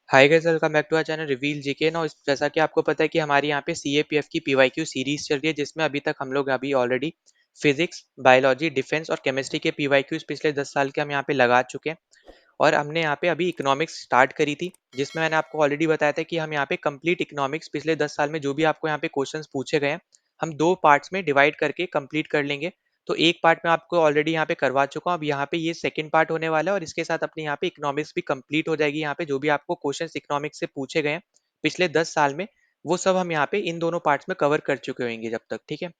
Hi guys, welcome back to our channel reveal GK ना। जैसा कि आपको पता है कि हमारी यहाँ पे सीएपीएफ की पीवाईक्यू सीरीज चल रही है, जिसमें अभी तक हम लोग ऑलरेडी फिजिक्स, बायोलॉजी, डिफेंस और केमिस्ट्री के पीवाईक्यूज पिछले 10 साल के हम यहाँ पे लगा चुके हैं। और हमने यहाँ पे अभी इकोनॉमिक्स स्टार्ट करी थी, जिसमें मैंने आपको ऑलरेडी बताया था कि हम यहाँ पे कंप्लीट इकोनॉमिक्स पिछले 10 साल में जो भी आपको यहाँ पे क्वेश्चंस पूछे गए हैं, हम दो पार्ट्स में डिवाइड करके कंप्लीट कर लेंगे। तो एक पार्ट में आपको ऑलरेडी यहाँ पे करवा चुका हूँ, अब यहाँ पे ये सेकंड पार्ट होने वाला है और इसके साथ अपने यहाँ पे इकोनॉमिक्स भी कंप्लीट हो जाएगी। यहाँ पे जो भी आपको क्वेश्चंस इकोनॉमिक्स से पूछे गए हैं पिछले 10 साल में, वो सब हम यहाँ पे इन दोनों पार्ट्स में कवर कर चुके होंगे जब तक। ठीक है,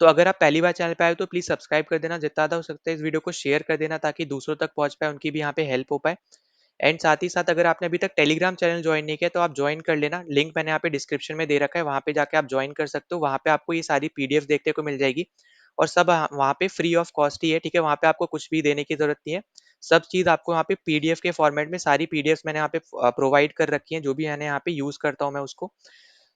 तो अगर आप पहली बार चैनल पे आए तो प्लीज सब्सक्राइब कर देना, जितना ज़्यादा हो सकता है इस वीडियो को शेयर कर देना ताकि दूसरों तक पहुंच पाए, उनकी भी यहाँ पे हेल्प हो पाए। एंड साथ ही साथ अगर आपने अभी तक टेलीग्राम चैनल ज्वाइन नहीं किया तो आप ज्वाइन कर लेना, लिंक मैंने यहाँ पे डिस्क्रिप्शन में दे रखा है, वहाँ पे जाके आप ज्वाइन कर सकते हो। वहाँ पे आपको ये सारी पीडीएफ देखने को मिल जाएगी और सब वहाँ पे फ्री ऑफ कॉस्ट ही है। ठीक है, वहाँ पे आपको कुछ भी देने की जरूरत नहीं है, सब चीज़ आपको वहाँ पे पीडीएफ के फॉर्मेट में सारी पीडीएफ मैंने यहाँ पे प्रोवाइड कर रखी है, जो भी मैंने यहाँ पे यूज़ करता हूँ मैं उसको।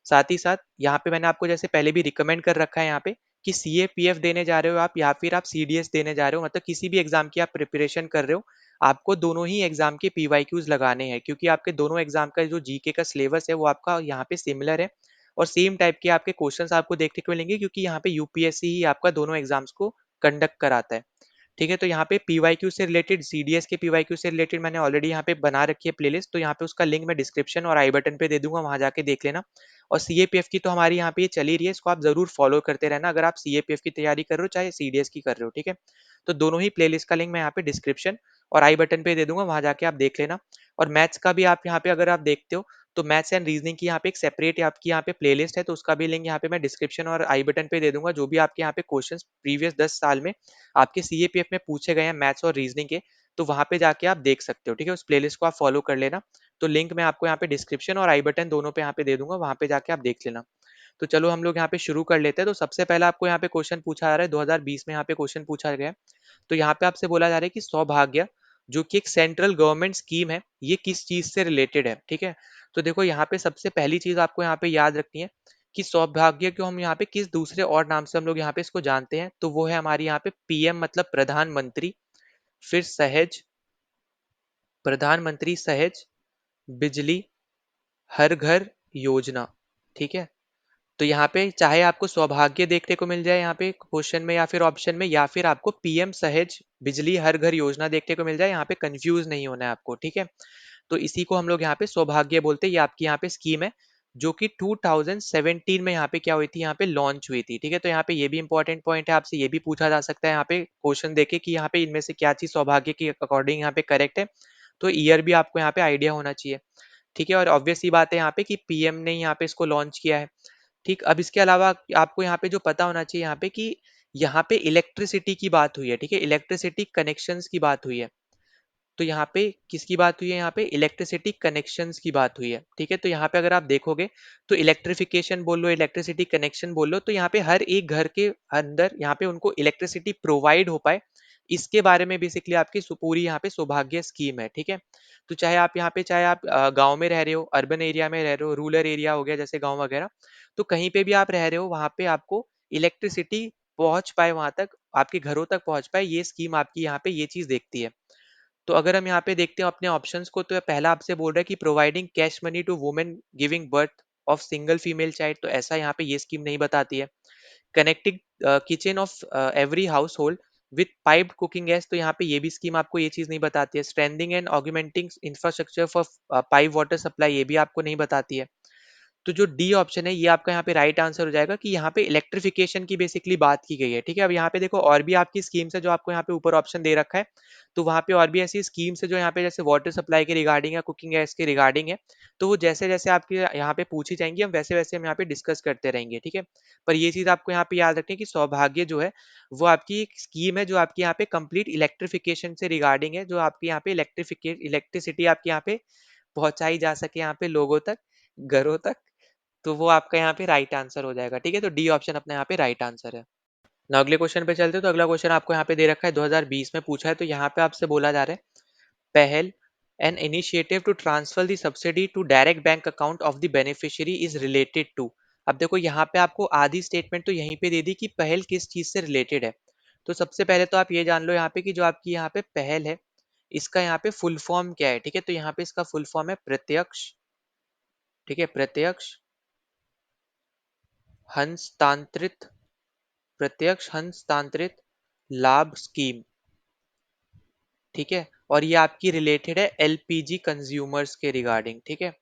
साथ ही साथ यहाँ पे मैंने आपको जैसे पहले भी रिकमेंड कर रखा है यहाँ पे कि सीएपीएफ देने जा रहे हो आप या फिर आप सीडीएस देने जा रहे हो, मतलब किसी भी एग्जाम की आप प्रिपरेशन कर रहे हो, आपको दोनों ही एग्जाम के पीवाईक्यूज लगाने हैं, क्योंकि आपके दोनों एग्जाम का जो जीके का सिलेबस है वो आपका यहाँ पे सिमिलर है और सेम टाइप के आपके क्वेश्चंस आपको देखने को मिलेंगे, क्योंकि यहाँ पे यूपीएससी ही आपका दोनों एग्जाम्स को कंडक्ट कराता है। ठीक है, तो यहाँ पे पीवाईक्यू से रिलेटेड, सीडीएस के पीवाईक्यू से रिलेटेड मैंने ऑलरेडी यहाँ पे बना रखी है प्लेलिस्ट, तो यहाँ पे उसका लिंक मैं डिस्क्रिप्शन और आई बटन पे दे दूंगा, वहां जाके देख लेना। और सीएपीएफ की तो हमारी यहाँ पे ये चल ही रही है, इसको आप जरूर फॉलो करते रहना अगर आप सीएपीएफ की तैयारी कर रहे हो चाहे सीडीएस की कर रहे हो। ठीक है, तो दोनों ही प्लेलिस्ट का लिंक मैं यहाँ पे डिस्क्रिप्शन और आई बटन पे दे दूंगा, वहां जाके आप देख लेना। और मैथ्स का भी आप यहाँ पे अगर आप देखते हो तो मैथ्स एंड रीजनिंग की यहाँ पे एक सेपरेट आपकी यहाँ पे प्लेलिस्ट है, तो उसका भी लिंक यहाँ पे मैं डिस्क्रिप्शन और आई बटन पे दे दूंगा। जो भी आपके यहाँ पे क्वेश्चंस प्रीवियस 10 साल में आपके सीएपीएफ में पूछे गए हैं मैथ्स और रीजनिंग के, तो वहां पे जाके आप देख सकते हो। ठीक है, उस प्लेलिस्ट को आप फॉलो कर लेना। तो लिंक मैं आपको यहाँ पे डिस्क्रिप्शन और आई बटन दोनों पे यहाँ पे दे दूंगा, वहां पे जाके आप देख लेना। तो चलो हम लोग यहाँ पे शुरू कर लेते हैं। तो सबसे पहला आपको यहाँ पे क्वेश्चन पूछा जा रहा है, 2020 में यहाँ पे क्वेश्चन पूछा गया है। तो यहाँ पे आपसे बोला जा रहा है कि सौभाग्य जो कि एक सेंट्रल गवर्नमेंट स्कीम है, ये किस चीज से रिलेटेड है। ठीक है, तो देखो यहाँ पे सबसे पहली चीज आपको यहाँ पे याद रखनी है कि सौभाग्य को हम यहाँ पे किस दूसरे और नाम से हम लोग यहाँ पे इसको जानते हैं, तो वो है हमारी यहाँ पे पीएम मतलब प्रधानमंत्री, फिर सहज, प्रधानमंत्री सहज बिजली हर घर योजना। ठीक है, तो यहाँ पे चाहे आपको सौभाग्य देखने को मिल जाए यहाँ पे क्वेश्चन में या फिर ऑप्शन में, या फिर आपको पीएम सहज बिजली हर घर योजना देखने को मिल जाए, यहाँ पे कंफ्यूज नहीं होना है आपको। ठीक है, तो इसी को हम लोग यहाँ पे सौभाग्य बोलते हैं। ये आपकी यहाँ पे स्कीम है जो कि 2017 में यहाँ पे क्या हुई थी, यहाँ पे लॉन्च हुई थी। ठीक है, तो यहाँ पे ये भी इंपॉर्टेंट पॉइंट है, आपसे ये भी पूछा जा सकता है यहाँ पे क्वेश्चन देके कि यहाँ पे इनमें से क्या चीज सौभाग्य के अकॉर्डिंग यहाँ पे करेक्ट है। तो ईयर भी आपको यहाँ पे आइडिया होना चाहिए। ठीक है, और ऑब्वियस सी बात है यहाँ पे कि पीएम ने यहाँ पे इसको लॉन्च किया है। ठीक, अब इसके अलावा आपको यहाँ पे जो पता होना चाहिए यहाँ पे कि यहाँ पे इलेक्ट्रिसिटी की बात हुई है। ठीक है, इलेक्ट्रिसिटी कनेक्शंस की बात हुई है। तो यहाँ पे किसकी बात हुई है, यहाँ पे इलेक्ट्रिसिटी कनेक्शंस की बात हुई है। ठीक है, तो यहाँ पे अगर आप देखोगे तो इलेक्ट्रिफिकेशन बोल लो, इलेक्ट्रिसिटी कनेक्शन बोल लो, तो यहाँ पे हर एक घर के अंदर यहाँ पे उनको इलेक्ट्रिसिटी प्रोवाइड हो पाए, इसके बारे में बेसिकली आपकी पूरी यहाँ पे सौभाग्य स्कीम है। ठीक है, तो चाहे आप यहाँ पे, चाहे आप गांव में रह रहे हो, अर्बन एरिया में रह रहे हो, रूरल एरिया हो गया जैसे गांव वगैरह, तो कहीं पे भी आप रह रहे हो वहां पे आपको इलेक्ट्रिसिटी पहुंच पाए, वहां तक आपके घरों तक पहुंच पाए, ये स्कीम आपकी यहाँ पे ये चीज देखती है। तो अगर हम यहाँ पे देखते हैं अपने ऑप्शंस को, तो पहला आपसे बोल रहा है कि providing cash money to women giving birth of single female child, तो ऐसा यहाँ पे ये स्कीम नहीं बताती है। Connecting kitchen of every household with piped cooking gas, तो यहाँ पे ये भी स्कीम आपको ये चीज नहीं बताती है। Strengthening and augmenting infrastructure for pipe water supply, ये भी आपको नहीं बताती है। तो जो डी ऑप्शन है ये आपका यहाँ पे राइट आंसर हो जाएगा कि यहाँ पे इलेक्ट्रिफिकेशन की बेसिकली बात की गई है। ठीक है, अब यहाँ पे देखो और भी आपकी स्कीम्स है जो आपको यहाँ पे ऊपर ऑप्शन दे रखा है, तो वहाँ पे और भी ऐसी स्कीम्स है जो यहाँ पे जैसे वाटर सप्लाई के रिगार्डिंग या कुकिंग गैस के रिगार्डिंग है, तो वो जैसे जैसे आपके यहाँ पे पूछी जाएंगी हम वैसे वैसे हम यहाँ पे डिस्कस करते रहेंगे। ठीक है, पर ये चीज आपको यहाँ पे याद रखनी है कि सौभाग्य जो है वो आपकी एक स्कीम है जो आपकी यहाँ पे कंप्लीट इलेक्ट्रिफिकेशन से रिगार्डिंग है, जो आपके यहाँ पे इलेक्ट्रिसिटी आपके यहाँ पे पहुंचाई जा सके यहाँ पे लोगों तक, घरों तक। तो वो आपका यहाँ पे राइट आंसर हो जाएगा। ठीक है, तो डी ऑप्शन अपना यहाँ पे राइट आंसर है ना। अगले क्वेश्चन पे चलते हैं। तो अगला क्वेश्चन आपको यहाँ पे दे रखा है, 2020 में पूछा है, तो यहाँ पे आपसे बोला जा रहा है पहल an initiative to transfer the subsidy to direct bank account of the beneficiary is related to. अब देखो यहाँ पे आपको आधी स्टेटमेंट तो यहीं पे दे दी कि पहल किस चीज से रिलेटेड है। तो सबसे पहले तो आप ये जान लो यहाँ पे कि जो आपकी यहाँ पे पहल है इसका यहाँ पे फुल फॉर्म क्या है, ठीक है, तो यहाँ पे इसका फुल फॉर्म है प्रत्यक्ष, ठीक है, प्रत्यक्ष हस्तांतरित, प्रत्यक्ष हस्तांतरित लाभ स्कीम, ठीक है, और ये आपकी रिलेटेड है एलपीजी कंज्यूमर्स के रिगार्डिंग, ठीक है।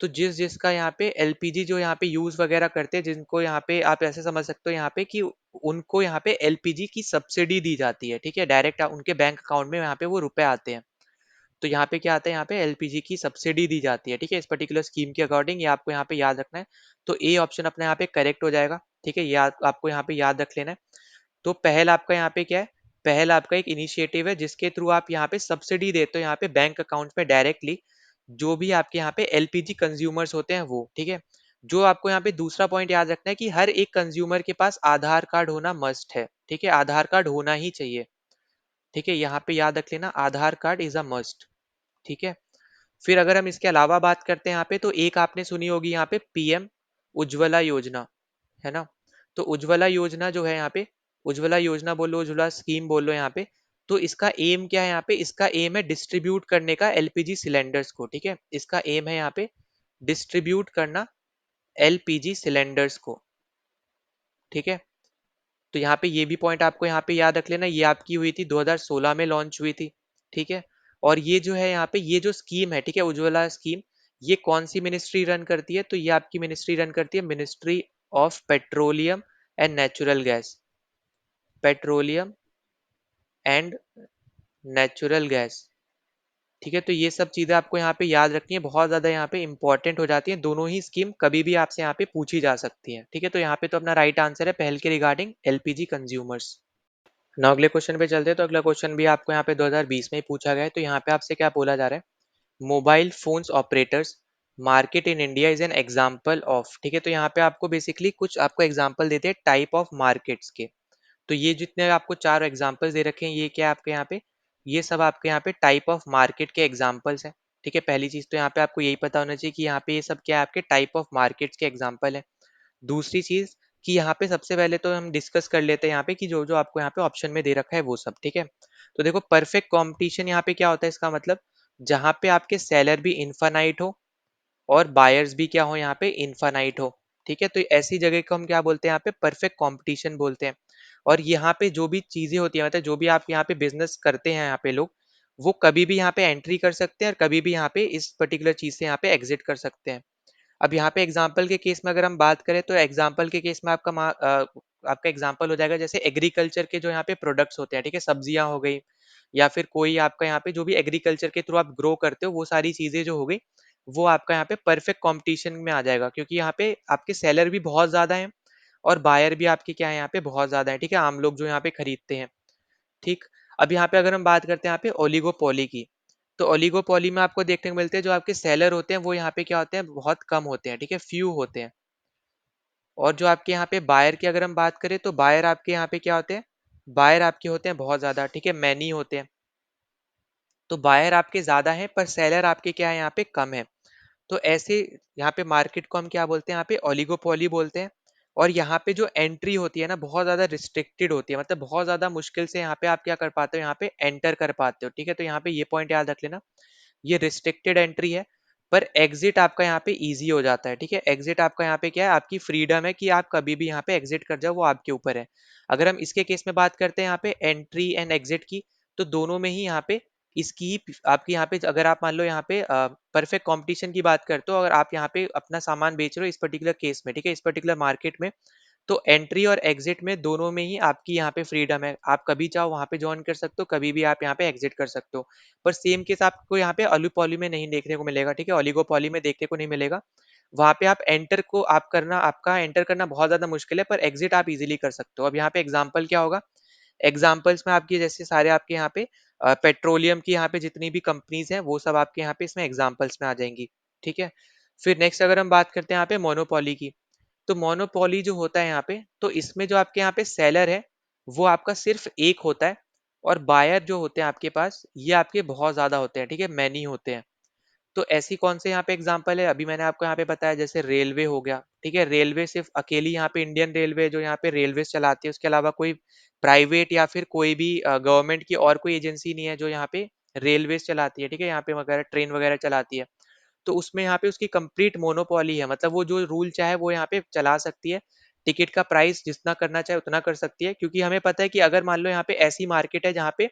तो जिसका यहाँ पे एलपीजी जो यहाँ पे यूज वगैरह करते हैं, जिनको यहाँ पे आप ऐसे समझ सकते हो यहाँ पे कि उनको यहाँ पे एलपीजी की सब्सिडी दी जाती है, ठीक है, डायरेक्ट उनके बैंक अकाउंट में यहाँ पे वो रुपए आते हैं। तो यहाँ पे क्या आता है, यहाँ पे एलपीजी की सब्सिडी दी जाती है, ठीक है, इस पर्टिकुलर स्कीम के अकॉर्डिंग, ये आपको यहाँ पे याद रखना है। तो ए ऑप्शन अपने यहाँ पे करेक्ट हो जाएगा, ठीक है, ये आपको यहाँ पे याद रख लेना है। तो पहल आपका यहाँ पे क्या है, पहल आपका एक इनिशिएटिव है जिसके थ्रू आप यहाँ पे सब्सिडी देते हो यहाँ पे बैंक अकाउंट में डायरेक्टली, जो भी आपके यहाँ पे एलपीजी कंज्यूमर्स होते हैं वो, ठीक है। जो आपको यहाँ पे दूसरा पॉइंट याद रखना है कि हर एक कंज्यूमर के पास आधार कार्ड होना मस्ट है, ठीक है, आधार कार्ड होना ही चाहिए, ठीक है, यहाँ पे याद रख लेना आधार कार्ड इज अ मस्ट, ठीक है। फिर अगर हम इसके अलावा बात करते हैं यहाँ पे, तो एक आपने सुनी होगी यहाँ पे पीएम उज्ज्वला योजना, है ना। तो उज्ज्वला योजना जो है यहाँ पे, उज्ज्वला योजना बोलो, उज्ज्वला स्कीम बोलो यहाँ पे, तो इसका एम क्या है यहाँ पे, इसका एम है डिस्ट्रीब्यूट करने का एलपीजी सिलेंडर्स को, ठीक है, इसका एम है यहाँ पे डिस्ट्रीब्यूट करना एलपीजी सिलेंडर्स को, ठीक है। तो यहाँ पे ये भी पॉइंट आपको यहाँ पे याद रख लेना, ये आपकी हुई थी 2016 में लॉन्च हुई थी, ठीक है। और ये जो है यहाँ पे ये जो स्कीम है, ठीक है, उज्ज्वला स्कीम, ये कौन सी मिनिस्ट्री रन करती है, तो ये आपकी मिनिस्ट्री रन करती है ministry of petroleum and natural gas, petroleum and natural gas, ठीक है। तो ये सब चीजें आपको यहाँ पे याद रखनी है, बहुत ज्यादा यहाँ पे इंपॉर्टेंट हो जाती है, दोनों ही स्कीम कभी भी आपसे यहाँ पे पूछी जा सकती है, ठीक है। तो यहाँ पे तो अपना राइट आंसर है पहल के रिगार्डिंग एलपीजी कंज्यूमर्स। ना अगले क्वेश्चन पे चलते हैं, तो अगला क्वेश्चन भी आपको यहाँ पे 2020 में ही पूछा गया है। तो यहाँ पे आपसे क्या बोला जा रहा है, mobile phones operators market in India is an example of, ठीक है। तो यहाँ पे आपको बेसिकली कुछ आपको एग्जाम्पल देते हैं टाइप ऑफ मार्केट्स के। तो ये जितने आपको चार एग्जाम्पल्स दे रखे हैं, ये क्या आपके यहाँ पे, ये सब आपके यहाँ पे टाइप ऑफ मार्केट के एग्जाम्पल्स हैं, ठीक है। पहली चीज तो यहाँ पे आपको यही पता होना चाहिए कि यहाँ पे ये सब क्या है, आपके टाइप ऑफ मार्केट्स के एग्जाम्पल है। दूसरी चीज कि यहाँ पे सबसे पहले तो हम डिस्कस कर लेते हैं यहाँ पे कि जो जो आपको यहाँ पे ऑप्शन में दे रखा है वो सब, ठीक है। तो देखो परफेक्ट कंपटीशन यहाँ पे क्या होता है, इसका मतलब जहाँ पे आपके सेलर भी इन्फानाइट हो और बायर्स भी क्या हो यहाँ पे इन्फानाइट हो, ठीक है। तो ऐसी जगह को हम क्या बोलते हैं, यहाँ पे परफेक्ट कंपटीशन बोलते हैं। और यहाँ पे जो भी चीजें होती है, मतलब जो भी आप यहाँ पे बिजनेस करते हैं यहाँ पे लोग, वो कभी भी यहाँ पे एंट्री कर सकते हैं और कभी भी यहाँ पे इस पर्टिकुलर चीज से यहाँ पे एग्जिट कर सकते हैं। अब यहाँ पे एग्जाम्पल के केस में अगर हम बात करें, तो एग्जाम्पल के केस में आपका एग्जाम्पल हो जाएगा जैसे एग्रीकल्चर के जो यहाँ पे प्रोडक्ट्स होते हैं, ठीक है, सब्जियां हो गई, या फिर कोई आपका यहाँ पे जो भी एग्रीकल्चर के थ्रू आप ग्रो करते हो, वो सारी चीजें जो हो गई, वो आपका यहाँ पे परफेक्ट कंपटीशन में आ जाएगा, क्योंकि यहाँ पे आपके सेलर भी बहुत ज्यादा है और बायर भी आपके क्या है यहाँ पे बहुत ज्यादा है, ठीक है, आम लोग जो यहाँ पे खरीदते हैं, ठीक। अब यहाँ पे अगर हम बात करते हैं यहाँ पे ओलिगोपोली की, तो ओलिगोपोली में आपको देखने को मिलते हैं जो आपके सेलर होते हैं वो यहाँ पे क्या होते हैं, बहुत कम होते हैं, ठीक है, फ्यू होते हैं। और जो आपके यहाँ पे बायर की अगर हम बात करें, तो बायर आपके यहाँ पे क्या होते हैं, बायर आपके होते हैं बहुत ज्यादा, ठीक है, मैनी होते हैं। तो बायर आपके ज्यादा है पर सेलर आपके क्या है यहाँ पे कम है। तो ऐसे यहाँ पे मार्केट को हम क्या बोलते हैं, यहाँ पे ओलिगोपोली बोलते हैं। और यहाँ पे जो एंट्री होती है ना, बहुत ज्यादा रिस्ट्रिक्टेड होती है, मतलब बहुत ज्यादा मुश्किल से यहाँ पे आप क्या कर पाते हो, यहाँ पे एंटर कर पाते हो, ठीक है। तो यहाँ पे ये पॉइंट याद रख लेना, ये रिस्ट्रिक्टेड एंट्री है, पर एग्जिट आपका यहाँ पे इजी हो जाता है, ठीक है। एग्जिट आपका यहाँ पे क्या है, आपकी फ्रीडम है कि आप कभी भी यहाँ पे एग्जिट कर जाओ, वो आपके ऊपर है। अगर हम इसके केस में बात करते हैं यहाँ पे एंट्री एंड एग्जिट की, तो दोनों में ही यहाँ पे इसकी आपकी यहाँ पे अगर आप मान लो यहाँ पे परफेक्ट कंपटीशन की बात करते हो, अगर आप यहाँ पे अपना सामान बेच रहे हो इस पर्टिकुलर केस में, ठीक है, इस पर्टिकुलर मार्केट में, तो एंट्री और एग्जिट में दोनों में ही आपकी यहाँ पे फ्रीडम है, आप कभी चाहो वहां पे ज्वाइन कर सकते हो, कभी भी आप यहाँ पे एग्जिट कर सकते हो। पर सेम केस आपको यहाँ पे ओलिगोपॉली में नहीं देखने को मिलेगा, ठीक है, ओलिगोपॉली में देखने को नहीं मिलेगा। वहां पे आप एंटर को आप करना, आपका एंटर करना बहुत ज्यादा मुश्किल है, पर एग्जिट आप इजीली कर सकते हो। अब यहाँ पे एग्जाम्पल क्या होगा, एग्जाम्पल्स में आपकी जैसे सारे आपके यहाँ पे पेट्रोलियम की यहाँ पे जितनी भी कंपनीज हैं वो सब आपके यहाँ पे इसमें एग्जाम्पल्स में आ जाएंगी, ठीक है। फिर नेक्स्ट अगर हम बात करते हैं यहाँ पे मोनोपोली की, तो मोनोपोली जो होता है यहाँ पे, तो इसमें जो आपके यहाँ पे सेलर है वो आपका सिर्फ एक होता है, और बायर जो होते हैं आपके पास ये आपके बहुत ज्यादा होते हैं, ठीक है, मैनी होते हैं। तो ऐसी कौन से यहाँ पे एग्जांपल है, अभी मैंने आपको यहाँ पे बताया जैसे रेलवे हो गया, ठीक है, रेलवे सिर्फ अकेली यहाँ पे इंडियन रेलवे जो यहाँ पे रेलवे चलाती है, उसके अलावा कोई प्राइवेट या फिर कोई भी गवर्नमेंट की और कोई एजेंसी नहीं है जो यहाँ पे रेलवेज चलाती है, ठीक है, यहाँ पे वगैरह ट्रेन वगैरह चलाती है। तो उसमें यहाँ पे उसकी कंप्लीट मोनोपोली है, मतलब वो जो रूल चाहे वो यहाँ पे चला सकती है। टिकट का प्राइस जितना करना चाहे उतना कर सकती है, क्योंकि हमें पता है कि अगर मान लो यहाँ पे ऐसी मार्केट है जहाँ पे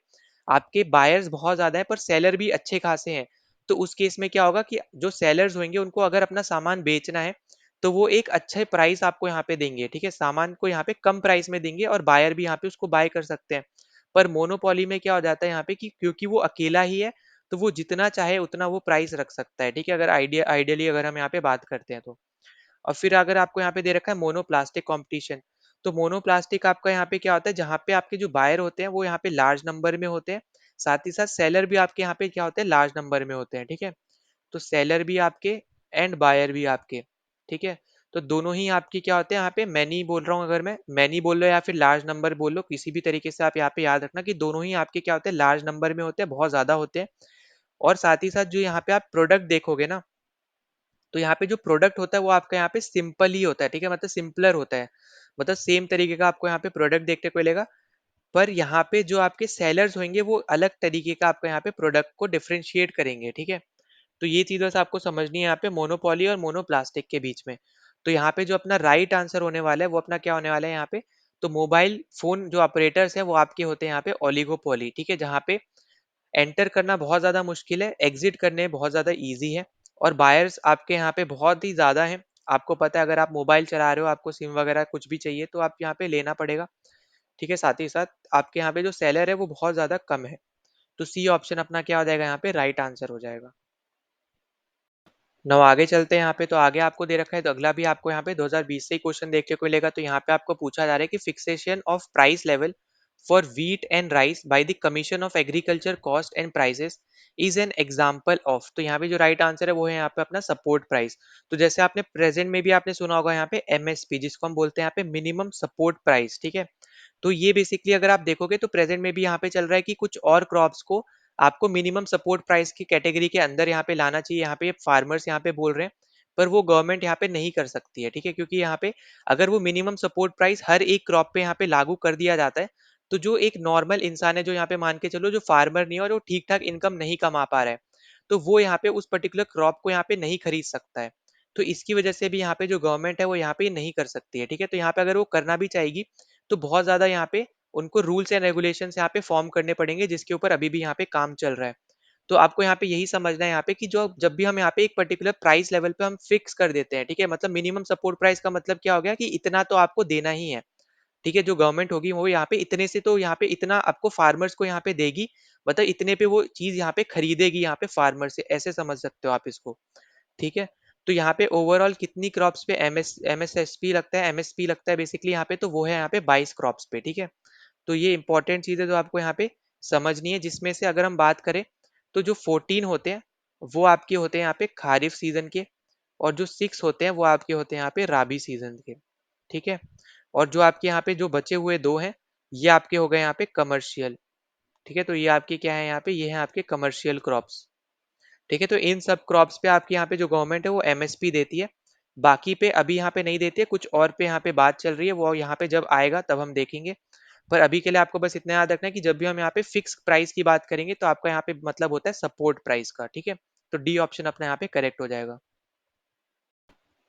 आपके बायर्स बहुत ज़्यादा है पर सेलर भी अच्छे खासे हैं, तो उस केस में क्या होगा कि जो सेलर्स होंगे उनको अगर अपना सामान बेचना है, तो वो एक अच्छे प्राइस आपको यहाँ पे देंगे, ठीक है? सामान को यहाँ पे कम प्राइस में देंगे और बायर भी यहाँ पे उसको बाय कर सकते हैं। पर मोनोपोली में क्या हो जाता है यहाँ पे कि क्योंकि वो अकेला ही है, तो वो जितना चाहे उतना वो प्राइस रख सकता है, ठीक है? अगर आइडियली अगर हम यहाँ पे बात करते हैं तो। और फिर अगर आपको यहाँ पे दे रखा है मोनोप्लास्टिक कंपटीशन, तो मोनोप्लास्टिक आपका यहाँ पे क्या होता है, जहाँ पे आपके जो बायर होते हैं वो यहाँ पे लार्ज नंबर में होते हैं, साथ ही साथ सेलर भी आपके यहाँ पे क्या होते हैं, लार्ज नंबर में होते हैं, ठीक है? तो सेलर भी आपके एंड बायर भी आपके, ठीक है? तो दोनों ही आपकी क्या होते हैं यहाँ पे, मैनी बोल रहा हूँ, अगर मैं मैनी बोल लो या फिर लार्ज नंबर बोल लो, किसी भी तरीके से आप यहाँ पे याद रखना कि दोनों ही आपके क्या होते हैं, लार्ज नंबर में होते हैं, बहुत ज्यादा होते हैं। और साथ ही साथ जो यहाँ पे आप प्रोडक्ट देखोगे ना, तो यहाँ पे जो प्रोडक्ट होता है वो आपका यहाँ पे सिंपल ही होता है, ठीक है, मतलब सिंपलर होता है, मतलब सेम तरीके का आपको यहाँ पे प्रोडक्ट देखने को मिलेगा। पर यहाँ पे जो आपके सेलर्स होंगे वो अलग तरीके का आपका यहाँ पे प्रोडक्ट को डिफरेंशिएट करेंगे, ठीक है? तो ये चीज़ बस आपको समझनी है यहाँ पे मोनोपोली और मोनोप्लास्टिक के बीच में। तो यहाँ पे जो अपना राइट आंसर होने वाला है वो अपना क्या होने वाला है यहाँ पे, तो मोबाइल फोन जो ऑपरेटर्स हैं वो आपके होते हैं यहाँ पे ओलिगोपोली, ठीक है, जहाँ पे एंटर करना बहुत ज़्यादा मुश्किल है, एग्जिट करने बहुत ज़्यादा ईज़ी है, और बायर्स आपके यहाँ पे बहुत ही ज़्यादा हैं। आपको पता है अगर आप मोबाइल चला रहे हो, आपको सिम वगैरह कुछ भी चाहिए तो आप यहाँ पे लेना पड़ेगा, ठीक है? साथ ही साथ आपके यहाँ पे जो सेलर है वो बहुत ज़्यादा कम है। तो सी ऑप्शन अपना क्या हो जाएगा यहाँ पे, राइट आंसर हो जाएगा। नाउ आगे चलते हैं यहाँ पे, तो आगे आपको दे रखा है, तो अगला भी आपको यहाँ पे 2020 से ही क्वेश्चन देखने को मिलेगा। तो यहाँ पे आपको पूछा जा रहा है कि fixation of price level for wheat and rice by the commission of agriculture cost and prices is an example of. तो यहाँ पे जो राइट आंसर है वो है यहाँ पे अपना सपोर्ट प्राइस। तो जैसे आपने प्रेजेंट में भी आपने सुना होगा यहाँ पे एमएसपी, जिसको हम बोलते हैं यहाँ पे मिनिमम सपोर्ट प्राइस, ठीक है? तो ये बेसिकली अगर आप देखोगे तो प्रेजेंट में भी यहाँ पे चल रहा है कि कुछ और क्रॉप्स को आपको मिनिमम सपोर्ट प्राइस की कैटेगरी के अंदर यहाँ पे लाना चाहिए, यहाँ पे फार्मर्स यहाँ पे बोल रहे हैं, पर वो गवर्नमेंट यहाँ पे नहीं कर सकती है, ठीक है? क्योंकि यहाँ पे अगर वो मिनिमम सपोर्ट प्राइस हर एक क्रॉप पे यहाँ पे लागू कर दिया जाता है, तो जो एक नॉर्मल इंसान है, जो यहाँ पे मान के चलो जो फार्मर नहीं है और वो ठीक ठाक इनकम नहीं कमा पा रहा है, तो वो यहाँ पे उस पर्टिकुलर क्रॉप को यहाँ पे नहीं खरीद सकता है। तो इसकी वजह से भी यहाँ पे जो गवर्नमेंट है वो यहाँ पे नहीं कर सकती है, ठीक है? तो यहाँ पे अगर वो करना भी चाहेगी तो बहुत ज्यादा यहाँ पे उनको रूल्स एंड रेगुलेशंस यहाँ पे फॉर्म करने पड़ेंगे, जिसके ऊपर अभी भी यहाँ पे काम चल रहा है। तो आपको यहाँ पे यही समझना है यहाँ पे कि जो जब भी हम यहाँ पे एक पर्टिकुलर प्राइस लेवल पे हम फिक्स कर देते हैं, ठीक है, मतलब मिनिमम सपोर्ट प्राइस का मतलब क्या हो गया कि इतना तो आपको देना ही है, ठीक है? जो गवर्नमेंट होगी वो यहाँ पे इतने से, तो यहाँ पे इतना आपको फार्मर्स को यहाँ पे देगी, मतलब इतने पे वो चीज यहाँ पे खरीदेगी यहाँ पे फार्मर से, ऐसे समझ सकते हो आप इसको, ठीक है? तो यहाँ पे ओवरऑल कितनी क्रॉप्स पे एमएसएसपी लगता है, एमएसपी लगता है बेसिकली यहाँ पे, तो वो है यहाँ पे 22 क्रॉप्स पे, ठीक है? तो ये इंपॉर्टेंट चीज़ है जो आपको यहाँ पे समझनी है, जिसमें से अगर हम बात करें तो जो 14 होते हैं वो आपके होते हैं यहाँ पे खारिफ सीजन के, और जो 6 होते हैं वो आपके होते हैं यहाँ पे राबी सीजन के, ठीक है? और जो आपके यहाँ पे जो बचे हुए दो हैं ये आपके हो गए यहाँ पे कमर्शियल, ठीक है? तो ये आपके क्या है यहाँ पे, ये है आपके कमर्शियल क्रॉप्स, ठीक है? तो इन सब क्रॉप्स पे आपके यहाँ पे जो गवर्नमेंट है वो एमएसपी देती है, बाकी पे अभी यहाँ पे नहीं देती है, कुछ और पे यहाँ पे बात चल रही है, वो यहाँ पे जब आएगा तब हम देखेंगे। पर अभी के लिए आपको बस इतना याद रखना है कि जब भी हम यहाँ पे फिक्स प्राइस की बात करेंगे तो आपका यहाँ पे मतलब होता है सपोर्ट प्राइस का, ठीक है? तो डी ऑप्शन अपना यहाँ पे करेक्ट हो जाएगा।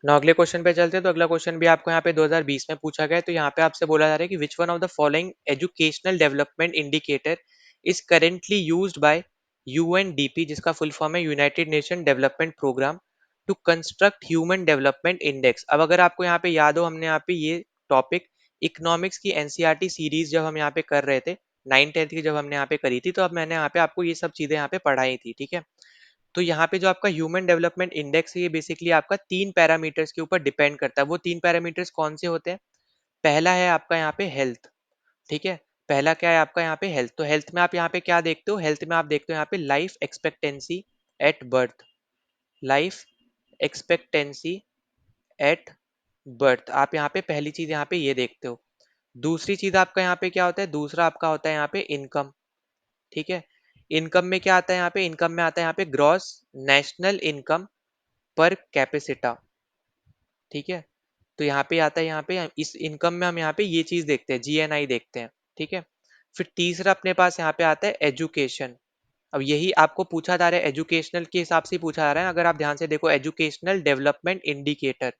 ना अगले क्वेश्चन पे चलते हैं, तो अगला क्वेश्चन भी आपको यहाँ पे 2020 में पूछा गया है। तो यहाँ पे आपसे बोला जा रहा है कि which one of the following educational development indicator is currently used by UNDP, जिसका फुल फॉर्म है united nation development programme, to construct human development index. अब अगर आपको यहाँ पे याद हो, हमने यहाँ पे ये टॉपिक इकोनॉमिक्स की एनसीईआरटी सीरीज जब हम यहाँ पे कर रहे थे, 9th 10th की जब हमने यहाँ पे करी थी, तो अब मैंने यहाँ पे आपको ये सब चीजें यहाँ पे पढ़ाई थी, ठीक है? तो यहाँ पे जो आपका ह्यूमन डेवलपमेंट इंडेक्स है ये बेसिकली आपका 3 पैरामीटर्स के ऊपर डिपेंड करता है। वो 3 पैरामीटर्स कौन से होते हैं? पहला है आपका यहाँ पे हेल्थ, ठीक है? पहला क्या है आपका यहाँ पे हेल्थ। तो हेल्थ में आप यहाँ पे क्या देखते हो? हेल्थ में आप देखते हो यहाँ पे life expectancy at birth, life expectancy at birth, आप यहाँ पे पहली चीज यहाँ पे ये देखते हो। दूसरी चीज आपका यहाँ पे क्या होता है? दूसरा आपका होता है यहाँ पे इनकम, ठीक है? इनकम में क्या आता है यहाँ पे? इनकम में आता है यहाँ पे ग्रॉस नेशनल इनकम पर कैपेसिटा, ठीक है? तो यहाँ पे आता है, यहाँ पे इस इनकम में हम यहाँ पे ये चीज देखते हैं, जीएनआई देखते हैं, ठीक है? फिर तीसरा अपने पास यहाँ पे आता है एजुकेशन, अब यही आपको पूछा जा रहा है, एजुकेशनल के हिसाब से पूछा जा रहा है। अगर आप ध्यान से देखो, एजुकेशनल डेवलपमेंट इंडिकेटर।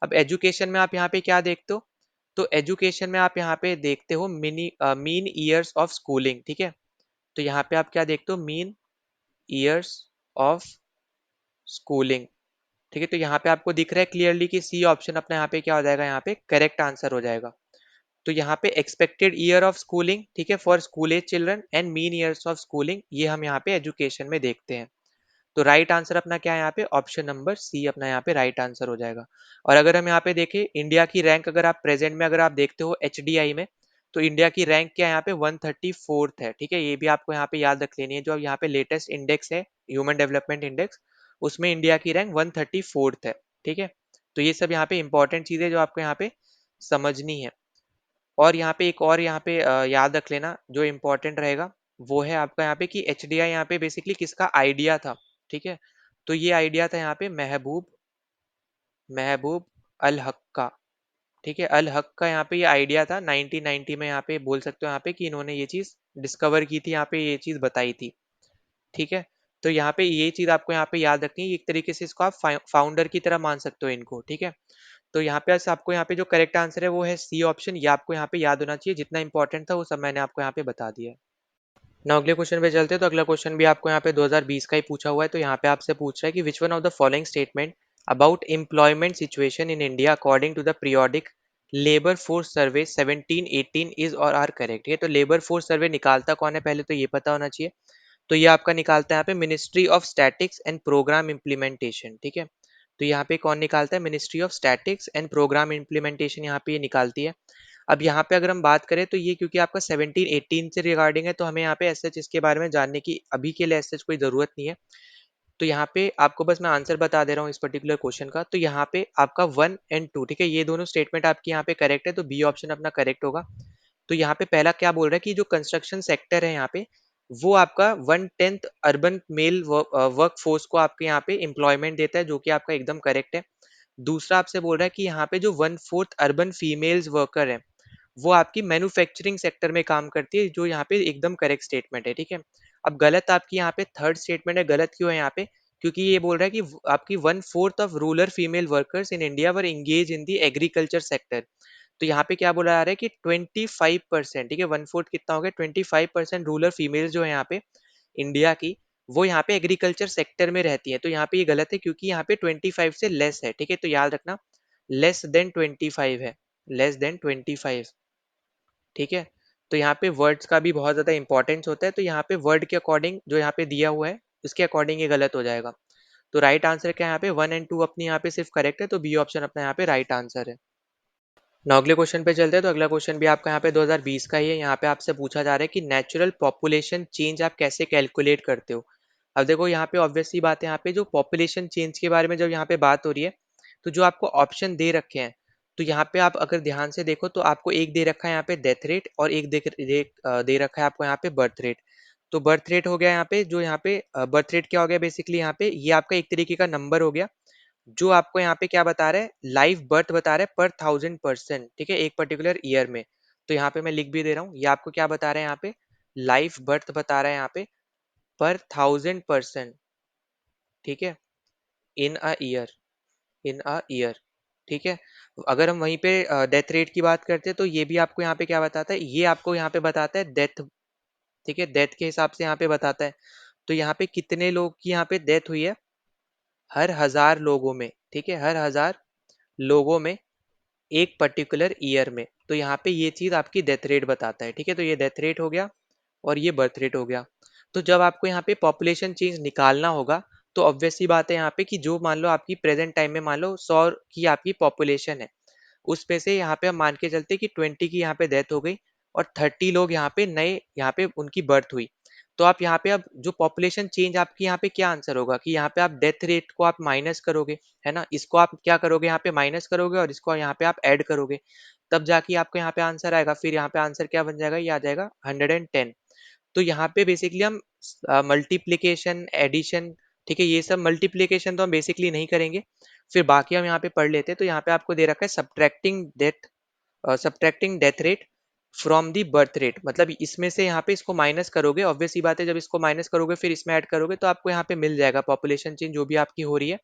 अब एजुकेशन में आप यहाँ पे क्या देखते हो? तो एजुकेशन में आप यहाँ पे देखते हो मीन ईयर्स ऑफ स्कूलिंग, ठीक है। तो यहाँ पे आप क्या देखते हो? मीन ईयर्स ऑफ स्कूलिंग, ठीक है। तो यहाँ पे आपको दिख रहा है क्लियरली कि सी ऑप्शन अपना यहाँ पे क्या हो जाएगा, यहाँ पे करेक्ट आंसर हो जाएगा। तो यहाँ पे एक्सपेक्टेड ईयर ऑफ स्कूलिंग, ठीक है, for school age children and mean years of schooling, ये हम यहाँ पे एजुकेशन में देखते हैं। तो राइट आंसर अपना क्या है यहाँ पे? ऑप्शन नंबर सी अपना यहाँ पे राइट आंसर हो जाएगा। और अगर हम यहाँ पे देखें इंडिया की रैंक, अगर आप प्रेजेंट में अगर आप देखते हो एचडीआई में, तो इंडिया की रैंक क्या है यहाँ पे? 134th है, ठीक है। ये भी आपको यहाँ पे याद रख लेनी है। जो अब यहाँ पे लेटेस्ट इंडेक्स है, ह्यूमन डेवलपमेंट इंडेक्स, उसमें इंडिया की रैंक 134th है, ठीक है। तो ये सब यहाँ पे इंपॉर्टेंट चीजें जो आपको यहाँ पे समझनी है। और यहाँ पे एक और यहाँ पे याद रख लेना जो इम्पोर्टेंट रहेगा, वो है आपका यहाँ पे कि एचडीआई यहाँ पे बेसिकली किसका आइडिया था, ठीक है। तो ये आइडिया था यहाँ पे महबूब महबूब अल हक का, ठीक है। अल हक का यहाँ पे ये आइडिया था 1990 में, यहाँ पे बोल सकते हो यहाँ पे कि इन्होंने ये चीज डिस्कवर की थी, यहाँ पे ये चीज बताई थी, ठीक है। तो यहाँ पे ये चीज आपको यहाँ पे याद रखनी है। एक तरीके से इसको आप फाउंडर की तरह मान सकते हो इनको, ठीक है। तो यहाँ पे बस आपको यहाँ पे जो करेक्ट आंसर है वो है सी ऑप्शन। ये आपको यहाँ पे याद होना चाहिए, जितना इंपॉर्टेंट था वो सब मैंने आपको यहाँ पे बता दिया है। ना अगले क्वेश्चन पे चलते हैं। तो अगला क्वेश्चन भी आपको यहाँ पे 2020 का ही पूछा हुआ है। तो यहाँ पे आपसे पूछ रहा है कि which one of the following statement about employment situation in India according to the periodic labour force survey 1718 is और आर करेक्ट है। तो लेबर फोर्स सर्वे निकालता कौन है, पहले तो ये पता होना चाहिए। तो ये आपका निकालता है यहाँ पे ministry of statics and programme implementation, ठीक है। तो यहाँ पे कौन निकालता है? Ministry of statics and programme implementation यहाँ पे ये निकालती है। अब यहाँ पे अगर हम बात करें तो ये क्योंकि आपका 1718 से रिगार्डिंग है, तो हमें यहाँ पे एज सच इसके बारे में जानने की अभी के लिए एज सच कोई ज़रूरत नहीं है। तो यहाँ पे आपको बस मैं आंसर बता दे रहा हूँ इस पर्टिकुलर क्वेश्चन का। तो यहाँ पे आपका 1 और 2, ठीक है, ये दोनों स्टेटमेंट आपकी यहाँ पे करेक्ट है, तो बी ऑप्शन अपना करेक्ट होगा। तो यहाँ पे पहला क्या बोल रहा है कि जो कंस्ट्रक्शन सेक्टर है यहाँ पे, वो आपका 1/10 अर्बन मेल वर्क फोर्स को आपके यहाँ पे एम्प्लॉयमेंट देता है, जो कि आपका एकदम करेक्ट है। दूसरा आपसे बोल रहा है कि यहाँ पे जो 1/4 अर्बन फीमेल्स वर्कर है, वो आपकी मैन्युफैक्चरिंग सेक्टर में काम करती है, जो यहाँ पे एकदम करेक्ट स्टेटमेंट है, ठीक है। अब गलत आपकी यहाँ पे थर्ड स्टेटमेंट है। गलत क्यों है यहाँ पे? क्योंकि ये बोल रहा है कि आपकी 1/4 of rural female workers in India were engage in the agriculture sector. तो यहाँ पे क्या बोला जा रहा है कि 25%, ठीक है, 1/4 कितना हो गया? 25% रूरल फीमेल जो है यहाँ पे इंडिया की, वो यहाँ पे एग्रीकल्चर सेक्टर में रहती है। तो यहाँ पे ये गलत है, क्योंकि यहाँ पे 25 से लेस है, ठीक है। तो याद रखना, लेस देन 25 है, लेस देन 25, ठीक है। तो यहाँ पे वर्ड्स का भी बहुत ज़्यादा इंपॉर्टेंस होता है। तो यहाँ पे वर्ड के अकॉर्डिंग जो यहाँ पे दिया हुआ है, उसके अकॉर्डिंग ये गलत हो जाएगा। तो राइट आंसर क्या है यहाँ पे? 1 और 2 अपनी यहाँ पे सिर्फ करेक्ट है, तो बी ऑप्शन अपना यहाँ पे राइट आंसर है। ना अगले क्वेश्चन पे चलते हैं। तो अगला क्वेश्चन भी आपका यहाँ पे 2020 का ही है। यहाँ पे आपसे पूछा जा रहा है कि नेचुरल पॉपुलेशन चेंज आप कैसे कैलकुलेट करते हो। अब देखो यहाँ पे ऑब्वियस सी बात है, यहाँ पे जो पॉपुलेशन चेंज के बारे में जब यहाँ पे बात हो रही है, तो जो आपको ऑप्शन दे रखे हैं, तो यहाँ पे आप अगर ध्यान से देखो तो आपको एक दे रखा है यहाँ पे डेथ रेट, और एक दे रखा है आपको यहाँ पे बर्थ रेट। तो बर्थ रेट हो गया यहाँ पे, जो यहाँ पे बर्थ रेट क्या हो गया बेसिकली, यहाँ पे ये आपका एक तरीके का नंबर हो गया, जो आपको यहाँ पे क्या बता रहा है? लाइव बर्थ बता रहा है पर 1000%, ठीक है, एक पर्टिकुलर ईयर में। तो यहाँ पे मैं लिख भी दे रहा हूँ, ये आपको क्या बता रहा है यहाँ पे? लाइव बर्थ बता रहा है यहाँ पे पर 1000%, ठीक है, इन a year, in a year, ठीक है। अगर हम वहीं पे डेथ रेट की बात करते हैं, तो ये भी आपको यहाँ पे क्या बताता है? ये आपको यहाँ पे बताता है डेथ, ठीक है, डेथ के हिसाब से यहाँ पे बताता है। तो यहाँ पे कितने लोग की यहाँ पे डेथ हुई है? हर 1000 लोगों में, ठीक है, हर 1000 लोगों में एक पर्टिकुलर ईयर में। तो यहाँ पे ये चीज आपकी डेथ रेट बताता है, ठीक है। तो ये डेथ रेट हो गया और ये बर्थ रेट हो गया। तो जब आपको यहाँ पे पॉपुलेशन चेंज निकालना होगा, तो ऑब्वियस सी बात है यहाँ पे कि जो मान लो आपकी प्रेजेंट टाइम में मान लो 100 की आपकी पॉपुलेशन है, उसमें से यहाँ पे हम मान के चलते कि 20 की यहाँ पे डेथ हो गई और 30 लोग यहाँ पे नए, यहाँ पे उनकी बर्थ हुई। तो आप यहाँ पे अब जो पॉपुलेशन चेंज आपकी यहाँ पे क्या आंसर होगा कि यहाँ पे आप डेथ रेट को आप माइनस करोगे, है ना, इसको आप क्या करोगे? यहाँ पे माइनस करोगे और इसको यहाँ पे आप ऐड करोगे, तब जाके आपको यहाँ पे आंसर आएगा। फिर यहाँ पे आंसर क्या बन जाएगा? ये आ जाएगा 110। तो यहाँ पे बेसिकली हम मल्टीप्लीकेशन, एडिशन, ठीक है, ये सब मल्टीप्लीकेशन तो हम बेसिकली नहीं करेंगे। फिर बाकी हम यहाँ पे पढ़ लेते हैं। तो यहाँ पे आपको दे रखा है subtracting death rate from the birth rate, मतलब इसमें से यहाँ पे इसको माइनस करोगे, ऑब्वियस सी बात है, जब इसको माइनस करोगे फिर इसमें ऐड करोगे तो आपको यहाँ पे मिल जाएगा पॉपुलेशन चेंज जो भी आपकी हो रही है।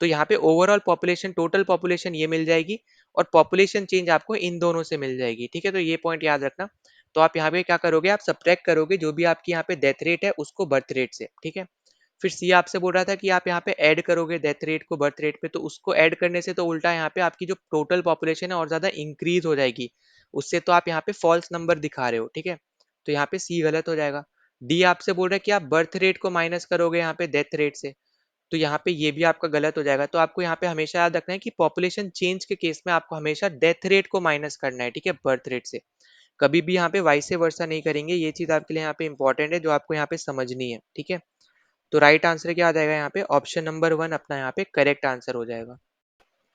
तो यहाँ पे ओवरऑल पॉपुलेशन, टोटल पॉपुलेशन ये मिल जाएगी, और पॉपुलेशन चेंज आपको इन दोनों से मिल जाएगी, ठीक है। तो ये पॉइंट याद रखना। तो आप यहाँ पे क्या करोगे, आप सब्ट्रैक्ट करोगे जो भी आपकी यहाँ पे डेथ रेट है उसको बर्थ रेट से, ठीक है। फिर सी आपसे बोल रहा था कि आप यहाँ पे ऐड करोगे डेथ रेट को बर्थ रेट पे, तो उसको ऐड करने से तो उल्टा यहाँ पे आपकी जो टोटल पॉपुलेशन है और ज्यादा इंक्रीज हो जाएगी, उससे तो आप यहाँ पे फॉल्स नंबर दिखा रहे हो, ठीक है। तो यहाँ पे सी गलत हो जाएगा। डी आपसे बोल रहा है कि आप बर्थ रेट को माइनस करोगे यहाँ पे डेथ रेट से, तो यहाँ पे ये भी आपका गलत हो जाएगा। तो आपको यहाँ पे हमेशा याद रखना है कि पॉपुलेशन चेंज के केस में आपको हमेशा डेथ रेट को माइनस करना है, ठीक है, बर्थ रेट से। कभी भी यहाँ पे वाइस वर्सा नहीं करेंगे, ये चीज आपके लिए यहाँ पे इंपॉर्टेंट है जो आपको यहाँ पे समझनी है, ठीक है। तो राइट आंसर क्या आ जाएगा यहाँ पे, ऑप्शन नंबर 1 अपना यहाँ पे करेक्ट आंसर हो जाएगा।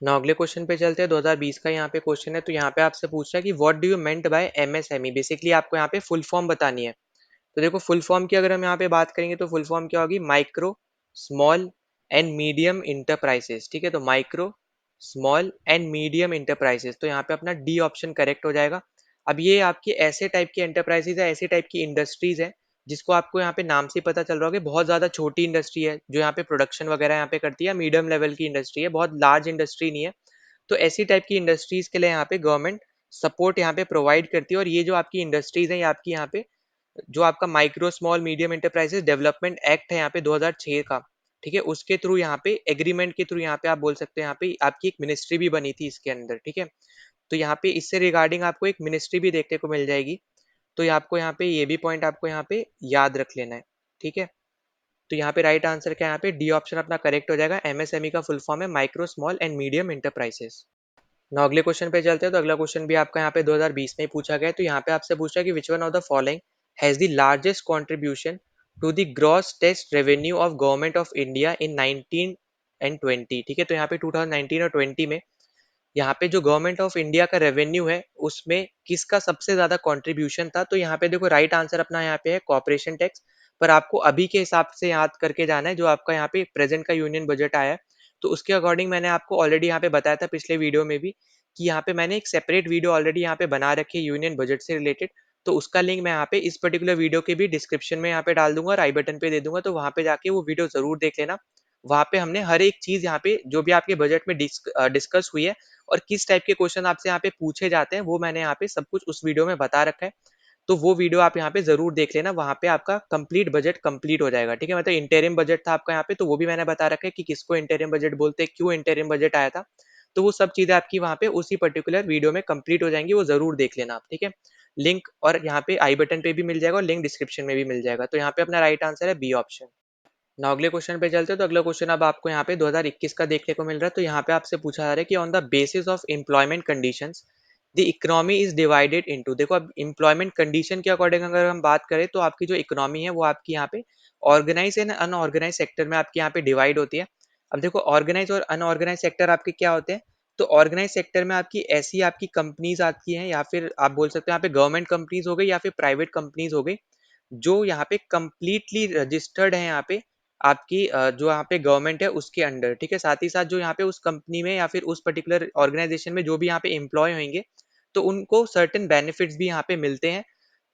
ना अगले क्वेश्चन पे चलते हैं। 2020 का यहाँ पे क्वेश्चन है, तो यहाँ पे आपसे पूछ रहा है कि what do you meant by MSME. Basically आपको यहाँ पे फुल फॉर्म बतानी है। तो देखो फुल फॉर्म की अगर हम यहाँ पे बात करेंगे तो फुल फॉर्म क्या होगी, micro small and medium enterprises, ठीक है। तो micro small and medium enterprises, तो यहाँ पे अपना डी ऑप्शन करेक्ट हो जाएगा। अब ये आपकी ऐसे टाइप की एंटरप्राइजेज है, ऐसे टाइप की इंडस्ट्रीज है जिसको आपको यहाँ पे नाम से पता चल रहा होगा, बहुत ज्यादा छोटी इंडस्ट्री है जो यहाँ पे प्रोडक्शन वगैरह यहाँ पे करती है, मीडियम लेवल की इंडस्ट्री है, बहुत लार्ज इंडस्ट्री नहीं है। तो ऐसी टाइप की इंडस्ट्रीज के लिए यहाँ पे गवर्नमेंट सपोर्ट यहाँ पे प्रोवाइड करती है, और ये जो आपकी इंडस्ट्रीज है ये आपकी यहाँ पे जो आपका micro small medium enterprises development act है यहाँ पे 2006 का, ठीक है, उसके थ्रू यहाँ पे एग्रीमेंट के थ्रू यहाँ पे आप बोल सकते हैं यहाँ पे आपकी एक मिनिस्ट्री भी बनी थी इसके अंदर, ठीक है। तो यहाँ पे इससे रिगार्डिंग आपको एक मिनिस्ट्री भी देखने को मिल जाएगी। तो ये आपको यहाँ पे ये भी पॉइंट आपको यहाँ पे याद रख लेना है, ठीक है। तो यहाँ पे राइट आंसर क्या है, यहाँ पे डी ऑप्शन अपना करेक्ट हो जाएगा। एमएसएमई का फुल फॉर्म है micro small and medium enterprises. ना अगले क्वेश्चन पे चलते हैं। तो अगला क्वेश्चन भी आपका यहाँ पे 2020 में ही पूछा गया है। तो यहाँ पे आपसे पूछा है कि which one of the following has the largest contribution to the gross टेस्ट revenue of government of India in 19 and 20, ठीक है। तो यहाँ पे 2019 और 20 में यहाँ पे जो गवर्नमेंट ऑफ इंडिया का रेवेन्यू है उसमें किसका सबसे ज्यादा कंट्रीब्यूशन था। तो यहाँ पे देखो राइट आंसर अपना यहाँ पे है कॉर्पोरेशन टैक्स, पर आपको अभी के हिसाब से याद करके जाना है जो आपका यहाँ पे प्रेजेंट का यूनियन बजट आया है। तो उसके अकॉर्डिंग मैंने आपको ऑलरेडी यहाँ पे बताया था पिछले वीडियो में भी कि यहाँ पे मैंने एक सेपरेट वीडियो ऑलरेडी यहाँ पे बना रखी है यूनियन बजट से रिलेटेड। तो उसका लिंक मैं यहाँ पे इस पर्टिकुलर वीडियो के भी डिस्क्रिप्शन में यहाँ पे डाल दूंगा और आई बटन पे दे दूंगा, तो वहां पे जाके वो वीडियो जरूर देख लेना। वहां पे हमने हर एक चीज यहाँ पे जो भी आपके बजट में डिस्कस हुई है और किस टाइप के क्वेश्चन आपसे यहाँ पे पूछे जाते हैं वो मैंने यहाँ पे सब कुछ उस वीडियो में बता रखा है। तो वो वीडियो आप यहाँ पे जरूर देख लेना, वहां पे आपका कंप्लीट बजट कंप्लीट हो जाएगा, ठीक है। मतलब इंटरिम बजट था आपका यहाँ पे, तो वो भी मैंने बता रखा है कि किसको इंटरिम बजट बोलते हैं, क्यों इंटरिम बजट आया था। तो वो सब चीजें आपकी वहां पे उसी पर्टिकुलर वीडियो में कंप्लीट हो जाएंगी, वो जरूर देख लेना आप, ठीक है। लिंक और यहाँ पे आई बटन पे भी मिल जाएगा और लिंक डिस्क्रिप्शन में भी मिल जाएगा। तो यहाँ पे अपना राइट आंसर है बी ऑप्शन। ना अगले क्वेश्चन पे चलते हैं। तो अगला क्वेश्चन अब आपको यहाँ पे 2021 का देखने को मिल रहा है। तो यहाँ पे आपसे पूछा जा रहा है कि on the basis of employment conditions the economy is divided into. देखो अब एम्प्लॉयमेंट कंडीशन के अकॉर्डिंग अगर हम बात करें तो आपकी जो इकोनॉमी है वो आपकी यहाँ पे ऑर्गेनाइज एंड अनऑर्गेनाइज सेक्टर में आपके यहाँ पे डिवाइड होती है। अब देखो ऑर्गेनाइज और अनऑर्गेनाइज सेक्टर आपके क्या होते हैं। तो ऑर्गेनाइज सेक्टर में आपकी ऐसी आपकी कंपनीज आती हैं, या फिर आप बोल सकते हैं यहाँ पे गवर्नमेंट कंपनीज हो गई या फिर प्राइवेट कंपनीज हो गई, जो यहाँ पे कंप्लीटली रजिस्टर्ड है यहाँ पे आपकी जो यहाँ पे गवर्नमेंट है उसके अंडर, ठीक है। साथ ही साथ जो यहाँ पे उस कंपनी में या फिर उस पर्टिकुलर ऑर्गेनाइजेशन में जो भी यहाँ पे एम्प्लॉय होंगे तो उनको सर्टेन बेनिफिट्स भी यहाँ पे मिलते हैं,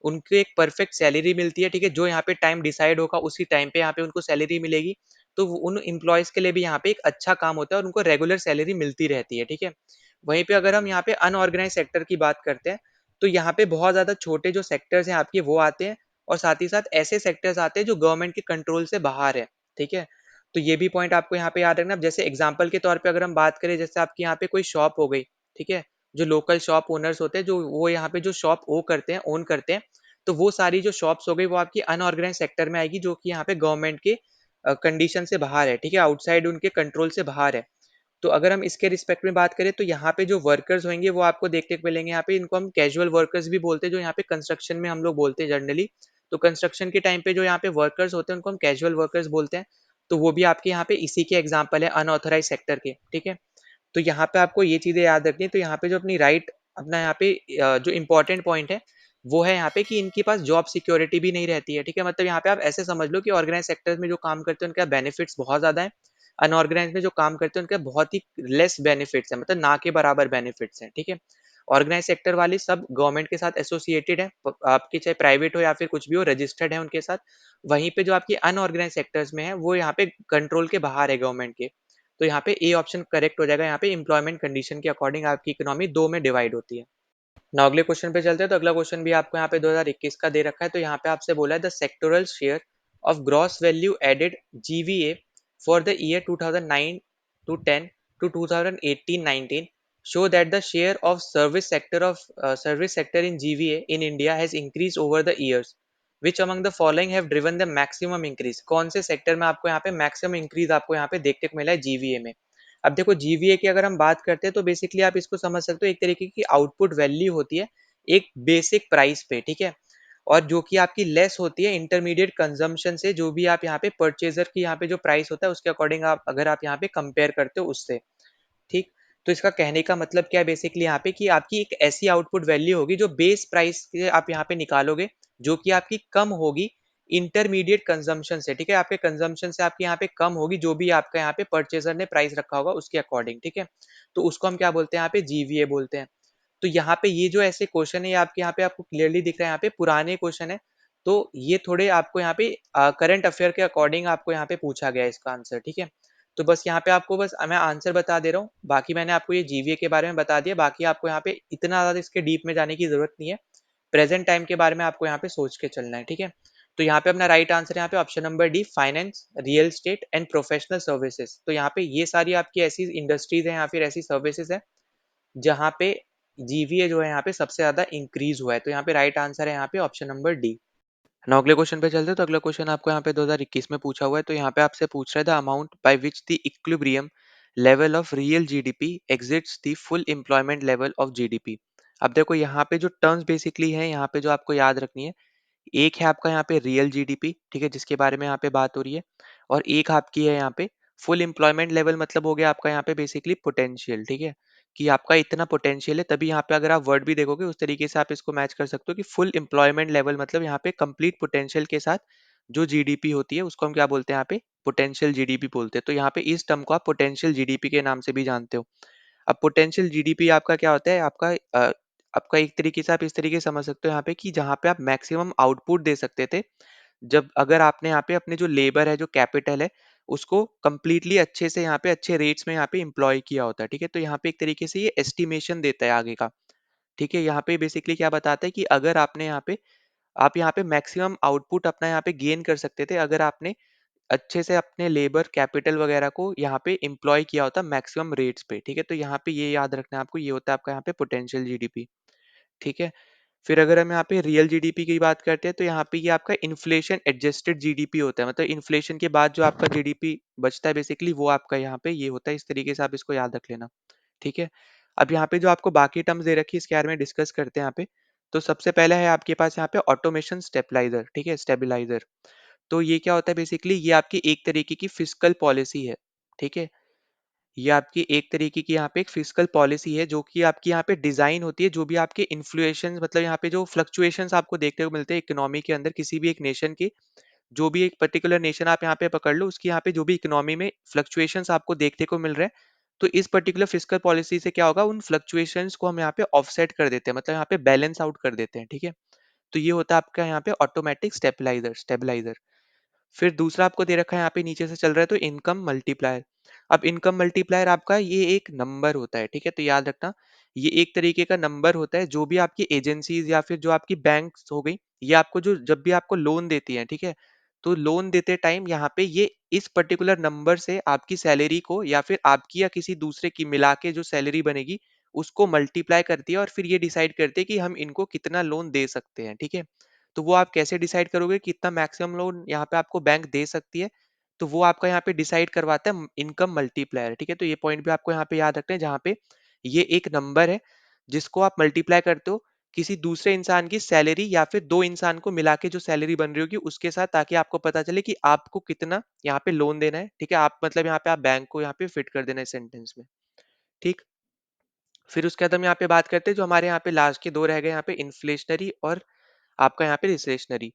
उनको एक परफेक्ट सैलरी मिलती है, ठीक है। जो यहाँ पे टाइम डिसाइड होगा उसी टाइम पे यहाँ पे उनको सैलरी मिलेगी। तो उन एम्प्लॉयज के लिए भी यहाँ पे एक अच्छा काम होता है और उनको रेगुलर सैलरी मिलती रहती है, ठीक है। वहीं पे अगर हम यहाँ पे अनऑर्गेनाइज सेक्टर की बात करते हैं तो यहाँ पे बहुत ज्यादा छोटे जो सेक्टर्स हैं आपके वो आते हैं, और साथ ही साथ ऐसे सेक्टर्स आते हैं जो गवर्नमेंट के कंट्रोल से बाहर है, ठीक है। तो ये भी पॉइंट आपको यहाँ पे याद रखना। जैसे एग्जांपल के तौर पे अगर हम बात करें, जैसे आपके यहाँ पे कोई शॉप हो गई, ठीक है, जो लोकल शॉप ओनर्स होते हैं जो वो यहाँ पे जो शॉप ओ करते हैं ओन करते हैं, तो वो सारी जो शॉप्स हो गई वो आपकी अनऑर्गेनाइज सेक्टर में आएगी, जो कि यहाँ पे गवर्नमेंट के कंडीशन से बाहर है, ठीक है, आउटसाइड उनके कंट्रोल से बाहर है। तो अगर हम इसके रिस्पेक्ट में बात करें तो यहाँ पे जो वर्कर्स होंगे वो आपको देखने को मिलेंगे, यहाँ पे इनको हम कैजुअल वर्कर्स भी बोलते हैं, जो यहाँ पे कंस्ट्रक्शन में हम लोग बोलते हैं जनरली। तो कंस्ट्रक्शन के टाइम पे जो यहाँ पे वर्कर्स होते हैं उनको हम कैजुअल वर्कर्स बोलते हैं। तो वो भी आपके यहाँ पे इसी के एग्जाम्पल है अनऑथराइज सेक्टर के, ठीक है। तो यहाँ पे आपको ये चीजें याद रखनी है। तो यहाँ पे जो अपनी राइट अपना यहाँ पे जो इंपॉर्टेंट पॉइंट है वो है यहाँ पे कि इनके पास जॉब सिक्योरिटी भी नहीं रहती है, ठीक है। मतलब यहाँ पे आप ऐसे समझ लो कि ऑर्गेनाइज सेक्टर में जो काम करते हैं उनका बेनिफिट्स बहुत ज्यादा है, अनऑर्गेनाइज में जो काम करते हैं उनके बहुत ही लेस बेनिफिट्स है, मतलब ना के बराबर बेनिफिट्स हैं, ठीक है। ऑर्गेनाइज सेक्टर वाली सब गवर्नमेंट के साथ एसोसिएटेड है, आपकी चाहे प्राइवेट हो या फिर कुछ भी हो, रजिस्टर्ड है उनके साथ। वहीं पे जो आपकी अनऑर्गेनाइज सेक्टर्स में है वो यहाँ पे कंट्रोल के बाहर है गवर्नमेंट के। तो यहाँ पे ए ऑप्शन करेक्ट हो जाएगा। यहाँ पे एम्प्लॉयमेंट कंडीशन के अकॉर्डिंग आपकी इकोनॉमी दो में डिवाइड होती है। नाउ अगले क्वेश्चन पे चलते हैं। तो अगला क्वेश्चन भी आपको यहाँ पे 2021 का दे रखा है। तो यहाँ पे आपसे बोला है the sectoral share of gross value added GVA for the year 2009 to 10 to 2018-19 show that the share of service sector in GVA in India has increased over the years. Which among the following have driven the maximum increase? कौन से sector में आपको यहाँ पे maximum increase आपको यहाँ पे देखने को मिला है जीवीए में? अब देखो जीवीए की अगर हम बात करते हैं तो बेसिकली आप इसको समझ सकते हो एक तरीके की आउटपुट वैल्यू होती है एक बेसिक प्राइस पे, ठीक है। और जो कि आपकी लेस होती है इंटरमीडिएट कंजम्पशन से, जो भी आप यहाँ पे परचेजर की यहाँ पे जो प्राइस होता है उसके अकॉर्डिंग आप अगर आप यहाँ पे कंपेयर करते हो उससे, ठीक। तो इसका कहने का मतलब क्या है बेसिकली यहाँ पे कि आपकी एक ऐसी आउटपुट वैल्यू होगी जो बेस प्राइस से आप यहाँ पे निकालोगे, जो कि आपकी कम होगी इंटरमीडिएट कंजम्पशन से, ठीक है। आपके कंजम्पशन से आपके यहाँ पे कम होगी जो भी आपका यहाँ पे परचेजर ने प्राइस रखा होगा उसके अकॉर्डिंग, ठीक है। तो उसको हम क्या बोलते हैं यहाँ पे जीवीए बोलते हैं। तो यहाँ पे ये जो ऐसे क्वेश्चन है ये आपके यहाँ पे आपको क्लियरली दिख रहा है यहाँ पे पुराने क्वेश्चन है। तो ये थोड़े आपको यहाँ पे करंट अफेयर के अकॉर्डिंग आपको यहाँ पे पूछा गया है इसका आंसर, ठीक है। तो बस यहाँ पे आपको बस मैं आंसर बता दे रहा हूँ, बाकी मैंने आपको ये जीवीए के बारे में बता दिया, बाकी आपको यहाँ पे इतना ज्यादा इसके डीप में जाने की जरूरत नहीं है। प्रेजेंट टाइम के बारे में आपको यहाँ पे सोच के चलना है, ठीक है। तो यहाँ पे अपना राइट आंसर यहाँ पे option number D, finance, real estate and professional services. तो यहाँ पे ये सारी आपकी ऐसी इंडस्ट्रीज है या फिर ऐसी सर्विसेज है जहाँ पे जीवीए जो है यहाँ पे सबसे ज्यादा इंक्रीज हुआ है। तो यहाँ पे राइट आंसर है यहाँ पे ऑप्शन नंबर डी। नाउ अगले क्वेश्चन पे चलते हैं। तो अगला क्वेश्चन आपको यहाँ पे 2021 में पूछा हुआ है। तो यहाँ पे आपसे पूछ रहा है the amount by which the equilibrium level of real GDP exits the full employment level of GDP. अब देखो यहाँ पे जो टर्म्स बेसिकली है यहाँ पे जो आपको याद रखनी है, एक है आपका यहाँ पे रियल जीडीपी, ठीक है, जिसके बारे में यहाँ पे बात हो रही है। और एक आपकी है यहाँ पे फुल एम्प्लॉयमेंट लेवल, मतलब हो गया आपका यहाँ पे बेसिकली पोटेंशियल, ठीक है। कि आपका इतना पोटेंशियल है, तभी यहाँ पे अगर आप वर्ड भी देखोगे उस तरीके से आप इसको मैच कर सकते हो कि फुल एम्प्लॉयमेंट लेवल मतलब यहाँ पे कंप्लीट पोटेंशियल के साथ जो जीडीपी होती है उसको हम क्या बोलते हैं यहाँ पे पोटेंशियल जीडीपी बोलते हैं। तो यहाँ पे इस टर्म को आप पोटेंशियल जीडीपी के नाम से भी जानते हो। अब पोटेंशियल जीडीपी आपका क्या होता है, आपका एक तरीके से आप इस तरीके से समझ सकते हो यहाँ पे कि जहाँ पे आप मैक्सिमम आउटपुट दे सकते थे, जब अगर आपने यहाँ पे अपने जो लेबर है जो कैपिटल है उसको कंप्लीटली अच्छे से यहाँ पे अच्छे रेट्स में यहाँ पे एम्प्लॉय किया होता है, ठीक है। तो यहाँ पे एक तरीके से ये एस्टिमेशन देता है आगे का, ठीक है। यहाँ पे बेसिकली क्या बताता है कि अगर आपने यहाँ पे आप यहाँ पे मैक्सिमम आउटपुट अपना यहाँ पे गेन कर सकते थे अगर आपने अच्छे से अपने लेबर कैपिटल वगैरह को यहाँ पे एम्प्लॉय किया होता मैक्सिमम रेट्स पे, ठीक है। तो यहाँ पे ये याद रखना है आपको, ये होता है आपका यहाँ पे पोटेंशियल जीडीपी, ठीक है। फिर अगर हम यहाँ पे रियल जीडीपी की बात करते हैं तो यहाँ पे ये आपका इन्फ्लेशन एडजस्टेड जीडीपी होता है, मतलब इन्फ्लेशन के बाद जो आपका जीडीपी बचता है बेसिकली वो आपका यहाँ पे ये होता है। इस तरीके से आप इसको याद रख लेना, ठीक है। अब यहाँ पे जो आपको बाकी टर्म्स दे रखी है इसके बारे में डिस्कस करते हैं यहाँ पे। तो सबसे पहले है आपके पास यहाँ पे ऑटोमेशन स्टेबलाइजर, ठीक है, स्टेबलाइजर। तो ये क्या होता है बेसिकली, ये आपकी एक तरीके की फिस्कल पॉलिसी है, ठीक है। ये आपकी एक तरीके की यहाँ पे एक फिस्कल पॉलिसी है जो कि आपकी यहाँ पे डिजाइन होती है, जो भी आपके इन्फ्लुएशन मतलब यहाँ पे जो फ्लक्चुएशंस आपको देखने को मिलते हैं इकोनॉमी के अंदर किसी भी एक नेशन के, जो भी एक पर्टिकुलर नेशन आप यहाँ पे पकड़ लो उसकी यहाँ पे जो भी इकोनॉमी में फ्लक्चुएशंस आपको देखने को मिल रहे हैं, तो इस पर्टिकुलर फिस्कल पॉलिसी से क्या होगा, उन फ्लक्चुएशंस को हम यहाँ पे ऑफसेट कर देते हैं, मतलब यहाँ पे बैलेंस आउट कर देते हैं, ठीक है। तो ये होता है आपका यहाँ पे ऑटोमेटिक स्टेबलाइजर स्टेबलाइजर। फिर दूसरा आपको दे रखा है यहाँ पे नीचे से चल रहा है तो इनकम मल्टीप्लायर। अब इनकम मल्टीप्लायर आपका ये एक नंबर होता है, ठीक है। तो याद रखना ये एक तरीके का नंबर होता है, जो भी आपकी एजेंसीज या फिर जो आपकी बैंक्स हो गई, ये आपको जो जब भी आपको लोन देती है, ठीक है, तो लोन देते टाइम यहाँ पे ये इस पर्टिकुलर नंबर से आपकी सैलरी को या फिर आपकी या किसी दूसरे की मिला के जो सैलरी बनेगी उसको मल्टीप्लाई करती है और फिर ये डिसाइड करते हैं कि हम इनको कितना लोन दे सकते हैं, ठीक है। तो वो आप कैसे डिसाइड करोगे कितना मैक्सिमम लोन यहाँ पे आपको बैंक दे सकती है, तो वो आपका यहाँ पे डिसाइड करवाता है इनकम मल्टीप्लायर, ठीक है। तो ये पॉइंट भी आपको यहाँ पे याद रखना है, जहाँ पे ये एक नंबर है जिसको आप मल्टीप्लाई करते हो किसी दूसरे इंसान की सैलरी या फिर दो इंसान को मिला के जो सैलरी बन रही होगी उसके साथ, ताकि आपको पता चले कि आपको कितना यहाँ पे लोन देना है, ठीक है। आप मतलब यहाँ पे आप बैंक को यहाँ पे फिट कर देना है सेंटेंस में, ठीक। फिर उसके बाद हम यहाँ पे बात करते हैं जो हमारे यहाँ पे लास्ट के दो रह गए यहाँ पे इन्फ्लेशनरी और आपका यहाँ पे रिसेशनरी।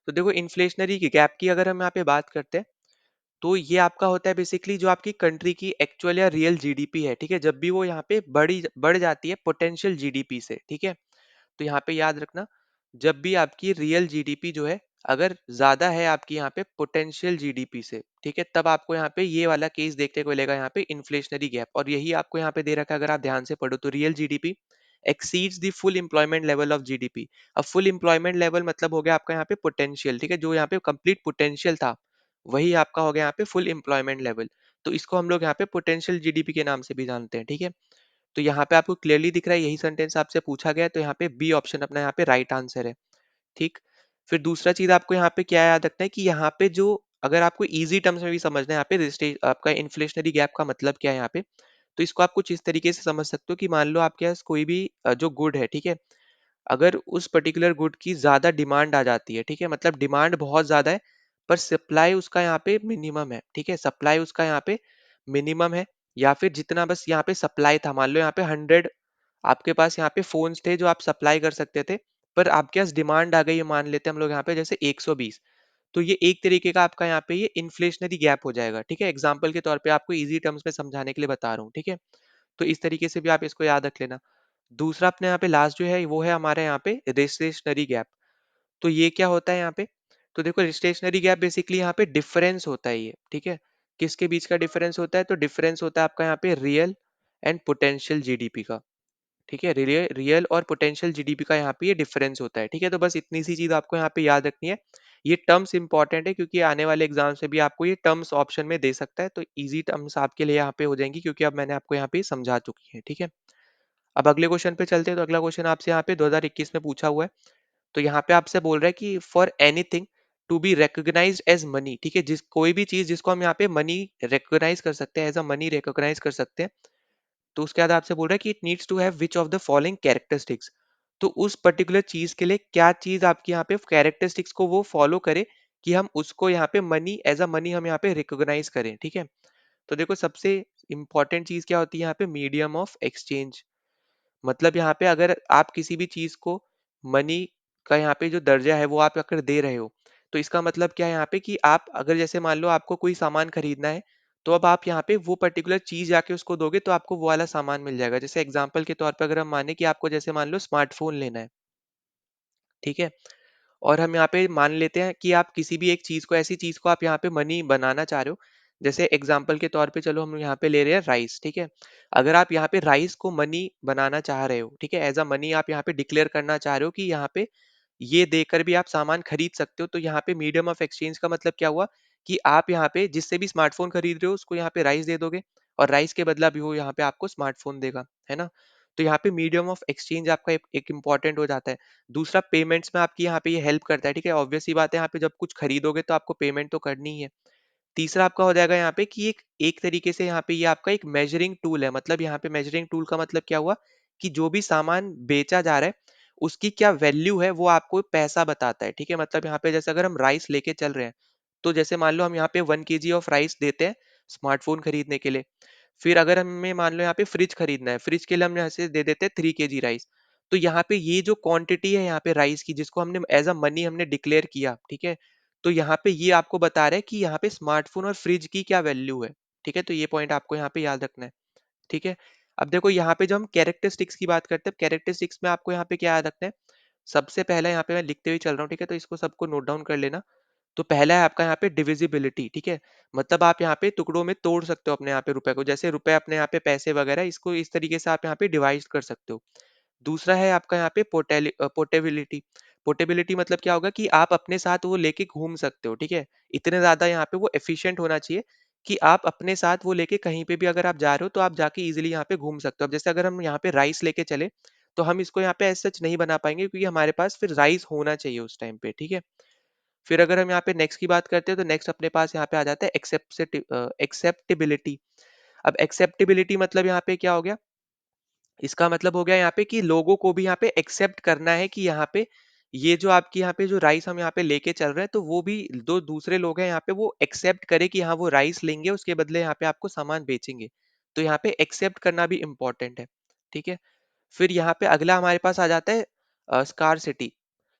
तो देखो इन्फ्लेशनरी की गैप की अगर हम यहाँ पे बात करते हैं तो ये आपका होता है बेसिकली जो आपकी कंट्री की एक्चुअल या रियल जीडीपी है, ठीक है? जब भी वो यहाँ पे बढ़ जाती है पोटेंशियल जीडीपी से, ठीक है? तो यहाँ पे याद रखना, जब भी आपकी रियल जीडीपी जो है अगर ज्यादा है आपकी यहाँ पे पोटेंशियल जीडीपी से, ठीक है, तब आपको यहाँ पे ये वाला केस देखने को मिलेगा, यहाँ पे इन्फ्लेशनरी गैप। और यही आपको यहाँ पे दे रखा है, अगर आप ध्यान से पढ़ो तो real GDP exceeds the full employment level of GDP. अब फुल एम्प्लॉयमेंट लेवल मतलब हो गया आपका यहाँ पे पोटेंशियल, ठीक है, जो यहाँ पे कंप्लीट पोटेंशियल था वही आपका हो गया यहाँ पे फुल एम्प्लॉयमेंट लेवल। तो इसको हम लोग यहाँ पे पोटेंशियल जीडीपी के नाम से भी जानते हैं, ठीक है। तो यहाँ पे आपको क्लियरली दिख रहा है, यही सेंटेंस आपसे पूछा गया है, तो यहाँ पे बी ऑप्शन अपना यहाँ पे राइट आंसर है। ठीक। फिर दूसरा चीज आपको यहाँ पे क्या याद रखना है कि यहाँ पे जो, अगर आपको इजी टर्म्स में भी समझना है यहाँ पे आपका इन्फ्लेशनरी गैप का मतलब क्या है यहाँ पे, तो इसको आप कुछ इस तरीके से समझ सकते हो कि मान लो आपके पास कोई भी जो गुड है, ठीक है, अगर उस पर्टिकुलर गुड की ज्यादा डिमांड आ जाती है, ठीक है, मतलब डिमांड बहुत ज्यादा है पर सप्लाई उसका यहाँ पे मिनिमम है, ठीक है, सप्लाई उसका यहाँ पे मिनिमम है, या फिर जितना बस यहाँ पे सप्लाई था, मान लो यहाँ पे 100 आपके पास यहाँ पे फोन्स थे जो आप सप्लाई कर सकते थे, पर आपके पास डिमांड आ गई है, मान लेते हैं हम लोग यहाँ पे जैसे 120। तो ये एक तरीके का आपका यहाँ पे ये इन्फ्लेशनरी गैप हो जाएगा, ठीक है, एग्जाम्पल के तौर पे आपको इजी टर्म्स में समझाने के लिए बता रहा हूँ, ठीक है। तो इस तरीके से भी आप इसको याद रख लेना। दूसरा अपने यहाँ पे लास्ट जो है वो है हमारे यहाँ पे रेस्टेशनरी गैप। तो ये क्या होता है यहाँ पे, तो देखो रेस्टेशनरी गैप बेसिकली यहाँ पे डिफरेंस होता है ये, ठीक है। किसके बीच का डिफरेंस होता है, तो डिफरेंस होता है आपका यहाँ पे रियल एंड पोटेंशियल जीडीपी का, ठीक है, रियल रियल और पोटेंशियल जीडीपी का यहाँ पे ये डिफरेंस होता है, ठीक है। तो बस इतनी सी चीज आपको यहाँ पे याद रखनी है। ये टर्म्स इंपॉर्टेंट है क्योंकि आने वाले एग्जाम से भी आपको ये टर्म्स ऑप्शन में दे सकता है, तो इजी टर्म्स आपके लिए यहाँ पे हो जाएंगी क्योंकि अब मैंने आपको यहाँ पे समझा चुकी है, ठीक है। अब अगले क्वेश्चन पे चलते हैं। तो अगला क्वेश्चन आपसे यहाँ पे 2021 में पूछा हुआ है। तो यहाँ पे आपसे बोल रहा है कि for anything to be recognised as money, ठीक है, जिस कोई भी चीज जिसको हम यहाँ पे मनी रिकॉग्नाइज कर सकते हैं, एज अ मनी रिकॉग्नाइज कर सकते हैं, तो उसके बाद आपसे बोल रहा है कि it needs to have which of the following characteristics. तो उस पर्टिकुलर चीज के लिए क्या चीज आपकी यहाँ पे कैरेक्टरिस्टिक्स को वो फॉलो करे कि हम उसको यहाँ पे मनी एज अ मनी हम यहाँ पे रिकॉग्नाइज करें, ठीक है। तो देखो सबसे इंपॉर्टेंट चीज क्या होती है यहाँ पे, मीडियम ऑफ एक्सचेंज। मतलब यहाँ पे अगर आप किसी भी चीज को मनी का यहाँ पे जो दर्जा है वो आप अगर दे रहे हो, तो इसका मतलब क्या है यहाँ पे कि आप अगर जैसे मान लो आपको कोई सामान खरीदना है, तो अब आप यहाँ पे वो पर्टिकुलर चीज जाके उसको दोगे तो आपको वो वाला सामान मिल जाएगा। जैसे एग्जांपल के तौर पे अगर हम माने कि आपको जैसे मान लो स्मार्टफोन लेना है, ठीक है, और हम यहाँ पे मान लेते हैं कि आप किसी भी एक चीज को, ऐसी चीज को आप यहाँ पे मनी बनाना चाह रहे हो। जैसे एग्जाम्पल के तौर पे चलो हम यहाँ पे ले रहे हैं राइस, ठीक है। अगर आप यहाँ पे राइस को मनी बनाना चाह रहे हो, ठीक है, एज अ मनी आप यहाँ पे डिक्लेयर करना चाह रहे हो कि यहाँ पे ये देकर भी आप सामान खरीद सकते हो, तो यहाँ पे मीडियम ऑफ एक्सचेंज का मतलब क्या हुआ कि आप यहाँ पे जिससे भी स्मार्टफोन खरीद रहे हो उसको यहाँ पे राइस दे दोगे, और राइस के बदला भी वो यहाँ पे आपको स्मार्टफोन देगा, है ना। तो यहाँ पे मीडियम ऑफ एक्सचेंज आपका एक इंपॉर्टेंट हो जाता है। दूसरा पेमेंट्स में आपकी यहाँ पे ये हेल्प करता है, ठीक है, ऑब्वियस सी बात है, यहाँ पे जब कुछ खरीदोगे तो आपको पेमेंट तो करनी ही है। तीसरा आपका हो जाएगा यहाँ पे कि एक एक तरीके से यहाँ पे ये आपका एक मेजरिंग टूल है। मतलब यहाँ पे मेजरिंग टूल का मतलब क्या हुआ कि जो भी सामान बेचा जा रहा है उसकी क्या वैल्यू है वो आपको पैसा बताता है, ठीक है। मतलब यहाँ पे जैसे अगर हम राइस लेके चल रहे हैं, तो जैसे मान लो हम यहाँ पे 1 kg ऑफ राइस देते हैं स्मार्टफोन खरीदने के लिए। फिर अगर हमें मान लो यहाँ पे फ्रिज खरीदना है, फ्रिज के लिए हम यहाँ से दे देते हैं 3 kg राइस। तो यहाँ पे ये जो क्वांटिटी है यहाँ पे राइस की, जिसको हमने एज अ मनी हमने डिक्लेयर किया, ठीक है, तो यहाँ पे ये आपको बता रहा है कि यहाँ पे स्मार्टफोन और फ्रिज की क्या वैल्यू है, ठीक है। तो ये पॉइंट आपको यहाँ पे याद रखना है, ठीक है। अब देखो यहाँ पे जब हम कैरेक्टरिस्टिक्स की बात करते हैं, कैरेक्टरिस्टिक्स में आपको यहाँ पे क्या याद रखना है, सबसे पहला यहाँ पे मैं लिखते हुए चल रहा हूँ, ठीक है, तो इसको सबको नोट डाउन कर लेना। तो पहला है आपका यहाँ पे डिविजिबिलिटी, ठीक है, मतलब आप यहाँ पे टुकड़ों में तोड़ सकते हो अपने यहाँ पे रुपए को, जैसे रुपए अपने यहाँ पे पैसे वगैरह, इसको इस तरीके से आप यहाँ पे डिवाइड कर सकते हो। दूसरा है आपका यहाँ पे पोर्टेबिलिटी। पोर्टेबिलिटी मतलब क्या होगा कि आप अपने साथ वो लेके घूम सकते हो, ठीक है, इतने ज्यादा यहाँ पे वो एफिशिएंट होना चाहिए कि आप अपने साथ वो लेके कहीं पे भी अगर आप जा रहे हो तो आप जाके इजीली यहाँ पे घूम सकते हो। अब जैसे अगर हम यहाँ पे राइस लेके चले, तो हम इसको यहाँ पे ऐसा सच नहीं बना पाएंगे क्योंकि हमारे पास फिर राइस होना चाहिए उस टाइम पे, ठीक है। फिर अगर हम यहाँ पे नेक्स्ट की बात करते हैं, तो नेक्स्ट अपने पास यहाँ पे आ जाता है एक्सेप्टेबिलिटी। अब एक्सेप्टेबिलिटी मतलब यहाँ पे क्या हो गया, इसका मतलब हो गया यहाँ पे कि लोगों को भी यहाँ पे एक्सेप्ट करना है कि यहाँ पे ये जो आपकी यहाँ पे जो राइस हम यहाँ पे लेके चल रहे हैं, तो वो भी दो दूसरे लोग हैं यहाँ पे वो एक्सेप्ट करे कि हाँ वो राइस लेंगे, उसके बदले यहाँ पे आपको सामान बेचेंगे। तो यहाँ पे एक्सेप्ट करना भी इम्पोर्टेंट है, ठीक है। फिर यहाँ पे अगला हमारे पास आ जाता है स्कार सिटी।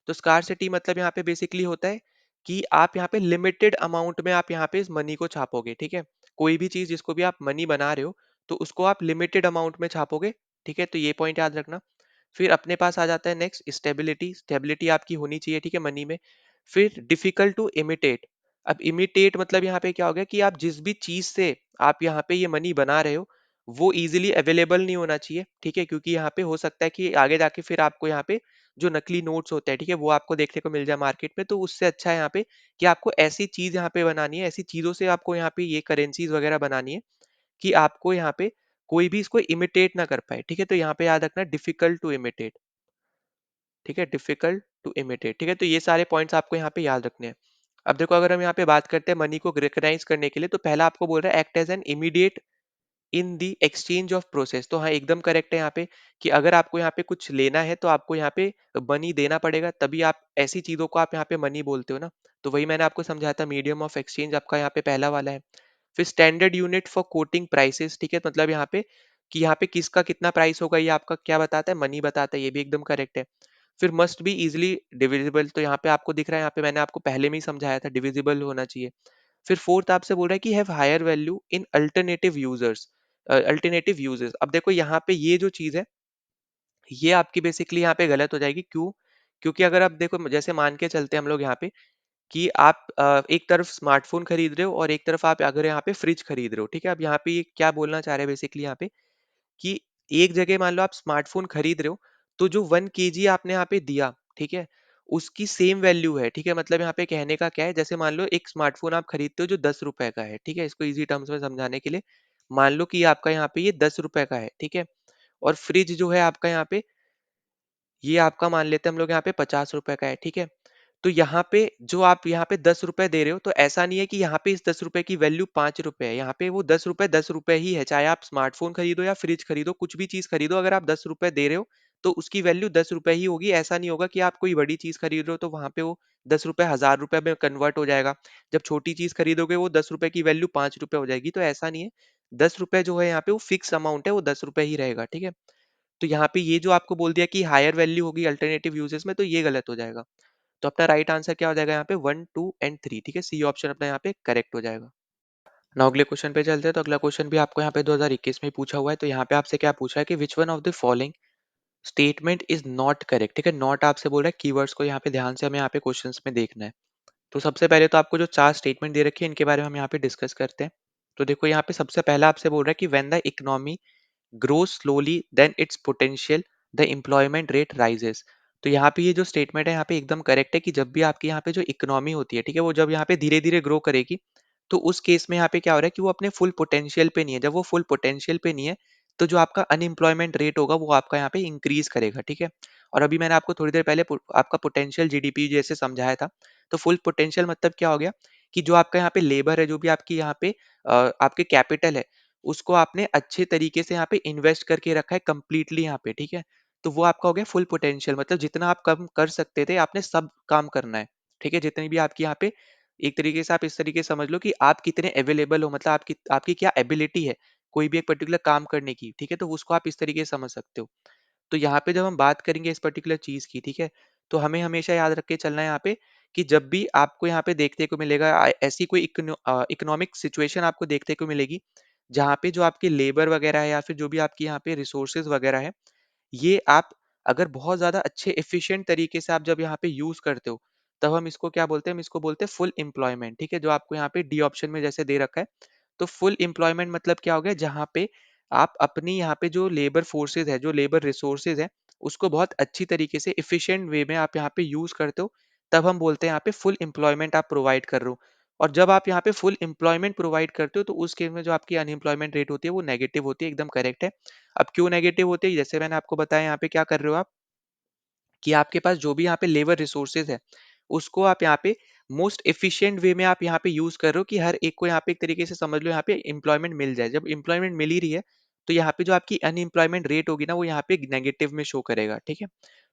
तो स्कार सिटी मतलब यहाँ पे बेसिकली होता है कि आप यहाँ पे लिमिटेड अमाउंट में आप यहाँ पे इस मनी को छापोगे, ठीक है? कोई भी चीज़ जिसको भी आप मनी बना रहे हो, तो उसको आप लिमिटेड अमाउंट में छापोगे, ठीक है? तो ये पॉइंट याद रखना। फिर अपने पास आ जाता है नेक्स्ट स्टेबिलिटी, स्टेबिलिटी आपकी होनी चाहिए, ठीक है, मनी में। फिर डिफिकल्ट टू इमिटेट। अब इमिटेट मतलब यहाँ पे क्या हो गया कि आप जिस भी चीज से आप यहाँ पे ये मनी बना रहे हो, वो इजीली अवेलेबल नहीं होना चाहिए, ठीक है, क्योंकि यहाँ पे हो सकता है कि आगे जाके फिर आपको यहाँ पे जो नकली नोट्स होते हैं, ठीक है, वो आपको देखने को मिल जाए मार्केट में। तो उससे अच्छा है यहाँ पे कि आपको ऐसी चीज यहाँ पे बनानी है, ऐसी चीजों से आपको यहाँ पे ये करेंसीज वगैरह बनानी है कि आपको यहाँ पे कोई भी इसको इमिटेट ना कर पाए, ठीक है। तो यहाँ पे याद रखना डिफिकल्ट टू इमिटेट, ठीक है, डिफिकल्ट टू इमिटेट, ठीक है। तो ये सारे पॉइंट्स आपको यहाँ पे याद रखने हैं। अब देखो, अगर हम यहाँ पे बात करते हैं मनी को रिकग्नाइज करने के लिए, तो पहला आपको बोल रहा है act as an immediate in the exchange of process. तो हाँ, एकदम करेक्ट है यहाँ पे कि अगर आपको यहाँ पे कुछ लेना है तो आपको यहाँ पे मनी देना पड़ेगा, तभी आप ऐसी चीजों को आप यहाँ पे मनी बोलते हो ना। तो वही मैंने आपको समझाया था, मीडियम ऑफ एक्सचेंज आपका यहाँ पे पहला वाला है। फिर standard unit for coating prices, ठीक है, मतलब यहाँ पे कि यहाँ पे किसका कितना प्राइस होगा, ये आपका क्या बताता है, मनी बताता है, ये भी एकदम करेक्ट है। फिर मस्ट बी इजिली डिविजिबल, तो यहाँ पे आपको दिख रहा है, यहाँ पे मैंने आपको पहले में ही समझाया था, डिविजिबल होना चाहिए। फिर फोर्थ आपसे बोल रहा है कि have higher value in alternative users. अब देखो यहाँ पे ये जो चीज है, ये आपकी बेसिकली यहाँ पे गलत हो जाएगी। क्यों? क्योंकि अगर आप देखो, जैसे मान के चलते हैं हम लोग यहाँ पे कि आप एक तरफ स्मार्टफोन खरीद रहे हो और एक तरफ आप अगर यहाँ पे फ्रिज खरीद रहे हो, ठीक है। अब यहाँ पे ये क्या बोलना चाह रहे हैं बेसिकली यहाँ पे कि एक जगह मान लो आप स्मार्टफोन खरीद रहे हो, तो जो 1 kg आपने यहाँ पे दिया, ठीक है, उसकी सेम वैल्यू है, ठीक है। मतलब यहाँ पे कहने का क्या है, जैसे मान लो एक स्मार्टफोन आप खरीदते हो जो 10 रुपए का है, ठीक है, इसको इजी टर्म्स में समझाने के लिए मान लो कि आपका यहाँ पे ये 10 रुपए का है, ठीक है। और फ्रिज जो है आपका यहाँ पे, ये आपका मान लेते हैं हम लोग यहाँ पे 50 रुपए का है, ठीक है। तो यहाँ पे जो आप यहाँ पे 10 रुपए दे रहे हो, तो ऐसा नहीं है कि यहाँ पे इस 10 रुपए की वैल्यू 5 रुपए है, यहाँ पे वो 10 रुपए 10 रुपए ही है, चाहे आप स्मार्टफोन खरीदो या फ्रिज खरीदो, कुछ भी चीज खरीदो, अगर आप 10 रुपए दे रहे हो तो उसकी वैल्यू 10 रुपए ही होगी। ऐसा नहीं होगा कि आप कोई बड़ी चीज खरीद रहे हो तो वहां पे वो 10 रुपए 1000 रुपए में कन्वर्ट हो जाएगा, जब छोटी चीज खरीदोगे वो 10 रुपए की वैल्यू 5 रुपए हो जाएगी। तो ऐसा नहीं है, 10 रुपए जो है यहाँ पे वो फिक्स अमाउंट है, वो 10 रुपए ही रहेगा, ठीक है। तो यहाँ पे ये जो आपको बोल दिया कि हायर वैल्यू होगी अल्टरनेटिव यूजेस में, तो ये गलत हो जाएगा। तो अपना राइट आंसर क्या हो जाएगा यहाँ पे, 1, 2 एंड 3, ठीक है, सी ऑप्शन अपना यहाँ पे करेक्ट हो जाएगा। नाउ अगले क्वेश्चन पे चलते हैं। तो अगला क्वेश्चन भी आपको यहाँ पे 2021 में ही पूछा हुआ है। तो यहाँ पे आपसे क्या पूछा है कि which one of the following statement is not correct, ठीक है। नॉट आपसे बोल रहा है, कीवर्ड्स को यहाँ पे ध्यान से हमें यहाँ पे क्वेश्चन में देखना है। तो सबसे पहले तो आपको जो 4 स्टेटमेंट दे रखी है, इनके बारे में हम यहाँ पे डिस्कस करते हैं। तो देखो, यहाँ पे सबसे पहला आपसे बोल रहा है कि when the economy grows slowly than its potential the employment rate rises। तो यहाँ पे ये जो स्टेटमेंट है यहाँ पे एकदम करेक्ट है कि जब भी आपकी यहाँ पे जो इकोनॉमी होती है, ठीक है, वो जब यहाँ पे धीरे धीरे ग्रो करेगी, तो उस केस में यहाँ पे क्या हो रहा है कि वो अपने फुल पोटेंशियल पे नहीं है। जब वो फुल पोटेंशियल पे नहीं है, तो जो आपका अनएम्प्लॉयमेंट रेट होगा वो आपका यहाँ पे इंक्रीज करेगा, ठीक है। और अभी मैंने आपको थोड़ी देर पहले आपका पोटेंशियल जीडीपी जैसे समझाया था। तो फुल पोटेंशियल मतलब क्या हो गया कि जो आपका यहाँ पे लेबर है, जो भी आपकी यहाँ पे आपके कैपिटल है, उसको आपने अच्छे तरीके से यहाँ पे इन्वेस्ट करके रखा है कंप्लीटली यहाँ पे, ठीक है। तो वो आपका हो गया फुल पोटेंशियल, मतलब जितना आप कम कर सकते थे आपने सब काम करना है, ठीक है। जितनी भी आपकी यहाँ पे, एक तरीके से आप इस तरीके से समझ लो कि आप कितने अवेलेबल हो, मतलब आपकी आपकी क्या एबिलिटी है कोई भी एक पर्टिकुलर काम करने की, ठीक है। तो उसको आप इस तरीके से समझ सकते हो। तो यहाँ पे जब हम बात करेंगे इस पर्टिकुलर चीज की, ठीक है, तो हमें हमेशा याद रख के चलना है यहाँ पे कि जब भी आपको यहाँ पे देखने को मिलेगा ऐसी कोई इकोनॉमिक सिचुएशन आपको देखने को मिलेगी जहाँ पे जो आपके लेबर वगैरह है या फिर जो भी आपकी यहाँ पे रिसोर्सेज वगैरह है, ये आप अगर बहुत ज़्यादा अच्छे एफिशिएंट तरीके से आप जब यहाँ पे यूज़ करते हो, तब हम इसको क्या बोलते हैं, हम इसको बोलते हैं फुल एम्प्लॉयमेंट, ठीक है, जो आपको यहाँ पे डी ऑप्शन में जैसे दे रखा है। तो फुल एम्प्लॉयमेंट मतलब क्या हो गया, जहाँ पे आप अपनी यहाँ पे जो लेबर फोर्सेज है, जो लेबर रिसोर्सेज है, उसको बहुत अच्छी तरीके से एफिशिएंट वे में आप यहाँ पे यूज़ करते हो, तब हम बोलते हैं यहाँ पे फुल एम्प्लॉयमेंट आप प्रोवाइड कर रहे हो। और जब आप यहाँ पे फुल एम्प्लॉयमेंट प्रोवाइड करते हो, तो उस केस में जो आपकी अनएम्प्लॉयमेंट रेट होती है वो नेगेटिव होती है, एकदम करेक्ट है। अब क्यों नेगेटिव होती है, जैसे मैंने आपको बताया, यहाँ पे क्या कर रहे हो आप कि आपके पास जो भी यहाँ पे लेबर रिसोर्सेज है, उसको आप यहाँ पे मोस्ट एफिशिएंट वे में आप यहाँ पे यूज कर रहे हो कि हर एक को यहाँ पे एक तरीके से समझ लो यहाँ पे एम्प्लॉयमेंट मिल जाए। जब एम्प्लॉयमेंट मिल ही रही है, तो यहाँ पे जो आपकी अनएम्प्लॉयमेंट रेट होगी ना, वो यहाँ पे नेगेटिव में शो करेगा, ठीक है।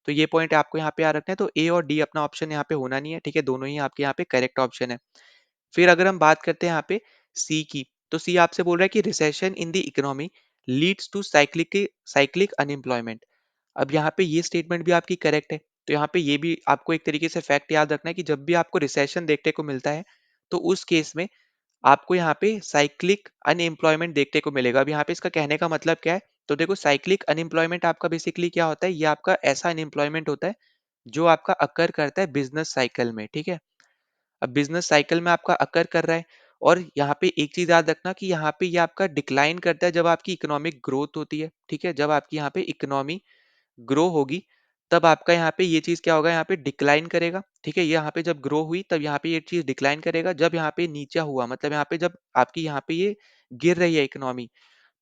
तो ये पॉइंट आपको यहाँ पे याद रखना है। तो ए और डी अपना ऑप्शन यहाँ पे होना नहीं है, ठीक है, दोनों ही आपके यहाँ पे करेक्ट ऑप्शन है। फिर अगर हम बात करते हैं यहाँ पे सी की, तो सी आपसे बोल रहा है कि recession in the economy leads to cyclic cyclic unemployment. अब यहाँ पे ये स्टेटमेंट भी आपकी करेक्ट है, तो यहाँ पे ये भी आपको एक तरीके से फैक्ट याद रखना है कि जब भी आपको रिसेशन देखने को मिलता है, तो उस केस में आपको यहाँ पे साइक्लिक अनएम्प्लॉयमेंट देखने को मिलेगा। अब यहाँ पे इसका कहने का मतलब क्या है? तो देखो, साइक्लिक अनएम्प्लॉयमेंट आपका बेसिकली क्या होता है? ये आपका ऐसा अनएम्प्लॉयमेंट होता है जो आपका अकर करता है बिजनेस साइकिल में, ठीक है? अब बिजनेस साइकिल में आपका अकर कर रहा है, और यहाँ पे एक चीज याद रखना कि यहाँ पे ये आपका डिक्लाइन करता है जब आपकी इकोनॉमिक ग्रोथ होती है, ठीक है? जब आपकी यहाँ पे इकोनॉमी ग्रो होगी, तब आपका यहाँ पे ये चीज क्या होगा? यहाँ पे डिक्लाइन करेगा, ठीक है? यहाँ पे जब ग्रो हुई तब यहाँ पे ये चीज डिक्लाइन करेगा। जब यहाँ पे नीचा हुआ, मतलब यहाँ पे जब आपकी यहाँ पे ये गिर रही है इकोनॉमी,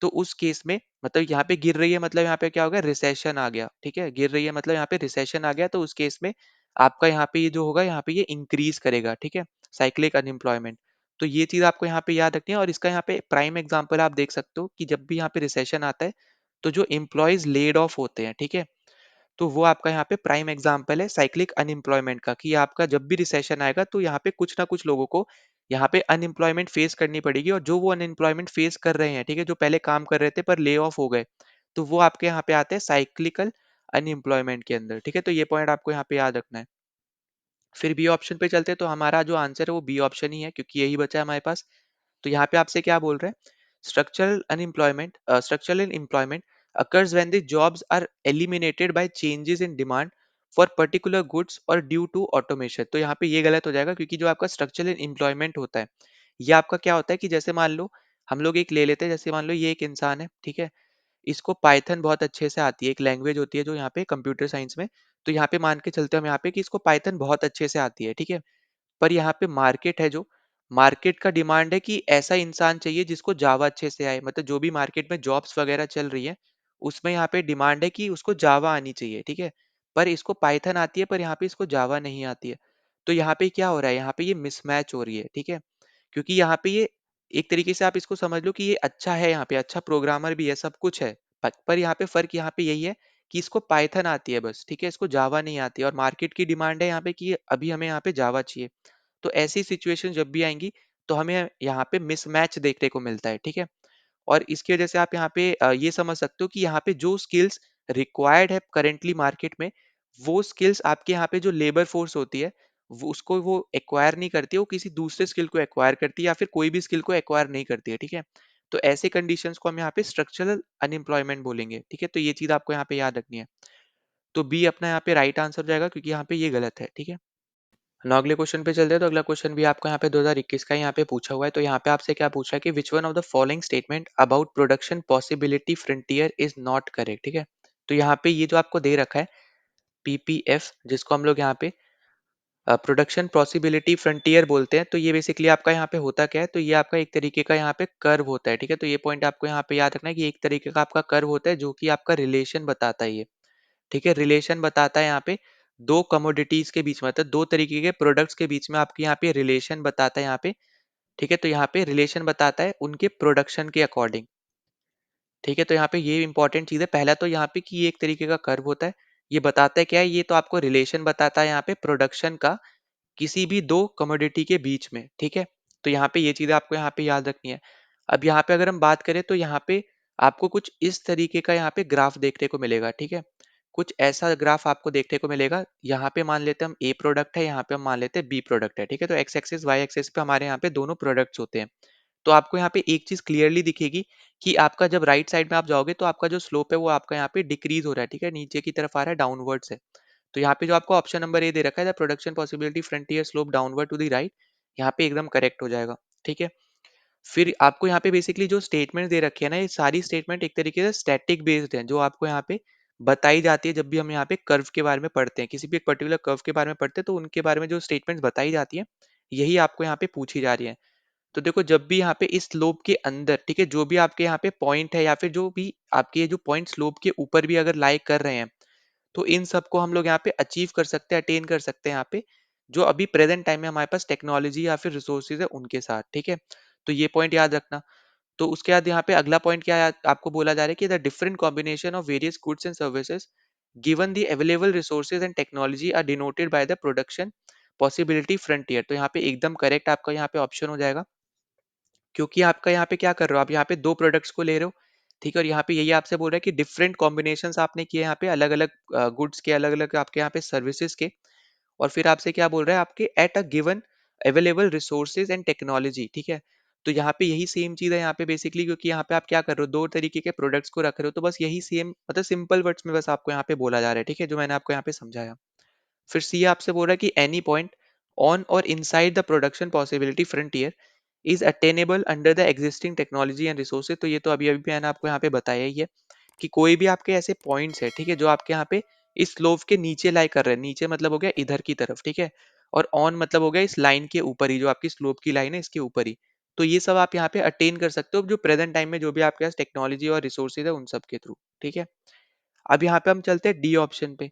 तो उस केस में मतलब यहाँ पे गिर रही है, मतलब यहाँ पे क्या होगा? रिसेशन आ गया, ठीक है? गिर रही है मतलब यहाँ पे रिसेशन आ गया, तो उस केस में आपका यहाँ पे ये जो होगा, यहाँ पे ये इंक्रीज करेगा, ठीक है? Cyclic unemployment. तो ये चीज आपको यहाँ पे याद रखनी है, और इसका यहाँ पे प्राइम एग्जांपल आप देख सकते हो कि जब भी यहाँ पे रिसेशन आता है, तो जो एम्प्लॉयज लेड ऑफ होते हैं, ठीक है? तो वो आपका यहाँ पे प्राइम एग्जांपल है साइक्लिक अनएम्प्लॉयमेंट का, कि आपका जब भी रिसेशन आएगा तो यहाँ पे कुछ ना कुछ लोगों को यहाँ पे अनएम्प्लॉयमेंट फेस करनी पड़ेगी, और जो वो अनएम्प्लॉयमेंट फेस कर रहे हैं, ठीक है, जो पहले काम कर रहे थे पर ले ऑफ हो गए, तो वो आपके यहाँ पे आते हैं साइक्लिकल अनएम्प्लॉयमेंट के अंदर, ठीक है? तो ये पॉइंट आपको यहाँ पे याद रखना है। फिर बी ऑप्शन पे चलते हैं, तो हमारा जो आंसर है वो बी ऑप्शन ही है, क्योंकि यही बचा है हमारे पास। तो यहाँ पे आपसे क्या बोल रहे हैं? Structural employment occurs when the jobs are eliminated by changes in demand for particular goods or due to automation। तो यहाँ पे ये गलत हो जाएगा, क्योंकि जो आपका स्ट्रक्चरल एम्प्लॉयमेंट होता है, ये आपका क्या होता है कि जैसे मान लो, हम लोग एक ले लेते हैं, जैसे मान लो ये एक इंसान है, ठीक है? इसको पाइथन बहुत अच्छे से आती है, एक लैंग्वेज होती है जो यहाँ पे कंप्यूटर साइंस में, तो यहाँ पे मान के चलते हैं हम यहाँ पे कि इसको पाइथन बहुत अच्छे से आती है, ठीक है? पर यहाँ पे मार्केट है, जो मार्केट का डिमांड है कि ऐसा इंसान चाहिए जिसको जावा अच्छे से आए, मतलब जो भी मार्केट में जॉब्स वगैरह चल रही है, उसमें यहाँ पे डिमांड है कि उसको जावा आनी चाहिए, ठीक है? पर इसको पाइथन आती है, पर यहाँ पे इसको जावा नहीं आती है। तो यहाँ पे क्या हो रहा है? यहाँ पे ये मिसमैच हो रही है, ठीक है? क्योंकि यहाँ पे ये एक तरीके से आप इसको समझ लो कि ये अच्छा है, यहाँ पे अच्छा प्रोग्रामर भी है, सब कुछ है, पर यहाँ पे फर्क यहाँ पे यही है कि इसको पाइथन आती है बस, ठीक है? इसको जावा नहीं आती है, और मार्केट की डिमांड है यहाँ पे कि अभी हमें यहाँ पे जावा चाहिए। तो ऐसी सिचुएशन जब भी आएंगी, तो हमें यहाँ पे मिसमैच देखने को मिलता है, ठीक है? और इसकी वजह से आप यहाँ पे ये समझ सकते हो कि यहाँ पे जो स्किल्स रिक्वायर्ड है करेंटली मार्केट में, वो स्किल्स आपके यहाँ पे जो लेबर फोर्स होती है, वो एक्वायर नहीं करती है, वो किसी दूसरे स्किल को एक्वायर करती है, या फिर कोई भी स्किल को एक्वायर नहीं करती है, ठीक है? तो ऐसे कंडीशंस को हम यहाँ पे स्ट्रक्चरल अनएम्प्लॉयमेंट बोलेंगे, ठीक है? तो ये चीज आपको यहाँ पे याद रखनी है। तो बी अपना यहाँ पे राइट आंसर हो जाएगा, क्योंकि यहाँ पे ये गलत है, ठीक है? ना अगले क्वेश्चन पे चलते हैं, तो अगला क्वेश्चन भी आपको यहाँ पे 2021 का यहाँ पे पूछा हुआ है। तो यहाँ पे आपसे क्या पूछा है कि which one of the following statement about production possibility frontier is not correct, ठीक है? तो यहाँ पे ये जो आपको दे रखा है पीपीएफ, जिसको हम लोग यहाँ पे प्रोडक्शन पॉसिबिलिटी फ्रंटियर बोलते हैं, तो ये बेसिकली आपका यहाँ पे होता क्या है? तो ये आपका एक तरीके का यहाँ पे कर्व होता है, ठीक है? तो ये पॉइंट आपको यहाँ पे याद रखना है कि एक तरीके का आपका कर्व होता है, जो कि आपका रिलेशन बताता है ये, ठीक है? रिलेशन बताता है यहाँ पे दो कमोडिटीज के बीच में, मतलब दो तरीके के प्रोडक्ट्स के बीच में आपके यहाँ पे रिलेशन बताता है यहाँ पे, ठीक है? तो यहाँ पे रिलेशन बताता है उनके प्रोडक्शन के अकॉर्डिंग, ठीक है? तो यहाँ पे ये इंपॉर्टेंट चीज है, पहला तो यहाँ पे कि ये एक तरीके का कर्व होता है। ये बताता है क्या है? ये तो आपको रिलेशन बताता है यहाँ पे प्रोडक्शन का किसी भी दो कमोडिटी के बीच में, ठीक है? तो यहाँ पे ये चीजें आपको यहाँ पे याद रखनी है। अब यहाँ पे अगर हम बात करें, तो यहाँ पे आपको कुछ इस तरीके का यहाँ पे ग्राफ देखने को मिलेगा, ठीक है? कुछ ऐसा ग्राफ आपको देखने को मिलेगा। यहाँ पे मान लेते हैं हम ए प्रोडक्ट है, यहाँ पे हम मान लेते हैं बी प्रोडक्ट है, ठीक है? तो एक्स एक्सिस वाई एक्सिस पे हमारे यहाँ पे दोनों प्रोडक्ट्स होते हैं। तो आपको यहाँ पे एक चीज क्लियरली दिखेगी कि आपका जब राइट साइड में आप जाओगे, तो आपका जो स्लोप है वो आपका यहाँ पे डिक्रीज हो रहा है, ठीक है? नीचे की तरफ आ रहा है, डाउनवर्ड्स है। तो यहाँ पे जो आपको ऑप्शन नंबर ए दे रखा है, the production possibility frontier slope downward to the right, यहाँ पे एकदम करेक्ट हो जाएगा, ठीक है? फिर आपको यहाँ पे बेसिकली जो स्टेटमेंट दे रखे हैं ना, ये सारी स्टेटमेंट एक तरीके से स्टैटिक बेस्ड है, जो आपको यहाँ पे बताई जाती है जब भी हम यहाँ पे कर्व के बारे में पढ़ते हैं, किसी भी एक पर्टिकुलर कर्व के बारे में पढ़ते हैं, तो उनके बारे में जो स्टेटमेंट्स बताई जाती है, यही आपको यहाँ पे पूछी जा रही है। तो देखो, जब भी यहाँ पे इस स्लोप के अंदर, ठीक है, जो भी आपके यहाँ पे पॉइंट है, या फिर जो भी आपके ये जो पॉइंट स्लोप के ऊपर भी अगर लाई कर रहे हैं, तो इन सबको हम लोग यहाँ पे अचीव कर सकते हैं, अटेन कर सकते हैं यहाँ पे, जो अभी प्रेजेंट टाइम में हमारे पास टेक्नोलॉजी या फिर रिसोर्सेज है उनके साथ, ठीक है? तो ये पॉइंट याद रखना। तो उसके बाद यहाँ पे अगला पॉइंट क्या आपको बोला जा रहा है कि the different combination of various goods and services given the available resources and technology are denoted by the production possibility frontier. तो यहाँ पे एकदम करेक्ट आपका यहाँ पे ऑप्शन हो जाएगा, क्योंकि आपका यहाँ पे क्या कर रहे हो, आप यहाँ पे दो प्रोडक्ट्स को ले रहे हो, ठीक है? और यहाँ पे यही आपसे बोल रहा है कि डिफरेंट कॉम्बिनेशंस आपने किए यहाँ पे अलग-अलग गुड्स के, अलग-अलग आपके यहाँ पे सर्विसेज़ के, और फिर आपसे क्या बोल रहा है आपके at a given available resources and technology, ठीक है? तो यहाँ पे यही सेम चीज़ है यहाँ पे बेसिकली, क्योंकि यहाँ पे आप क्या कर रहे हो, 2 तरीके के प्रोडक्ट्स को रख रहे हो, तो बस यही सेम मतलब सिंपल वर्ड्स में बस आपको यहाँ पे बोला जा रहा है, ठीक है? जो मैंने आपको यहाँ पे समझाया। फिर सी आपसे बोल रहा है कि एनी पॉइंट ऑन और inside the production possibility frontier is attainable under the existing technology and resources. तो ये तो अभी अभी मैंने आपको यहाँ पे बताया ही है कि कोई भी आपके ऐसे पॉइंट्स है, ठीक है, जो आपके यहाँ पे इस स्लोप के नीचे लाई कर रहे हैं, नीचे मतलब हो गया इधर की तरफ, ठीक है, और ऑन मतलब हो गया इस लाइन के ऊपर ही, जो आपकी स्लोप की लाइन है इसके ऊपर ही। तो ये सब आप यहाँ पे अटेन कर सकते हो जो प्रेजेंट टाइम में जो भी आपके पास टेक्नोलॉजी और रिसोर्सेज है उन सब के थ्रू, ठीक है। अब यहाँ पे हम चलते हैं डी ऑप्शन पे।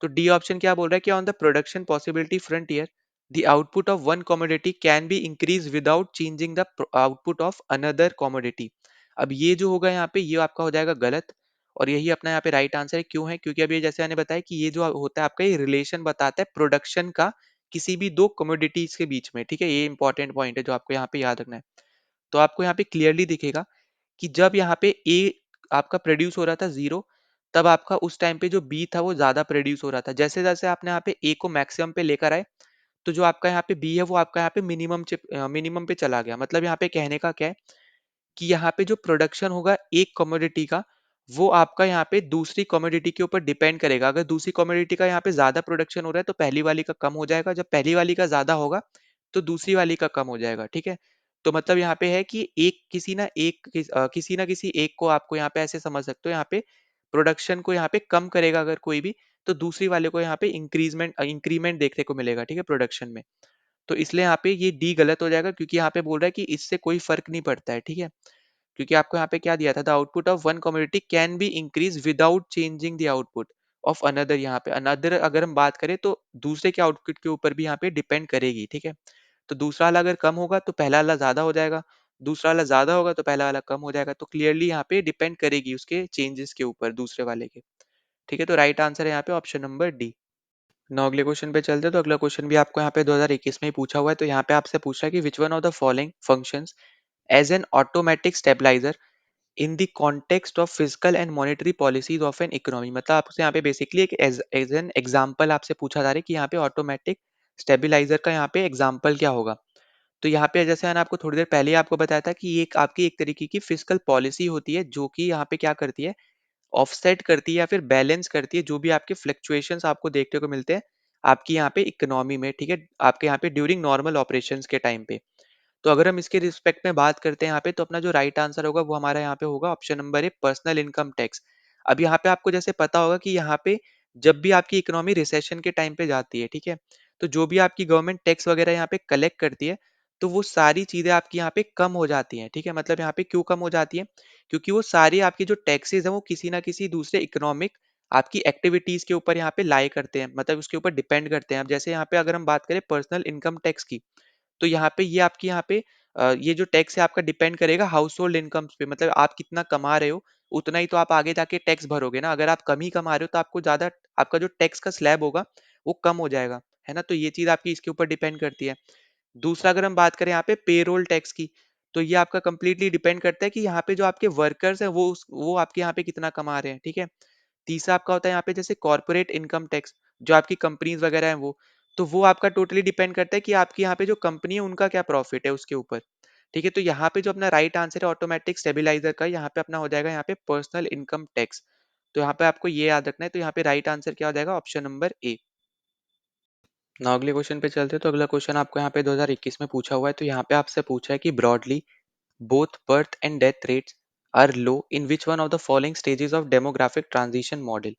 तो डी ऑप्शन क्या बोल रहा है कि on the production possibility frontier the output of one commodity can be increase without changing the output of another commodity. अब ये जो होगा यहाँ पे ये आपका हो जाएगा गलत, और यही अपना यहाँ पे राइट आंसर है। क्यों है? क्योंकि अभी जैसे मैंने बताया कि ये जो होता है आपका, ये रिलेशन बताता है प्रोडक्शन का किसी भी दो कमोडिटीज के बीच में, ठीक है। ये इंपॉर्टेंट पॉइंट है जो आपको यहाँ पे याद रखना है। तो आपको यहाँ पे क्लियरली दिखेगा कि जब यहाँ पे ए आपका प्रोड्यूस हो रहा था 0, तब आपका उस टाइम पे जो बी था वो ज़्यादा प्रोड्यूस हो रहा था। जैसे-जैसे आपने यहाँ पे ए को मैक्सिमम पे लेकर आए, तो जो आपका यहाँ पे बी है वो आपका यहाँ पे मिनिमम पे चला गया। मतलब यहाँ पे कहने का क्या है कि यहाँ पे जो प्रोडक्शन होगा एक कमोडिटी का, वो आपका यहाँ पे दूसरी कमोडिटी के ऊपर डिपेंड करेगा। अगर दूसरी कमोडिटी का यहाँ पे ज़्यादा प्रोडक्शन हो रहा है तो पहली वाली का कम हो जाएगा, जब पहली वाली का ज़्यादा होगा तो दूसरी वाली का कम हो जाएगा, ठीक है? तो मतलब यहाँ पे है कि एक किसी ना किसी एक को आपको यहाँ पे ऐसे समझ सकते हो, यहाँ पे प्रोडक्शन को यहाँ पे कम करेगा अगर कोई भी, तो दूसरी वाले को यहाँ पे इंक्रीमेंट देखने को मिलेगा, ठीक है, प्रोडक्शन में। तो इसलिए यहाँ पे ये डी गलत हो जाएगा, क्योंकि यहाँ पे बोल रहा है कि इससे कोई फर्क नहीं पड़ता है, ठीक है। क्योंकि आपको यहाँ पे क्या दिया था, the output of one community can be increase without changing the output of another. यहाँ पे अनदर अगर हम बात करें तो दूसरे के आउटपुट के ऊपर भी यहाँ पे डिपेंड करेगी, ठीक है। तो दूसरा वाला अगर कम होगा तो पहला वाला ज्यादा हो जाएगा, दूसरा वाला ज्यादा होगा तो पहला वाला कम हो जाएगा। तो क्लियरली यहाँ पे डिपेंड करेगी उसके चेंजेस के ऊपर दूसरे वाले के, ठीक है। तो राइट आंसर है यहाँ पे ऑप्शन नंबर डी। नौ अगले क्वेश्चन पे चलते हैं। तो अगला क्वेश्चन भी आपको यहाँ पे 2021 में ही पूछा हुआ है। तो यहाँ पे आपसे पूछ रहा है कि which one of the following functions as an automatic stabiliser in the context of physical and monetary policies of an economy. मतलब आपसे यहाँ पे बेसिकली एक एज एज एन एग्जाम्पल आपसे पूछा जा रहा है कि यहाँ पे ऑटोमेटिक स्टेबिलाईजर का यहाँ पे एग्जाम्पल क्या होगा। तो यहाँ पे जैसे मैंने आपको थोड़ी देर पहले ही आपको बताया था कि ये एक आपकी एक तरीके की फिजिकल पॉलिसी होती है जो कि यहाँ पे क्या करती है, ऑफसेट करती है या फिर बैलेंस करती है जो भी आपके फ्लक्चुएशंस आपको देखने को मिलते हैं आपकी यहाँ पे इकोनॉमी में, ठीक है, आपके यहाँ पे ड्यूरिंग नॉर्मल ऑपरेशंस के टाइम पे। तो अगर हम इसके रिस्पेक्ट में बात करते हैं यहाँ पे, तो अपना जो राइट आंसर होगा वो हमारा यहाँ पे होगा option number A, personal income tax. अब यहाँ पे आपको जैसे पता होगा कि यहाँ पे जब भी आपकी इकोनॉमी रिसेशन के टाइम पे जाती है, ठीक है, तो जो भी आपकी गवर्नमेंट टैक्स वगैरह यहाँ पे कलेक्ट करती है, तो वो सारी चीजें आपकी यहाँ पे कम हो जाती हैं, ठीक है। मतलब यहाँ पे क्यों कम हो जाती है? क्योंकि वो सारी आपकी जो टैक्सेस है वो किसी ना किसी दूसरे इकोनॉमिक आपकी एक्टिविटीज के ऊपर यहाँ पे लाई करते हैं, मतलब उसके ऊपर डिपेंड करते हैं। अब जैसे यहाँ पे अगर हम बात करें पर्सनल इनकम टैक्स की, तो यहाँ पे ये आपकी यहाँ पे ये जो टैक्स है आपका डिपेंड करेगा हाउस होल्ड इनकम्स पे। मतलब आप कितना कमा रहे हो उतना ही तो आप आगे जाके टैक्स भरोगे ना। अगर आप कम ही कमा रहे हो तो आपको ज्यादा आपका जो टैक्स का स्लैब होगा वो कम हो जाएगा, है ना। तो ये चीज आपकी इसके ऊपर डिपेंड करती है। दूसरा अगर हम बात करें यहाँ पे पेरोल टैक्स की, तो ये आपका कंप्लीटली डिपेंड करता है कि यहाँ पे जो आपके वर्कर्स हैं वो आपके यहाँ पे कितना कमा रहे हैं, ठीक है। तीसरा आपका होता है यहाँ पे जैसे कॉर्पोरेट इनकम टैक्स, जो आपकी कंपनीज वगैरह हैं तो वो आपका टोटली डिपेंड करता है कि आपकी यहाँ पे जो कंपनी है उनका क्या प्रॉफिट है उसके ऊपर, ठीक है। तो यहाँ पे जो अपना राइट आंसर है ऑटोमेटिक स्टेबिलाईजर का, यहाँ पे अपना हो जाएगा यहाँ पे पर्सनल इनकम टैक्स। तो यहाँ पे आपको ये याद रखना है। तो यहाँ पे राइट आंसर क्या हो जाएगा? Option number A. ना अगले क्वेश्चन पे चलते हैं। तो अगला क्वेश्चन आपको यहाँ पे 2021 में पूछा हुआ है। तो यहाँ पे आपसे पूछा है कि broadly both birth and death rates are low in which one of the following stages of demographic transition model।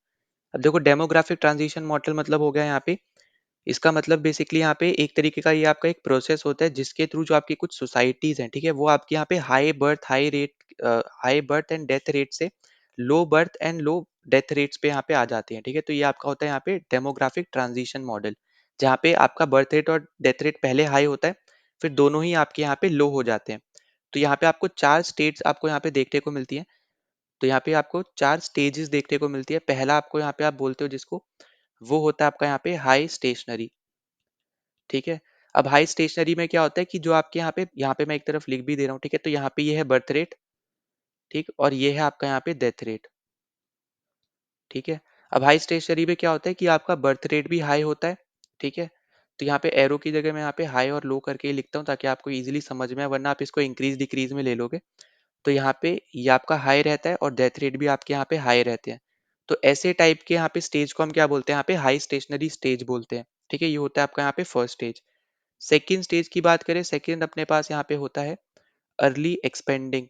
अब देखो डेमोग्राफिक ट्रांजिशन मॉडल मतलब हो गया यहाँ पे, इसका मतलब बेसिकली यहाँ पे एक तरीके का ये आपका एक प्रोसेस होता है जिसके थ्रू जो आपकी कुछ सोसाइटीज हैं, ठीक है, वो आपके यहाँ पे high birth and death rate से low birth and low death rates पे यहाँ पे आ जाते हैं, ठीक है। तो ये आपका होता है यहाँ पे डेमोग्राफिक ट्रांजिशन मॉडल, जहाँ पे आपका बर्थ रेट और डेथ रेट पहले हाई होता है, फिर दोनों ही आपके यहाँ पे लो हो जाते हैं। तो यहाँ पे आपको चार स्टेट्स आपको यहाँ पे देखने को मिलती है। तो यहाँ पे आपको चार स्टेजेस देखने को मिलती है। पहला आपको यहाँ पे आप बोलते हो जिसको, वो होता है आपका यहाँ पे हाई स्टेशनरी, ठीक है। अब हाई स्टेशनरी में क्या होता है कि जो आपके यहाँ पे मैं एक तरफ लिख भी दे रहा हूँ, ठीक है। तो यहाँ पे ये है बर्थ रेट, ठीक, और ये है आपका यहाँ पे डेथ रेट। ठीक है। अब हाई स्टेशनरी में क्या होता है कि आपका बर्थ रेट भी हाई होता है। ठीक है। तो यहाँ पे एरो की जगह मैं यहाँ पे हाई और लो करके ही लिखता हूँ ताकि आपको इजीली समझ में आए, वरना आप इसको इंक्रीज डिक्रीज में ले लोगे। तो यहाँ पे ये आपका हाई रहता है और डेथ रेट भी आपके यहाँ पे हाई रहते हैं। तो ऐसे टाइप के यहाँ पे स्टेज को हम क्या बोलते हैं, यहाँ पे हाई स्टेशनरी स्टेज बोलते हैं। ठीक है, ये होता है आपका यहाँ पे फर्स्ट स्टेज। सेकेंड स्टेज की बात करें, सेकेंड अपने पास यहाँ पे होता है अर्ली एक्सपेंडिंग।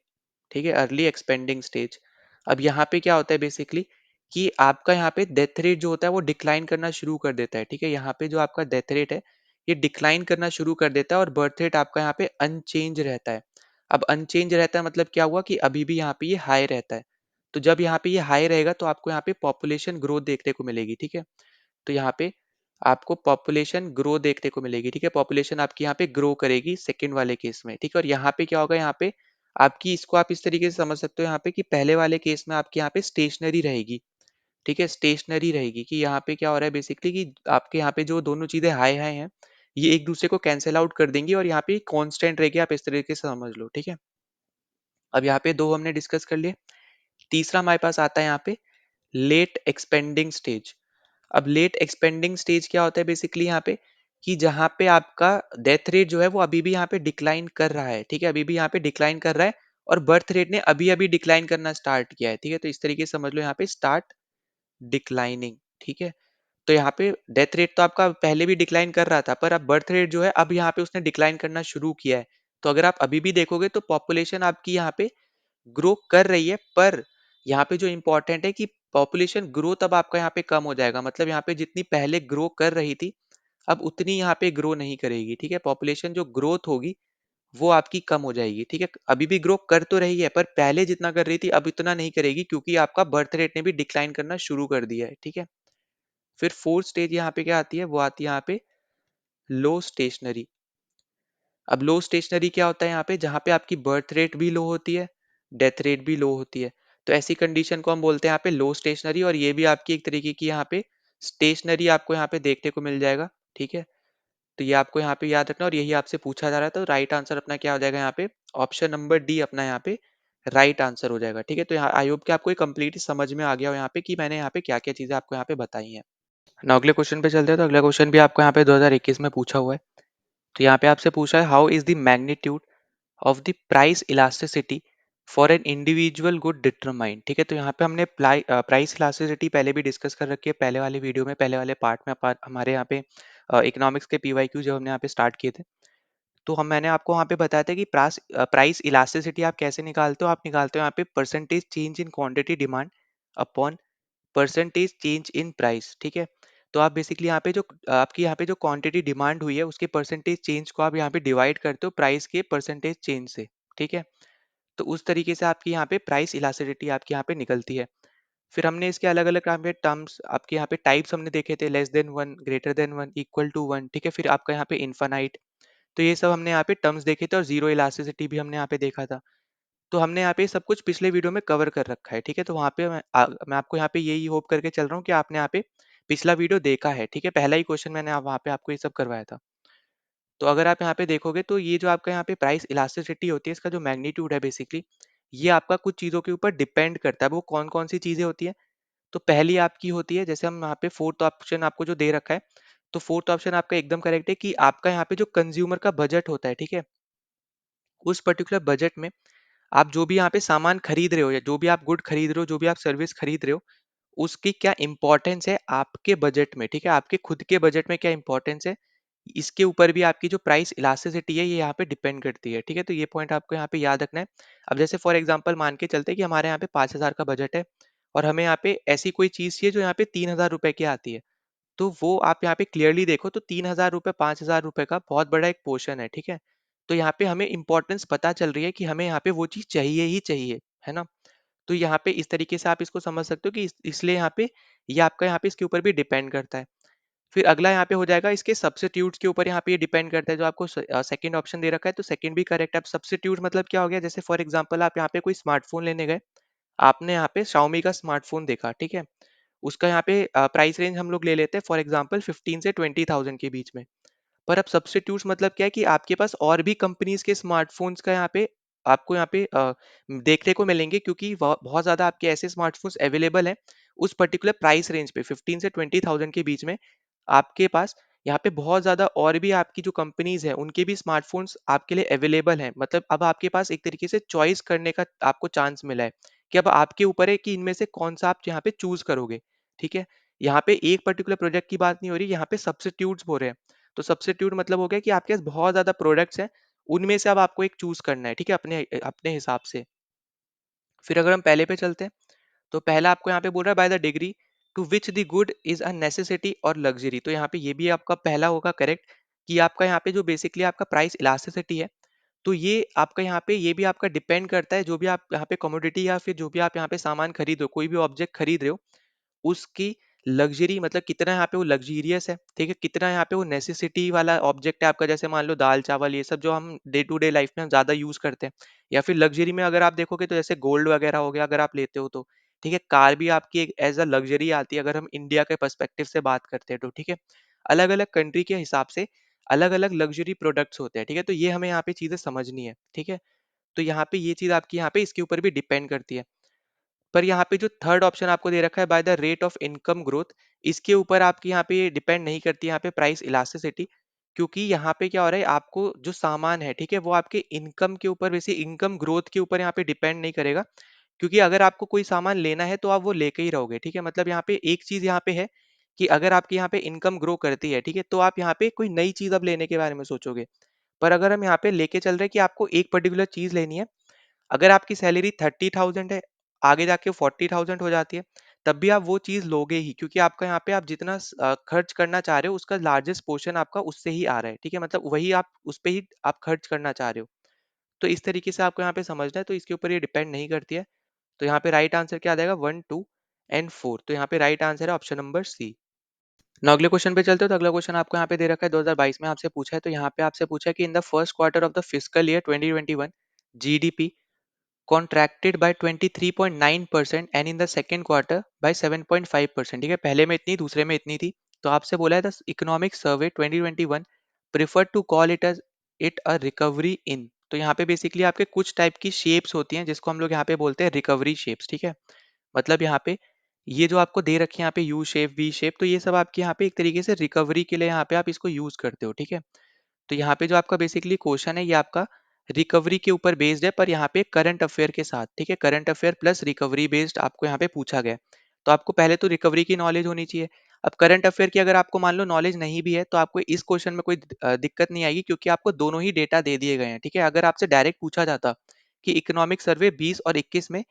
ठीक है, अर्ली एक्सपेंडिंग स्टेज। अब यहाँ पे क्या होता है बेसिकली कि आपका यहाँ पे डेथ रेट जो होता है वो डिक्लाइन करना शुरू कर देता है। ठीक है, यहाँ पे जो आपका डेथ रेट है ये डिक्लाइन करना शुरू कर देता है और बर्थ रेट आपका यहाँ पे अनचेंज रहता है। अब अनचेंज रहता है मतलब क्या हुआ कि अभी भी यहाँ पे ये हाई रहता है। तो जब यहाँ पे ये हाई रहेगा तो आपको यहाँ पे पॉपुलेशन ग्रोथ देखने को मिलेगी। ठीक है, तो यहाँ पे आपको पॉपुलेशन ग्रो देखने को मिलेगी। ठीक है, पॉपुलेशन आपकी यहाँ पे ग्रो करेगी सेकंड वाले केस में। ठीक है, और यहाँ पे क्या होगा, यहाँ पे आपकी इसको आप इस तरीके से समझ सकते हो यहाँ पे कि पहले वाले केस में आपके यहाँ पे स्टेशनरी रहेगी। ठीक है, स्टेशनरी रहेगी कि यहाँ पे क्या हो रहा है बेसिकली कि आपके यहाँ पे जो दोनों चीजें हाई हाई हैं ये एक दूसरे को कैंसिल आउट कर देंगी और यहाँ पे कांस्टेंट रहेगी, आप इस तरीके से समझ लो। ठीक है, अब यहाँ पे दो हमने डिस्कस कर लिए। तीसरा हमारे पास आता है यहाँ पे लेट एक्सपेंडिंग स्टेज। अब लेट एक्सपेंडिंग स्टेज क्या होता है बेसिकली यहाँ पे कि जहाँ पे आपका डेथ रेट जो है वो अभी भी यहाँ पे डिक्लाइन कर रहा है। ठीक है, अभी भी यहाँ पे डिक्लाइन कर रहा है और बर्थ रेट ने अभी अभी डिक्लाइन करना स्टार्ट किया है। ठीक है, तो इस तरीके से समझ लो यहाँ पे स्टार्ट डिक्लाइनिंग। ठीक है, तो यहाँ पे डेथ रेट तो आपका पहले भी डिक्लाइन कर रहा था, पर अब बर्थ रेट जो है अब यहाँ पे उसने डिक्लाइन करना शुरू किया है। तो अगर आप अभी भी देखोगे तो पॉपुलेशन आपकी यहाँ पे ग्रो कर रही है, पर यहाँ पे जो इंपॉर्टेंट है कि पॉपुलेशन ग्रोथ अब आपका यहाँ पे कम हो जाएगा। मतलब यहाँ पे जितनी पहले ग्रो कर रही थी अब उतनी यहाँ पे ग्रो नहीं करेगी। ठीक है, पॉपुलेशन जो ग्रोथ होगी वो आपकी कम हो जाएगी। ठीक है, अभी भी ग्रो कर तो रही है पर पहले जितना कर रही थी अब इतना नहीं करेगी क्योंकि आपका बर्थ रेट ने भी डिक्लाइन करना शुरू कर दिया है। ठीक है, फिर फोर्थ स्टेज यहाँ पे क्या आती है, वो आती है यहाँ पे लो स्टेशनरी। अब लो स्टेशनरी क्या होता है यहाँ पे, जहाँ पे आपकी बर्थ रेट भी लो होती है, डेथ रेट भी लो होती है। तो ऐसी कंडीशन को हम बोलते हैं यहाँ पे लो स्टेशनरी, और ये भी आपकी एक तरीके की यहाँ पे स्टेशनरी आपको यहाँ पे देखने को मिल जाएगा। ठीक है, तो ये आपको यहाँ पे याद रखना और यही आपसे पूछा जा रहा है। तो राइट आंसर अपना क्या हो जाएगा यहाँ पे, ऑप्शन नंबर डी अपना यहाँ पे राइट आंसर हो जाएगा। ठीक है, तो यहाँ आई होप कि आपको कंप्लीट समझ में आ गया हो यहाँ पे कि मैंने यहाँ पे क्या क्या चीजें आपको यहाँ पे बताई हैं। ना अगले क्वेश्चन पे चलते हैं। तो अगला क्वेश्चन भी आपको यहाँ पे 2021 में पूछा हुआ है। तो यहाँ पे आपसे पूछा है how is the magnitude of the price elasticity for an individual good determine. ठीक है, तो यहाँ पे हमने प्राइस इलास्टिसिटी पहले भी डिस्कस कर रखी है, पहले वाले वीडियो में, पहले वाले पार्ट में हमारे यहाँ पे इकोनॉमिक्स के पीवाईक्यू जब हमने यहाँ पे स्टार्ट किए थे। तो मैंने आपको वहाँ पे बताया था कि प्राइस इलास्टिसिटी आप कैसे निकालते हो। आप निकालते हो यहाँ पे percentage change in quantity demand upon percentage change in price. ठीक है, तो आप बेसिकली यहाँ पे जो आपकी यहाँ पे जो क्वांटिटी डिमांड हुई है उसके परसेंटेज चेंज को आप यहाँ पे डिवाइड करते हो प्राइस के परसेंटेज चेंज से। ठीक है, तो उस तरीके से आपकी यहाँ पे प्राइस इलास्टिसिटी आपकी यहाँ पे निकलती है। फिर हमने इसके अलग अलग यहाँ पे टर्म्स आपके यहाँ पे टाइप्स हमने देखे थे, less than one, greater than one, equal to one. ठीक है, फिर आपका यहाँ पे इन्फानाइट। तो ये सब हमने यहाँ पे टर्म्स देखे थे और जीरो इलास्टिसिटी भी हमने यहाँ पे देखा था। तो हमने यहाँ पे सब कुछ पिछले वीडियो में कवर कर रखा है। ठीक है, तो वहाँ पे मैं आपको यहाँ पे यही होप करके चल रहा हूँ कि आपने यहाँ पे पिछला वीडियो देखा है। ठीक है, पहला ही क्वेश्चन मैंने वहाँ पे आपको ये सब करवाया था। तो अगर आप यहाँ पे देखोगे तो ये जो आपका यहाँ पे प्राइस इलास्टिसिटी होती है, इसका जो मैग्नीट्यूड है बेसिकली ये आपका कुछ चीज़ों के ऊपर डिपेंड करता है। वो कौन कौन सी चीज़ें होती है, तो पहली आपकी होती है, जैसे हम यहाँ पे फोर्थ ऑप्शन आपको जो दे रखा है, तो फोर्थ ऑप्शन आपका एकदम करेक्ट है कि आपका यहाँ पे जो कंज्यूमर का बजट होता है। ठीक है, उस पर्टिकुलर बजट में आप जो भी यहाँ पे सामान खरीद रहे हो या जो भी आप गुड खरीद रहे हो, जो भी आप सर्विस खरीद रहे हो, उसकी क्या इंपॉर्टेंस है आपके बजट में। ठीक है, आपके खुद के बजट में क्या इंपॉर्टेंस है, इसके ऊपर भी आपकी जो प्राइस इलास्टिसिटी है ये यहाँ पे डिपेंड करती है। ठीक है, तो ये पॉइंट आपको यहाँ पे याद रखना है। अब जैसे फॉर एग्जांपल मान के चलते हैं कि हमारे यहाँ पे 5,000 का बजट है और हमें यहाँ पे ऐसी कोई चीज़ चाहिए जो यहाँ पे 3,000 रुपए की आती है। तो वो आप यहाँ पे क्लियरली देखो तो 3,000 रुपये 5,000 रुपये का बहुत बड़ा एक पोर्शन है। ठीक है, तो यहाँ पे हमें इंपॉर्टेंस पता चल रही है कि हमें यहाँ पे वो चीज़ चाहिए ही चाहिए, है ना। तो यहाँ पे इस तरीके से आप इसको समझ सकते हो कि इसलिए यहाँ पे ये आपका यहाँ पे इसके ऊपर भी डिपेंड करता है। फिर अगला यहाँ पे हो जाएगा इसके सब्स्टिट्यूट्स के ऊपर, यहाँ पे ये डिपेंड करता है जो आपको सेकंड ऑप्शन दे रखा है, तो सेकंड भी करेक्ट है। अब सब्स्टिट्यूट मतलब क्या हो गया, जैसे फॉर एग्जांपल आप यहाँ पे कोई स्मार्टफोन लेने गए, आपने यहाँ पे Xiaomi का स्मार्टफोन देखा। ठीक है, उसका यहाँ पे प्राइस रेंज हम लोग ले लेते हैं फॉर एग्जांपल 15 से 20,000 के बीच में। पर अब सब्स्टिट्यूट्स मतलब क्या है कि आपके पास और भी कंपनीज के स्मार्टफोन्स का यहाँ पे आपको यहाँ पे देखने को मिलेंगे, क्योंकि बहुत ज़्यादा आपके ऐसे स्मार्टफ़ोन्स अवेलेबल हैं उस पर्टिकुलर प्राइस रेंज पे 15 से 20,000 के बीच में। आपके पास यहाँ पे बहुत ज़्यादा और भी आपकी जो कंपनीज़ हैं, उनके भी स्मार्टफ़ोन्स आपके लिए अवेलेबल हैं। मतलब अब आपके पास एक तरीके से चॉइस करने का आपको चांस मिला है, कि अब आपके ऊपर है कि इनमें से कौन-सा आप यहाँ पे चूज़ करोगे, ठीक है? यहाँ पे एक पर्टिकुलर प्रोडक्ट की बात नहीं हो रही, यहाँ पे सब्स्टिट्यूट्स हो रहे हैं। तो सब्स्टिट्यूट मतलब हो गया कि आपके पास बहुत ज़्यादा प्रोडक्ट्स हैं, उनमें से अब आपको एक चूज़ करना है, ठीक है? अपने हिसाब से। फिर अगर हम पहले पे चलते हैं, तो पहला आपको यहाँ पे बोल रहा है by the degree to which the good is a necessity और लग्जरी। तो यहाँ पे ये भी आपका पहला होगा करेक्ट, कि आपका यहाँ पे जो बेसिकली आपका प्राइस इलास्टिसिटी है, तो ये आपका यहाँ पे ये भी आपका डिपेंड करता है, जो भी आप यहाँ पे कमोडिटी या फिर जो भी आप यहाँ पे सामान खरीद रहे हो, कोई भी ऑब्जेक्ट खरीद रहे हो, उसकी लग्जरी मतलब कितना यहाँ पे वो लग्जीरियस है, ठीक है? कितना यहाँ पे वो नेसेसिटी वाला ऑब्जेक्ट है आपका, जैसे मान लो दाल-चावल ये सब जो हम डे टू डे लाइफ में हम ज़्यादा यूज़ करते हैं। या फिर लग्ज़री में अगर आप देखोगे तो जैसे गोल्ड वगैरह हो गया, अगर आप लेते हो तो, ठीक है? कार भी आपकी एक एज़ अ लग्ज़री आती है, अगर हम इंडिया के पर्सपेक्टिव से बात करते हैं तो, ठीक है? अलग-अलग कंट्री के हिसाब से अलग-अलग लग्ज़री प्रोडक्ट्स होते हैं, ठीक है? तो ये हमें यहाँ पे चीज़ें समझनी है, ठीक है? तो यहाँ पे ये चीज़ आपकी यहाँ पे इसके ऊपर भी डिपेंड करती है। पर यहाँ पे जो थर्ड ऑप्शन आपको दे रखा है by the rate of income growth, इसके ऊपर आपकी यहाँ पे डिपेंड नहीं करती यहाँ पे प्राइस इलास्टिसिटी, क्योंकि यहाँ पे क्या हो रहा है, आपको जो सामान है, ठीक है, वो आपके इनकम के ऊपर, वैसे इनकम ग्रोथ के ऊपर यहाँ पे डिपेंड नहीं करेगा। क्योंकि अगर आपको कोई सामान लेना है तो आप वो लेके ही रहोगे, ठीक है? मतलब यहाँ पे एक चीज यहाँ पे है कि अगर आपकी यहाँ पे इनकम ग्रो करती है, ठीक है, तो आप यहाँ पे कोई नई चीज अब लेने के बारे में सोचोगे। पर अगर हम यहाँ पे लेके चल रहे हैं कि आपको एक पर्टिकुलर चीज लेनी है, अगर आपकी सैलरी 30,000 है, आगे जाके 40,000 हो जाती है, तब भी आप वो चीज़ लोगे ही, क्योंकि आपका यहाँ पे आप जितना खर्च करना चाह रहे हो, उसका लार्जेस्ट पोर्शन आपका उससे ही आ रहा है, ठीक है? मतलब वही आप उस पे ही आप खर्च करना चाह रहे हो। तो इस तरीके से आपको यहाँ पे समझना है, तो इसके ऊपर ये डिपेंड नहीं करती है। तो यहाँ पे राइट आंसर क्या आ जाएगा? 1, 2 एंड 4। तो यहाँ पे राइट आंसर है ऑप्शन नंबर सी। नाउ अगले क्वेश्चन पे चलते हो, तो अगला क्वेश्चन आपको यहाँ पे दे रखा है 2022 में आपसे पूछा है, तो यहाँ पे आपसे पूछा है कि in the first quarter of the fiscal year 2021 GDP contracted by 23.9% and in the second quarter by 7.5%। ठीक है, पहले में इतनी, दूसरे में इतनी थी। तो आपसे बोला है the economic survey 2021 prefer to call it as it a recovery in. तो यहाँ पे बेसिकली आपके कुछ टाइप की शेप्स होती हैं जिसको हम लोग यहाँ पे बोलते हैं रिकवरी शेप्स, ठीक है? मतलब यहाँ पे ये जो आपको दे रखी है यहाँ पे यू शेप, वी शेप, तो ये सब आपके यहाँ पे एक तरीके से रिकवरी के लिए यहाँ पे आप इसको यूज करते हो, ठीक है? तो यहाँ पे जो आपका बेसिकली क्वेश्चन है, ये आपका रिकवरी के ऊपर बेस्ड है, पर यहाँ पे करंट अफेयर के साथ, ठीक है? Current affair plus recovery based आपको यहाँ पे पूछा गया है। तो आपको पहले तो रिकवरी की नॉलेज होनी चाहिए। अब करंट अफेयर की अगर आपको मान लो नॉलेज नहीं भी है, तो आपको इस क्वेश्चन में कोई दिक्कत नहीं आएगी, क्योंकि आपको दोनों ही डेटा दे दिए गए हैं, ठीक है? अगर आपसे डायरेक्ट पूछा जाता कि इकोनॉमिक सर्वे 20 और 21 में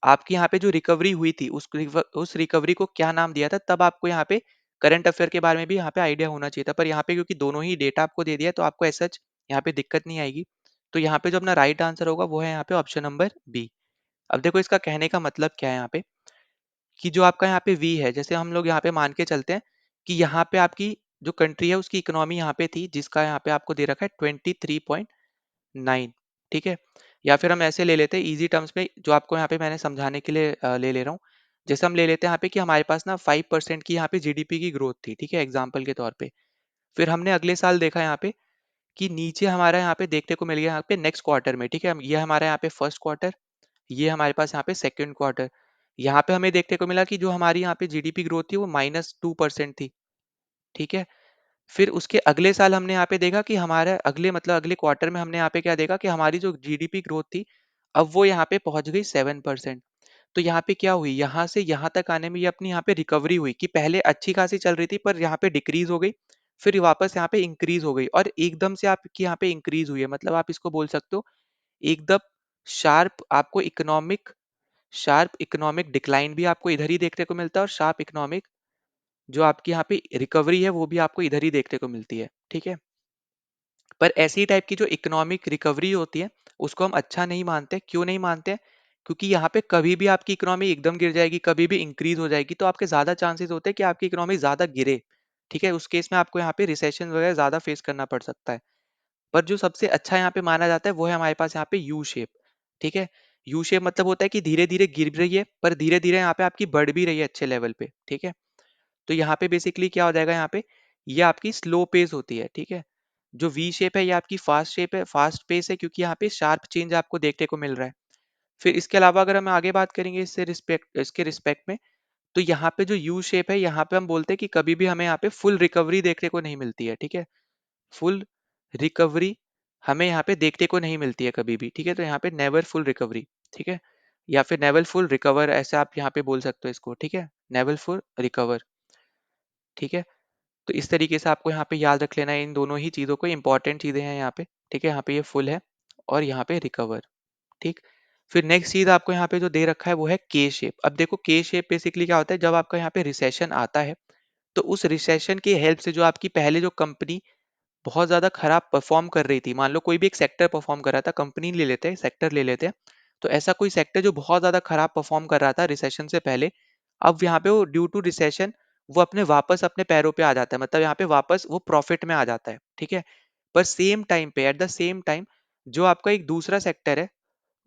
आपकी यहाँ पे जो रिकवरी हुई थी, उस रिकवरी को क्या नाम दिया था, तब आपको यहाँ पे करंट अफेयर के बारे में भी यहाँ पे आइडिया होना चाहिए था। पर यहाँ पे क्योंकि दोनों ही डेटा आपको दे दिया है, तो आपको एज सच यहाँ पे दिक्कत नहीं आएगी। तो यहाँ पे जो अपना राइट आंसर होगा वो है यहाँ पे ऑप्शन नंबर बी। अब देखो इसका कहने का मतलब क्या है यहाँ पे, कि जो आपका यहाँ पे वी है, जैसे हम लोग यहाँ पे मान के चलते हैं कि यहाँ पे आपकी जो कंट्री है उसकी इकोनॉमी यहाँ पे थी, जिसका यहाँ पे आपको दे रखा है 23.9, ठीक है? या फिर हम ऐसे ले लेते हैं इजी टर्म्स में, जो आपको यहाँ पे मैंने समझाने के लिए ले ले रहा हूँ। जैसे हम ले लेते हैं यहाँ पे कि हमारे पास ना 5% की यहाँ पे जीडीपी की ग्रोथ थी, ठीक है, एग्जाम्पल के तौर पे। फिर हमने अगले साल देखा यहाँ पे कि नीचे हमारा यहाँ पे देखने को मिल गया यहाँ पे नेक्स्ट क्वार्टर में, ठीक है, ये हमारा यहाँ पे फर्स्ट क्वार्टर, ये हमारे पास यहाँ पे सेकंड क्वार्टर। यहाँ पे हमें देखने को मिला कि जो हमारी यहाँ पे जीडीपी ग्रोथ थी वो -2% थी, ठीक है। फिर उसके अगले साल हमने यहाँ पे देखा कि हमारा अगले मतलब अगले क्वार्टर में हमने यहाँ पे क्या देखा कि हमारी जो जीडीपी ग्रोथ थी, अब वो यहाँ पे पहुंच गई 7%। तो यहाँ पे क्या हुई, यहाँ से यहाँ तक आने में ये अपनी यहाँ पे रिकवरी हुई, कि पहले अच्छी खासी चल रही थी पर यहाँ पे डिक्रीज हो गई, फिर वापस यहाँ पे इंक्रीज हो गई, और एकदम से आपकी यहाँ पे इंक्रीज हुई है। मतलब आप इसको बोल सकते हो एकदम शार्प आपको शार्प इकोनॉमिक डिक्लाइन भी आपको इधर ही देखने को मिलता है, और शार्प इकोनॉमिक जो आपकी यहाँ पे रिकवरी है वो भी आपको इधर ही देखने को मिलती है, ठीक है? पर ऐसी टाइप की जो इकोनॉमिक रिकवरी होती है, उसको हम अच्छा नहीं मानते। क्यों नहीं मानते हैं? क्योंकि यहाँ पे कभी भी आपकी इकोनॉमी एकदम गिर जाएगी, कभी भी इंक्रीज हो जाएगी, तो आपके ज्यादा चांसेस होते हैं कि आपकी इकोनॉमी ज्यादा गिरे, ठीक है? उस केस में आपको यहाँ पे रिसेशन वगैरह ज्यादा फेस करना पड़ सकता है। पर जो सबसे अच्छा यहाँ पे माना जाता है वो है हमारे पास यहाँ पे यू शेप, ठीक है? यू शेप मतलब होता है कि धीरे धीरे गिर रही है, पर धीरे धीरे यहाँ पे आपकी बढ़ भी रही है अच्छे लेवल पे, ठीक है? तो यहाँ पे बेसिकली क्या हो जाएगा, यहाँ पे ये आपकी स्लो पेस होती है, ठीक है? जो वी शेप है ये आपकी फास्ट शेप है, फास्ट पेस है, क्योंकि यहाँ पे शार्प चेंज आपको देखने को मिल रहा है। फिर इसके अलावा अगर हम आगे बात करेंगे इसके रिस्पेक्ट में, तो यहाँ पे जो यू शेप है, यहाँ पे हम बोलते हैं कि कभी भी हमें यहाँ पे फुल रिकवरी देखने को नहीं मिलती है, ठीक है। फुल रिकवरी हमें यहाँ पे देखने को नहीं मिलती है कभी भी, ठीक है। तो यहाँ पे नेवर फुल रिकवरी, ठीक है, या फिर नेवर फुल रिकवर, ऐसे आप यहाँ पे बोल सकते हो इसको, ठीक है, नेवर फुल रिकवर, ठीक है। तो इस तरीके से आपको यहाँ पे याद रख लेना है इन दोनों ही चीज़ों को, इंपॉर्टेंट चीज़ें हैं यहाँ पे, ठीक है। यहाँ पे ये फुल है और यहाँ पे रिकवर, ठीक। फिर नेक्स्ट चीज़ आपको यहाँ पे जो दे रखा है वो है के शेप। अब देखो के शेप बेसिकली क्या होता है, जब आपका यहाँ पे रिसेशन आता है तो उस रिसेशन की हेल्प से जो आपकी पहले जो कंपनी बहुत ज़्यादा खराब परफॉर्म कर रही थी, मान लो कोई भी एक सेक्टर परफॉर्म कर रहा था, कंपनी ले लेते हैं, सेक्टर ले लेते हैं, तो ऐसा कोई सेक्टर जो बहुत ज़्यादा खराब परफॉर्म कर रहा था रिसेशन से पहले, अब यहाँ पे वो ड्यू टू रिसेशन वो अपने वापस अपने पैरों पे आ जाता है, मतलब यहाँ पे वापस वो प्रॉफिट में आ जाता है, ठीक है। पर सेम टाइम पे, एट द सेम टाइम, जो आपका एक दूसरा सेक्टर है,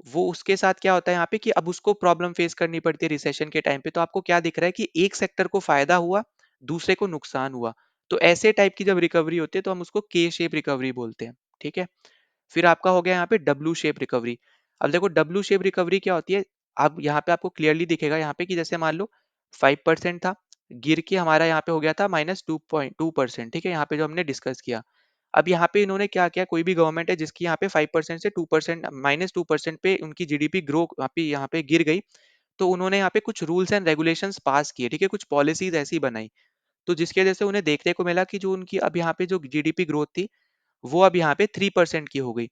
वो उसके साथ क्या होता है यहाँ पे कि अब उसको प्रॉब्लम फेस करनी पड़ती है रिसेशन के टाइम पे। तो आपको क्या दिख रहा है कि एक सेक्टर को फायदा हुआ, दूसरे को नुकसान हुआ। तो ऐसे टाइप की जब रिकवरी होती है तो हम उसको के शेप रिकवरी बोलते हैं, ठीक है। फिर आपका हो गया यहाँ पे डब्ल्यू शेप रिकवरी। अब देखो डब्ल्यू शेप रिकवरी क्या होती है, अब यहाँ पे आपको क्लियरली दिखेगा यहाँ पे कि जैसे मान लो 5% था, गिर के हमारा यहाँ पे हो गया था -2.2%, ठीक है, यहाँ पे जो हमने डिस्कस किया। अब यहाँ पे इन्होंने क्या किया, कोई भी गवर्नमेंट है जिसकी यहाँ पे 5% से 2% -2% पे उनकी जीडीपी ग्रो यहाँ पे गिर गई, तो उन्होंने यहाँ पे कुछ रूल्स एंड रेगुलेशंस पास किए, ठीक है, कुछ पॉलिसीज ऐसी बनाई, तो जिसकी वजह से उन्हें देखने को मिला कि जो उनकी अब यहाँ पे जो जीडीपी ग्रोथ थी वो अब यहाँ पे 3% की हो गई।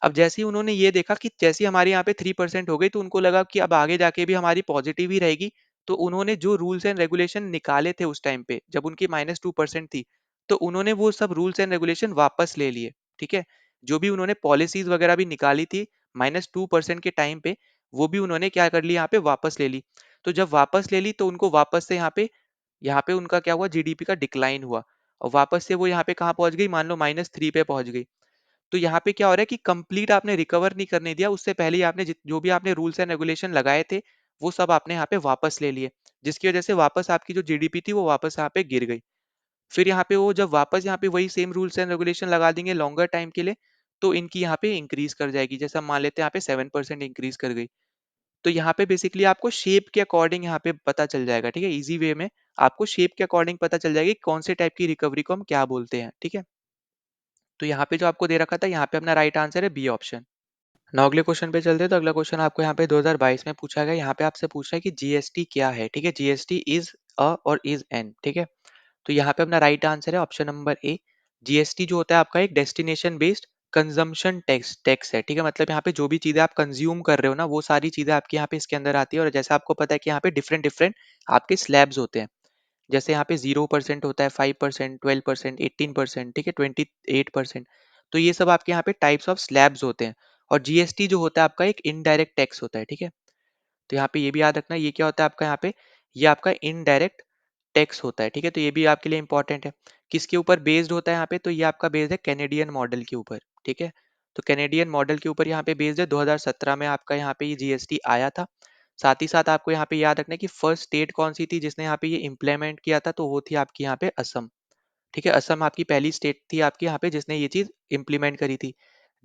अब जैसे ही उन्होंने ये देखा कि जैसे ही हमारे यहाँ पे 3% हो गई, तो उनको लगा कि अब आगे जाके भी हमारी पॉजिटिव ही रहेगी। तो उन्होंने जो रूल्स एंड रेगुलेशन निकाले थे उस टाइम पे जब उनकी -2% थी, तो उन्होंने वो सब रूल्स एंड रेगुलेशन वापस ले लिए, ठीक है। जो भी उन्होंने पॉलिसीज वगैरह भी निकाली थी -2% के टाइम पे, वो भी उन्होंने क्या कर ली, यहाँ पे वापस ले ली। तो जब वापस ले ली तो उनको वापस से यहाँ पे उनका क्या हुआ, जीडीपी का डिक्लाइन हुआ, और वापस से वो यहाँ पे कहाँ पहुंच गई, मान लो -3 पे पहुंच गई। तो यहाँ पे क्या हो रहा है कि कंप्लीट आपने रिकवर नहीं करने दिया, उससे पहले ही आपने जो भी आपने रूल्स एंड रेगुलेशन लगाए थे वो सब आपने यहाँ पे वापस ले लिए, जिसकी वजह से वापस आपकी जो जीडीपी थी वो वापस यहाँ पे गिर गई। फिर यहाँ पे वो जब वापस यहाँ पे वही सेम रूल्स एंड रेगुलेशन लगा देंगे लॉन्गर टाइम के लिए, तो इनकी यहाँ पे इंक्रीज कर जाएगी, जैसे हम मान लेते हैं यहाँ पे 7% इंक्रीज कर गई। तो यहाँ पे बेसिकली आपको शेप के अकॉर्डिंग यहाँ पे पता चल जाएगा, ठीक है, इजी वे में आपको शेप के अकॉर्डिंग पता चल जाएगी कौन से टाइप की रिकवरी को हम क्या बोलते हैं, ठीक है। तो यहाँ पे जो आपको दे रखा था, यहाँ पे अपना राइट आंसर है बी ऑप्शन। नाउ अगले क्वेश्चन पे चलते हैं। तो अगला क्वेश्चन आपको यहाँ पे 2022 में पूछा गया, यहाँ पे आपसे पूछ रहा है कि जीएसटी क्या है, ठीक है। जीएसटी इज अ और इज एन, ठीक है। तो यहाँ पे अपना राइट आंसर है ऑप्शन नंबर ए। जीएसटी जो होता है आपका एक destination based consumption tax tax है, ठीक है। मतलब यहाँ पे जो भी चीजें आप कंज्यूम कर रहे हो ना, वो सारी चीजें आपके यहाँ पे इसके अंदर आती है। और जैसे आपको पता है कि यहाँ पे डिफरेंट डिफरेंट आपके स्लैब्स होते हैं, जैसे यहाँ पे 0% होता है, 5%, 12%, 18%, ठीक है, 28%। तो ये सब आपके यहाँ पे टाइप्स ऑफ स्लैब्स होते हैं। और जीएसटी जो होता है आपका एक इनडायरेक्ट टैक्स होता है, ठीक है। तो यहाँ पे ये भी याद रखना, ये क्या होता है आपका यहाँ पे, ये आपका इनडायरेक्ट टैक्स होता है, ठीक है। तो ये भी आपके लिए इंपॉर्टेंट है। किसके ऊपर बेस्ड होता है यहाँ पे, तो ये आपका बेस्ड है कैनेडियन मॉडल के ऊपर, ठीक है। तो कैनेडियन मॉडल के ऊपर यहाँ पे बेस्ड है, 2017 में आपका यहाँ पे ये जीएसटी आया था। साथ ही साथ आपको यहाँ पे याद रखना है कि फर्स्ट स्टेट कौन सी थी जिसने यहाँ पे ये इम्प्लीमेंट किया था, तो वो थी आपकी यहाँ पे असम, ठीक है। असम आपकी पहली स्टेट थी आपकी यहाँ पे जिसने ये चीज इम्प्लीमेंट करी थी।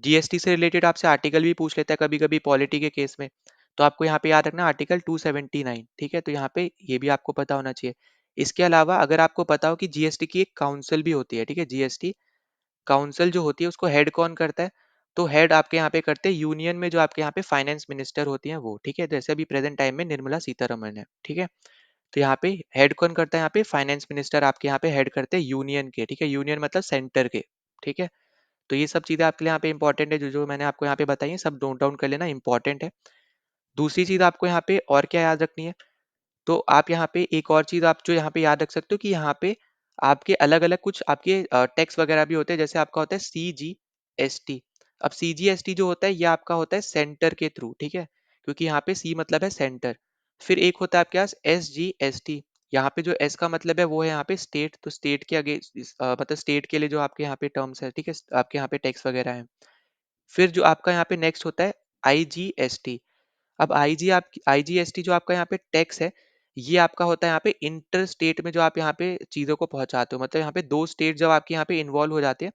जीएसटी से रिलेटेड आपसे आर्टिकल भी पूछ लेता है कभी कभी पॉलिटी के केस में, तो आपको यहाँ पे याद रखना आर्टिकल 279, ठीक है। तो यहाँ पे ये भी आपको पता होना चाहिए। इसके अलावा अगर आपको पता हो कि जीएसटी की एक काउंसिल भी होती है, ठीक है, जीएसटी काउंसिल जो होती है उसको हेड कौन करता है, तो हेड आपके यहाँ पे करते हैं यूनियन में जो आपके यहाँ पे फाइनेंस मिनिस्टर होती हैं वो, ठीक है। जैसे अभी प्रेजेंट टाइम में निर्मला सीतारमन है, ठीक है। तो यहाँ पे हेड कौन करता है, यहाँ पे फाइनेंस मिनिस्टर आपके यहाँ पे हेड करते हैं यूनियन के, ठीक है। यूनियन मतलब सेंटर के, ठीक है। तो ये सब चीजें आपके लिए यहाँ पे इंपॉर्टेंट है, जो जो मैंने आपको यहाँ पे बताई है सब नोट डाउन कर लेना, इंपॉर्टेंट है। दूसरी चीज आपको यहाँ पे और क्या याद रखनी है, तो आप यहाँ पे एक और चीज आप जो यहाँ पे याद रख सकते हो कि यहाँ पे आपके अलग अलग कुछ आपके टैक्स वगैरह भी होते हैं, जैसे आपका होता है CGST। अब CGST जो होता है ये आपका होता है सेंटर के थ्रू, ठीक है, क्योंकि यहाँ पे सी मतलब है सेंटर। फिर एक होता है आपके पास SGST, यहाँ पे जो एस का मतलब है वो है यहाँ पे स्टेट, तो स्टेट के आगे मतलब स्टेट के लिए जो आपके यहाँ पे टर्म्स है, ठीक है, आपके यहाँ पे टैक्स वगैरह है। फिर जो आपका यहाँ पे नेक्स्ट होता है IGST। अब IGST जो आपका यहाँ पे टैक्स है, ये आपका होता है यहाँ पे इंटर स्टेट में जो आप यहाँ पे चीजों को पहुंचाते हो, मतलब यहाँ पे दो स्टेट जब आपके यहाँ पे इन्वॉल्व हो जाते हैं,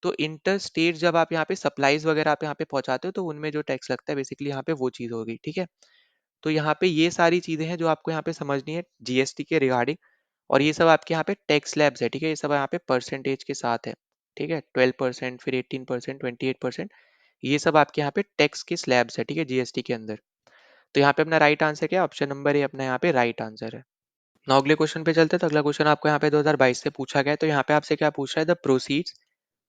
तो इंटर स्टेट जब आप यहाँ पे सप्लाईज वगैरह आप यहाँ पे पहुंचाते हो तो उनमें जो टैक्स लगता है बेसिकली यहाँ पे वो चीज़ होगी, ठीक है। तो यहाँ पे ये सारी चीज़ें हैं जो आपको यहाँ पे समझनी है जीएसटी के रिगार्डिंग। और ये सब आपके यहाँ पे टैक्स स्लैब्स है, ठीक है। ये सब यहाँ पे परसेंटेज के साथ है, ठीक है। 12%, फिर 18%, 28%, ये सब आपके यहाँ पे टैक्स के स्लैब्स है, ठीक है, जीएसटी के अंदर। तो यहाँ पे अपना राइट आंसर क्या है? ऑप्शन नंबर ए अपना यहाँ पे राइट आंसर है। नाउ अगले क्वेश्चन पे चलते हैं। तो अगला क्वेश्चन आपको यहाँ पे 2022 से पूछा गया है। तो यहाँ पे आपसे क्या पूछ रहा है? The proceeds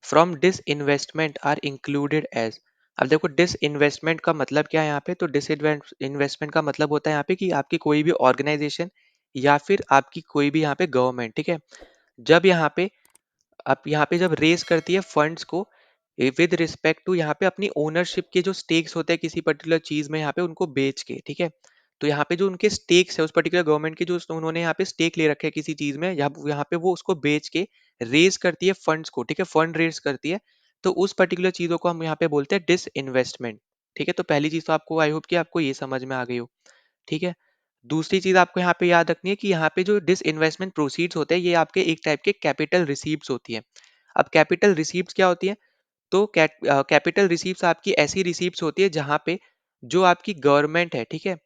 from disinvestment are included as. अब देखो डिस इन्वेस्टमेंट का मतलब क्या है यहाँ पे? तो डिस इन्वेस्टमेंट का मतलब होता है यहाँ पे कि आपकी कोई भी ऑर्गेनाइजेशन या फिर आपकी कोई भी यहाँ पे गवर्नमेंट, ठीक है, जब यहाँ पे आप यहाँ पे जब रेस करती है फंड्स को विद रिस्पेक्ट टू यहाँ पे अपनी ओनरशिप के जो स्टेक्स होते हैं किसी पर्टिकुलर चीज में यहाँ पे उनको बेच के, ठीक है। तो यहाँ पे जो उनके स्टेक्स है उस पर्टिकुलर गवर्नमेंट के जो उन्होंने यहाँ पे स्टेक ले रखे हैं किसी चीज में, यहाँ पे वो उसको बेच के रेज करती है फंड्स को, ठीक है, फंड रेज करती है। तो उस पर्टिकुलर चीजों को हम यहाँ पे बोलते हैं डिस इन्वेस्टमेंट, ठीक है। तो पहली चीज तो आपको आई होप कि आपको ये समझ में आ गई हो, ठीक है। दूसरी चीज आपको यहाँ पे याद रखनी है कि यहाँ पे जो डिस इन्वेस्टमेंट प्रोसीड्स होते हैं ये आपके एक टाइप के कैपिटल रिसीप्ट होती है। अब कैपिटल रिसीप्ट क्या होती है? तो कैपिटल रिसीप्ट आपकी ऐसी रिसीप्ट होती है जहां पे जो आपकी गवर्नमेंट है, ठीक है,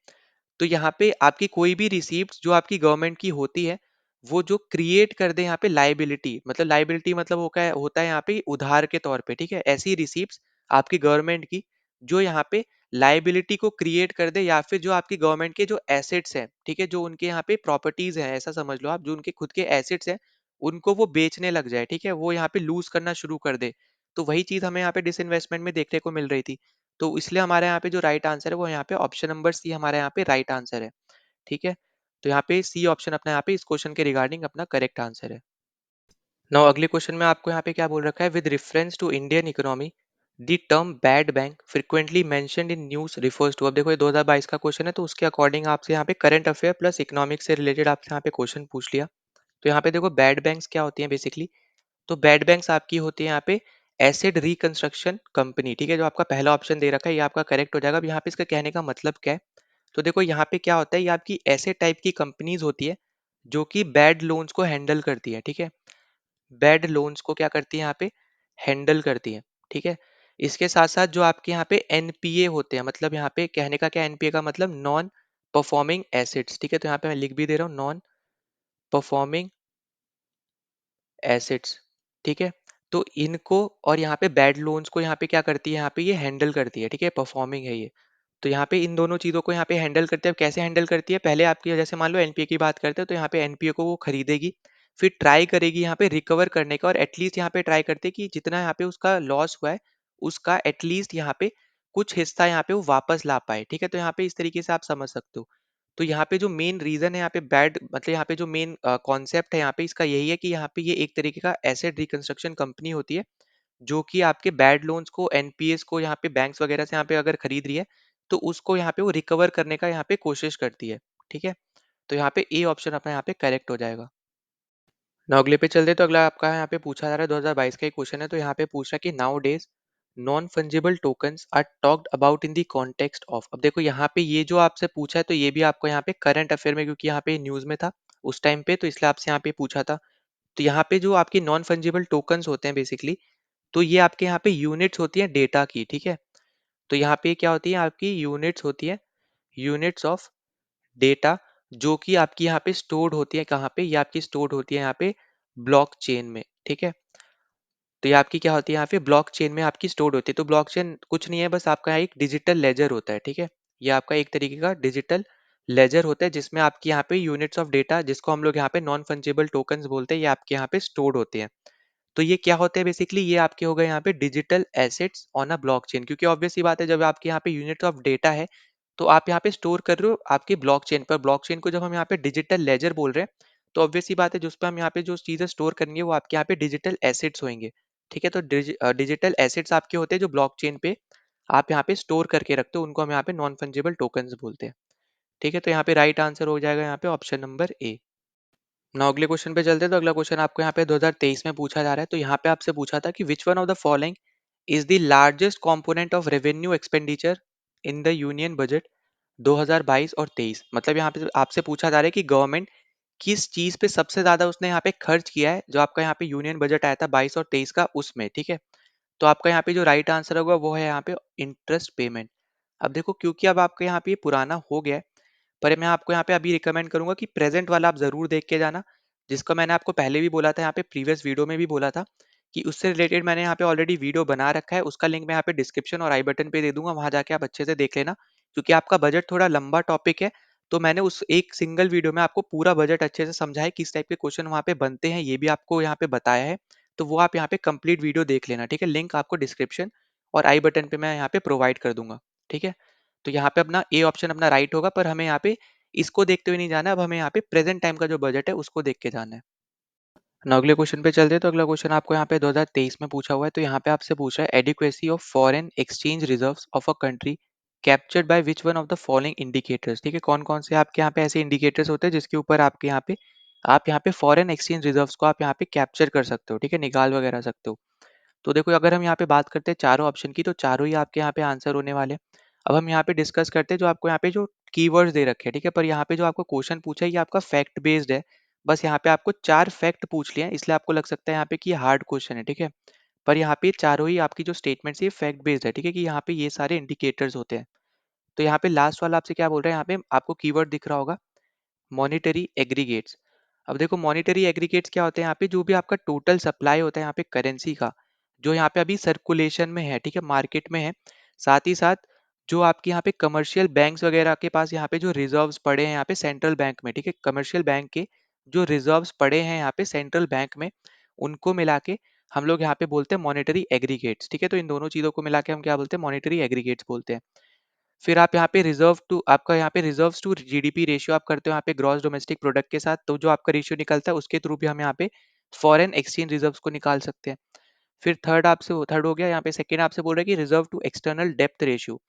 तो यहाँ पे आपकी कोई भी रिसीप्ट जो आपकी गवर्नमेंट की होती है वो जो क्रिएट कर दे यहाँ पे लाइबिलिटी, मतलब लाइबिलिटी मतलब होता है यहाँ पे उधार के तौर पे, ठीक है। ऐसी रिसीप्ट आपकी गवर्नमेंट की जो यहाँ पे लाइबिलिटी को क्रिएट कर दे, या फिर जो आपकी गवर्नमेंट के जो एसेट्स हैं, ठीक है, जो उनके यहाँ पे प्रॉपर्टीज हैं, ऐसा समझ लो आप, जो उनके खुद के एसेट्स हैं उनको वो बेचने लग जाए, ठीक है, वो यहाँ पे लूज करना शुरू कर दे। तो वही चीज हमें यहाँ पे डिसइन्वेस्टमेंट में देखने को मिल रही थी। तो इसलिए हमारे यहाँ पे जो राइट आंसर है वो यहाँ पे ऑप्शन नंबर सी हमारे यहाँ पे राइट आंसर है, ठीक है। तो यहाँ पे सी ऑप्शन अपना यहाँ पे इस क्वेश्चन के रिगार्डिंग अपना करेक्ट आंसर है। नाउ अगले क्वेश्चन में आपको यहाँ पे क्या बोल रखा है? With reference to Indian economy the term bad bank frequently mentioned in news refers to. अब देखो ये 2022 का क्वेश्चन है तो उसके अकॉर्डिंग आपसे यहाँ पे करंट अफेयर प्लस इकोनॉमिक्स से रिलेटेड आपसे यहाँ पे क्वेश्चन पूछ लिया। तो यहाँ पे देखो बैड बैंक्स क्या होती हैं बेसिकली? तो बैड बैंक्स आपकी होती है यहाँ पे एसिड रिकंस्ट्रक्शन कंपनी, ठीक है। जो आपका पहला ऑप्शन दे रखा है ये आपका करेक्ट हो जाएगा। अब यहाँ पे इसका कहने का मतलब क्या है? तो देखो यहाँ पे क्या होता है, ये आपकी ऐसे टाइप की कंपनीज होती है जो कि बैड लोन्स को हैंडल करती है, ठीक है। बैड लोन्स को क्या करती है यहाँ पे? हैंडल करती है, ठीक है। इसके साथ साथ जो आपके यहाँ पे एनपीए होते हैं, मतलब यहाँ पे कहने का क्या, एनपीए का मतलब नॉन परफॉर्मिंग एसेट्स, ठीक है। तो यहाँ पे मैं लिख भी दे रहा हूँ नॉन परफॉर्मिंग एसेट्स, ठीक है। तो इनको और यहाँ पे बैड लोन्स को यहाँ पे क्या करती है? यहाँ पे ये हैंडल करती है, ठीक है, परफॉर्मिंग है ये। तो यहाँ पे इन दोनों चीज़ों को यहाँ पे हैंडल करते हैं। कैसे हैंडल करती है? पहले आपकी जैसे मान लो एनपीए की बात करते हैं तो यहाँ पे एनपीए को वो खरीदेगी, फिर ट्राई करेगी यहाँ पे रिकवर करने का, और एटलीस्ट यहाँ पे ट्राई करते हैं कि जितना यहाँ पे उसका लॉस हुआ है उसका एटलीस्ट यहाँ पे कुछ हिस्सा यहाँ पे वो वापस ला पाए, ठीक है। तो यहाँ पे इस तरीके से आप समझ सकते हो। तो यहाँ पे जो मेन रीजन है यहाँ पे बैड, मतलब यहाँ पे जो मेन कॉन्सेप्ट है यहाँ पे इसका यही है कि यहाँ पे ये एक तरीके का एसेट रिकंस्ट्रक्शन कंपनी होती है जो कि आपके बैड लोन्स को, एनपीएस को यहाँ पे बैंक्स वगैरह से यहाँ पे अगर खरीद रही है तो उसको यहाँ पे वो रिकवर करने का यहाँ पे कोशिश करती है, ठीक है। तो यहाँ पे ए ऑप्शन अपना यहाँ पे करेक्ट हो जाएगा। ना अगले पे चलते तो अगला आपका यहाँ पे पूछा जा रहा है 2022 का एक क्वेश्चन है। तो यहाँ पे पूछ रहा है कि nowadays non fungible tokens are talked about in the context of. अब देखो यहाँ पे ये जो आपसे पूछा है तो ये भी आपको यहाँ पे करंट अफेयर में, क्योंकि यहाँ पे न्यूज में था उस टाइम पे, तो इसलिए आपसे यहाँ पे पूछा था। तो यहाँ पे जो आपकी नॉन फंजिबल टोकन्स होते हैं बेसिकली, तो ये आपके यहाँ पे यूनिट्स होती है डेटा की, ठीक है। तो यहाँ पे क्या होती है? आपकी यूनिट्स होती है, यूनिट्स ऑफ डेटा, जो कि आपकी यहाँ पे स्टोर्ड होती है। कहाँ पे? ये आपकी स्टोर्ड होती है यहाँ पे ब्लॉकचेन में, ठीक है। तो ये आपकी क्या होती है? यहाँ पे ब्लॉकचेन में आपकी स्टोर्ड होती है। तो ब्लॉकचेन कुछ नहीं है, बस आपका एक डिजिटल लेजर होता है, ठीक है। ये आपका एक तरीके का डिजिटल लेजर होता है जिसमें आपकी यहाँ पे यूनिट्स ऑफ डेटा, जिसको हम लोग यहाँ पे नॉन फंजिबल टोकन्स बोलते हैं, ये आपके यहाँ पे स्टोर्ड होते हैं। तो ये क्या होते हैं बेसिकली? ये आपके हो गए यहाँ पे digital assets on a blockchain, क्योंकि ऑब्वियस सी बात है जब आपके यहाँ पे यूनिट ऑफ डेटा है तो आप यहाँ पे स्टोर कर रहे हो आपके ब्लॉकचेन पर। ब्लॉकचेन को जब हम यहाँ पे डिजिटल लेजर बोल रहे हैं तो ऑब्वियस सी बात है जिस पे हम यहाँ पे जो चीजें स्टोर करेंगे वो आपके यहाँ पे डिजिटल एसेट्स होंगे, ठीक है। तो डिजिटल एसेट्स आपके होते हैं जो ब्लॉकचेन पे आप यहाँ पे स्टोर करके रखते हो, उनको हम यहाँ पे नॉन फंजिबल टोकन्स बोलते हैं, ठीक है। तो यहाँ पे राइट आंसर हो जाएगा यहाँ पे ऑप्शन नंबर ए। ना अगले क्वेश्चन पे चलते हैं। तो अगला क्वेश्चन आपको यहाँ पे 2023 में पूछा जा रहा है। तो यहाँ पे आपसे पूछा था कि which one of the following is the largest component of revenue expenditure in the union budget 2022 और 23। मतलब यहाँ पे आपसे पूछा जा रहा है कि गवर्नमेंट किस चीज पे सबसे ज्यादा उसने यहाँ पे खर्च किया है, जो आपका यहाँ पे यूनियन बजट आया था 22 और 23 का उसमें, ठीक है। तो आपका यहाँ पे जो राइट आंसर होगा वो है यहाँ पे इंटरेस्ट पेमेंट। अब देखो क्योंकि अब आपका यहाँ पे ये पुराना हो गया है, पर मैं आपको यहाँ पे अभी रिकमेंड करूंगा कि प्रेजेंट वाला आप जरूर देख के जाना, जिसका मैंने आपको पहले भी बोला था, यहाँ पे प्रीवियस वीडियो में भी बोला था कि उससे रिलेटेड मैंने यहाँ पे ऑलरेडी वीडियो बना रखा है, उसका लिंक मैं यहाँ पे डिस्क्रिप्शन और आई बटन पे दे दूंगा, वहां जाके आप अच्छे से देख लेना। क्योंकि आपका बजट थोड़ा लंबा टॉपिक है, तो मैंने उस एक सिंगल वीडियो में आपको पूरा बजट अच्छे से समझा है, किस टाइप के क्वेश्चन वहाँ पे बनते हैं, ये भी आपको यहाँ पे बताया है। तो वो आप यहाँ पे कंप्लीट वीडियो देख लेना, ठीक है। लिंक आपको डिस्क्रिप्शन और आई बटन पे मैं यहाँ पे प्रोवाइड कर दूंगा, ठीक है। तो यहाँ पे अपना ए ऑप्शन अपना राइट होगा, पर हमें यहाँ पे इसको देखते हुए नहीं जाना है, अब हमें यहाँ पे प्रेजेंट टाइम का जो बजट है उसको देख के जाना है। ना अगले क्वेश्चन पे चलते हैं। तो अगला क्वेश्चन आपको यहाँ पे 2023 में पूछा हुआ है। तो यहाँ पे आपसे पूछ रहा है adequacy of foreign exchange reserves of a country captured by which one of the following indicators. ठीक है, कौन कौन से आपके यहाँ पे ऐसे इंडिकेटर्स होते हैं जिसके ऊपर आपके यहाँ पे फॉरेन एक्सचेंज रिजर्व्स को आप यहाँ पे कैप्चर कर सकते हो, ठीक है, निकाल वगैरह सकते हो। तो देखो अगर हम यहाँ पे बात करते हैं चारों ऑप्शन की, तो चारों ही आपके यहाँ पे आंसर होने वाले हैं। अब हम यहाँ पे डिस्कस करते हैं जो आपको यहाँ पे जो कीवर्ड्स दे रखे हैं, ठीक है, पर यहाँ पे जो आपको क्वेश्चन पूछा है ये आपका फैक्ट बेस्ड है। बस यहाँ पे आपको 4 फैक्ट पूछ लिए हैं, इसलिए आपको लग सकता है यहाँ पे कि ये हार्ड क्वेश्चन है, ठीक है। पर यहाँ पे चारों ही आपकी जो स्टेटमेंट्स ये फैक्ट बेस्ड है, ठीक है, कि यहाँ पे ये सारे इंडिकेटर्स होते हैं। तो यहाँ पे लास्ट वाला आपसे क्या बोल रहे हैं, यहाँ पे आपको कीवर्ड दिख रहा होगा मॉनिटरी एग्रीगेट्स। अब देखो मॉनिटरी एग्रीगेट्स क्या होते हैं, यहाँ पे जो भी आपका टोटल सप्लाई होता है यहाँ पे करेंसी का, जो यहाँ पे अभी सर्कुलेशन में है, ठीक है, मार्केट में है। साथ ही साथ जो आपके यहाँ पे कमर्शियल बैंक्स वगैरह के पास यहाँ पे जो रिजर्व्स पड़े हैं यहाँ पे सेंट्रल बैंक में, ठीक है, कमर्शियल बैंक के जो रिजर्व्स पड़े हैं यहाँ पे सेंट्रल बैंक में, उनको मिला के हम लोग यहाँ पे बोलते हैं मॉनिटरी एग्रीगेट्स, ठीक है। तो इन दोनों चीजों को मिला के हम क्या बोलते हैं, मॉनिटरी एग्रीगेट्स बोलते हैं। फिर आप यहाँ पे रिजर्व टू आपका यहाँ पे रिजर्व्स टू जीडीपी रेशियो आप करते हो यहाँ पे ग्रॉस डोमेस्टिक प्रोडक्ट के साथ, तो जो आपका रेशियो निकलता है उसके थ्रू भी हम यहाँ पे फॉरेन एक्सचेंज रिजर्व्स को निकाल सकते हैं। फिर थर्ड हो गया, यहाँ पे सेकंड आपसे बोल रहा है कि रिजर्व टू एक्सटर्नल डेप्थ रेशियो।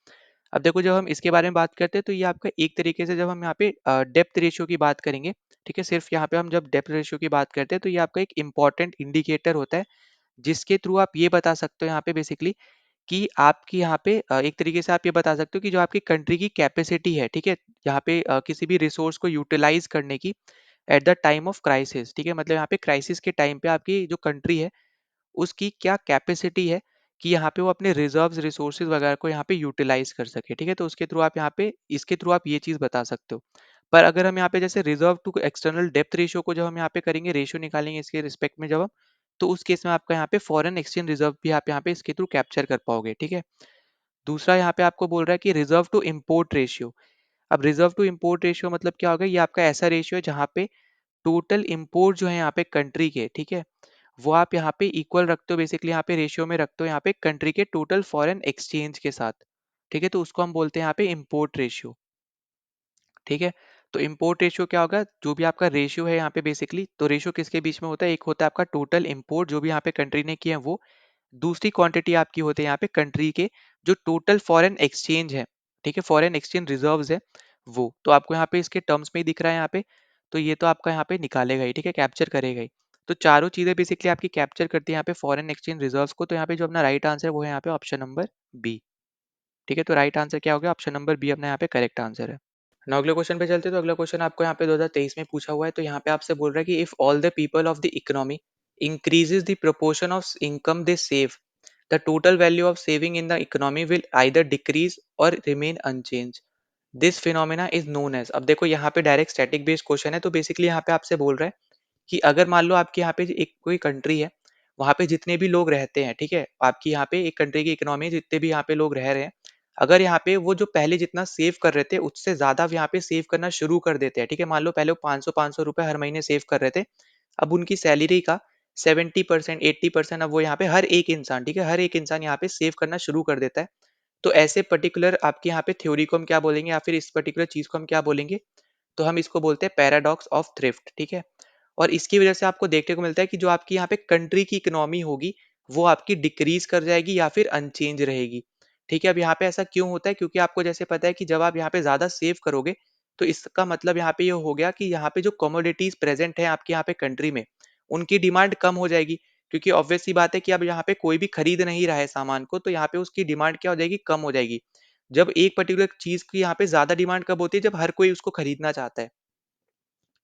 अब देखो जब हम इसके बारे में बात करते हैं तो ये आपका एक तरीके से जब हम यहाँ पे डेप्थ रेशियो की बात करेंगे, ठीक है, सिर्फ यहाँ पे हम जब डेप्थ रेशियो की बात करते हैं तो ये आपका एक इंपॉर्टेंट इंडिकेटर होता है, जिसके थ्रू आप ये बता सकते हो यहाँ पे बेसिकली कि आपकी यहाँ पे एक तरीके से आप ये बता सकते हो कि जो आपकी कंट्री की कैपेसिटी है, ठीक है, यहाँ पे किसी भी रिसोर्स को यूटिलाइज करने की at the time of crisis, ठीक है, मतलब यहाँ पे क्राइसिस के टाइम पे आपकी जो कंट्री है उसकी क्या कैपेसिटी है कि यहाँ पे वो अपने रिजर्व्स रिसोर्सेज वगैरह को यहाँ पे यूटिलाइज कर सके, ठीक है। तो उसके थ्रू आप यहाँ पे इसके थ्रू आप ये चीज बता सकते हो। पर अगर हम यहाँ पे जैसे रिजर्व टू एक्सटर्नल डेप्थ रेशियो को जब हम यहाँ पे करेंगे, रेशियो निकालेंगे इसके रिस्पेक्ट में जब हम, तो उस केस में आपका यहाँ पे फॉरेन एक्सचेंज रिजर्व भी आप यहाँ पे इसके थ्रू कैप्चर कर पाओगे, ठीक है। दूसरा यहाँ पे आपको बोल रहा है कि रिजर्व टू इम्पोर्ट रेशियो। अब रिजर्व टू इम्पोर्ट रेशियो मतलब क्या होगा, ये आपका ऐसा रेशियो है जहाँ पे टोटल इम्पोर्ट जो है यहाँ पे कंट्री के, ठीक है, वो आप यहाँ पे इक्वल रखते हो, बेसिकली यहाँ पे रेशियो में रखते हो यहाँ पे कंट्री के टोटल फॉरेन एक्सचेंज के साथ, ठीक है। तो उसको हम बोलते हैं यहाँ पे इम्पोर्ट रेशियो, ठीक है। तो इम्पोर्ट रेशियो क्या होगा, जो भी आपका रेशियो है यहाँ पे बेसिकली, तो रेशियो किसके बीच में होता है, एक होता है आपका टोटल इम्पोर्ट जो भी यहाँ पे कंट्री ने किया है वो, दूसरी क्वांटिटी आपकी होती है यहाँ पे कंट्री के जो टोटल फॉरेन एक्सचेंज है, ठीक है, फॉरेन एक्सचेंज रिजर्व्स है वो। तो आपको यहाँ पे इसके टर्म्स में ही दिख रहा है यहाँ पे, तो ये तो आपका यहाँ पे निकालेगा ही, ठीक है, कैप्चर करेगा ही। तो चारों चीजें बेसिकली आपकी कैप्चर करती है यहाँ पे फॉरेन एक्सचेंज रिजर्व्स को। तो यहाँ पे जो अपना राइट आंसर वो है यहाँ पे ऑप्शन नंबर बी, ठीक है। तो राइट आंसर क्या हो गया, ऑप्शन नंबर बी अपना यहाँ पे करेक्ट आंसर है। ना अगले क्वेश्चन पे चलते हैं। तो अगला क्वेश्चन आपको यहाँ पे 2023 में पूछा हुआ है। तो यहाँ पे आपसे बोल रहा है कि if all the people of the economy increases the proportion of income they save, the total value of saving in the economy will either decrease or remain unchanged. This phenomena is known as। अब देखो यहाँ पे direct static based question है, तो basically यहाँ पे आपसे बोल रहा है कि अगर मान लो आपके यहाँ पे एक कोई कंट्री है, वहां पे जितने भी लोग रहते हैं, ठीक है, आपकी यहाँ पे एक कंट्री की इकोनॉमी है, जितने भी यहाँ पे लोग रह रहे हैं, अगर यहाँ पे वो जो पहले जितना सेव कर रहे थे उससे ज्यादा यहाँ पे सेव करना शुरू कर देते हैं, ठीक है, मान लो पहले वो 500 रुपए हर महीने सेव कर रहे थे, अब उनकी सैलरी का 70% 80% अब वो यहाँ पे हर एक इंसान, ठीक है, हर एक इंसान यहाँ पे सेव करना शुरू कर देता है। तो ऐसे पर्टिकुलर आपके यहाँ पे थ्योरी को हम क्या बोलेंगे, या फिर इस पर्टिकुलर चीज को हम क्या बोलेंगे, तो हम इसको बोलते हैं पैराडॉक्स ऑफ थ्रिफ्ट, ठीक है। और इसकी वजह से आपको देखने को मिलता है कि जो आपकी यहाँ पे कंट्री की इकोनॉमी होगी वो आपकी डिक्रीज कर जाएगी या फिर अनचेंज रहेगी, ठीक है। अब यहाँ पे ऐसा क्यों होता है, क्योंकि आपको जैसे पता है कि जब आप यहाँ पे ज्यादा सेव करोगे, तो इसका मतलब यहाँ पे ये हो गया कि यहाँ पे जो कमोडिटीज प्रेजेंट है आपके यहाँ पे कंट्री में, उनकी डिमांड कम हो जाएगी। क्योंकि ऑब्वियस सी बात है कि अब यहाँ पे कोई भी खरीद नहीं रहा है सामान को, तो यहाँ पे उसकी डिमांड क्या हो जाएगी, कम हो जाएगी। जब एक पर्टिकुलर चीज की यहाँ पे ज्यादा डिमांड कब होती है, जब हर कोई उसको खरीदना चाहता है,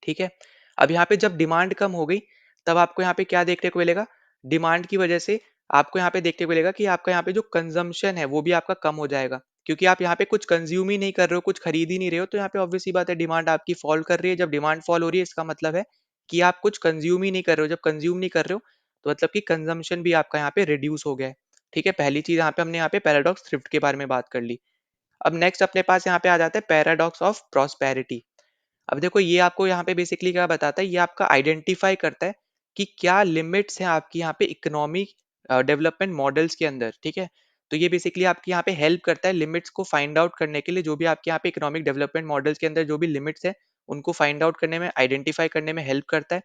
ठीक है। अब यहाँ पे जब डिमांड कम हो गई, तब आपको यहाँ पे क्या देखने को मिलेगा, डिमांड की वजह से आपको यहाँ पे देखने को मिलेगा कि आपका यहाँ पे जो कंजम्पशन है वो भी आपका कम हो जाएगा, क्योंकि आप यहाँ पे कुछ कंज्यूम ही नहीं कर रहे हो, कुछ खरीद ही नहीं रहे हो, तो यहाँ पे ऑब्वियस सी बात है डिमांड आपकी फॉल कर रही है। जब डिमांड फॉल हो रही है इसका मतलब है कि आप कुछ कंज्यूम ही नहीं कर रहे हो। जब कंज्यूम नहीं कर रहे हो तो मतलब कि कंजम्पशन भी आपका यहाँ पे रिड्यूस हो गया है। ठीक है, पहली चीज यहाँ पे हमने यहाँ पे पैराडॉक्स थ्रिफ्ट के बारे में बात कर ली। अब नेक्स्ट अपने पास यहाँ पे आ जाता है पैराडॉक्स ऑफ प्रॉस्पेरिटी। अब देखो ये आपको यहाँ पे बेसिकली क्या बताता है, ये आपका आइडेंटिफाई करता है कि क्या लिमिट्स हैं आपकी यहाँ पे इकोनॉमिक डेवलपमेंट मॉडल्स के अंदर। ठीक है, तो ये बेसिकली आपकी यहाँ पे हेल्प करता है लिमिट्स को फाइंड आउट करने के लिए, जो भी आपके यहाँ पे इकोनॉमिक डेवलपमेंट मॉडल्स के अंदर जो भी लिमिट्स है उनको फाइंड आउट करने में, आइडेंटिफाई करने में हेल्प करता है।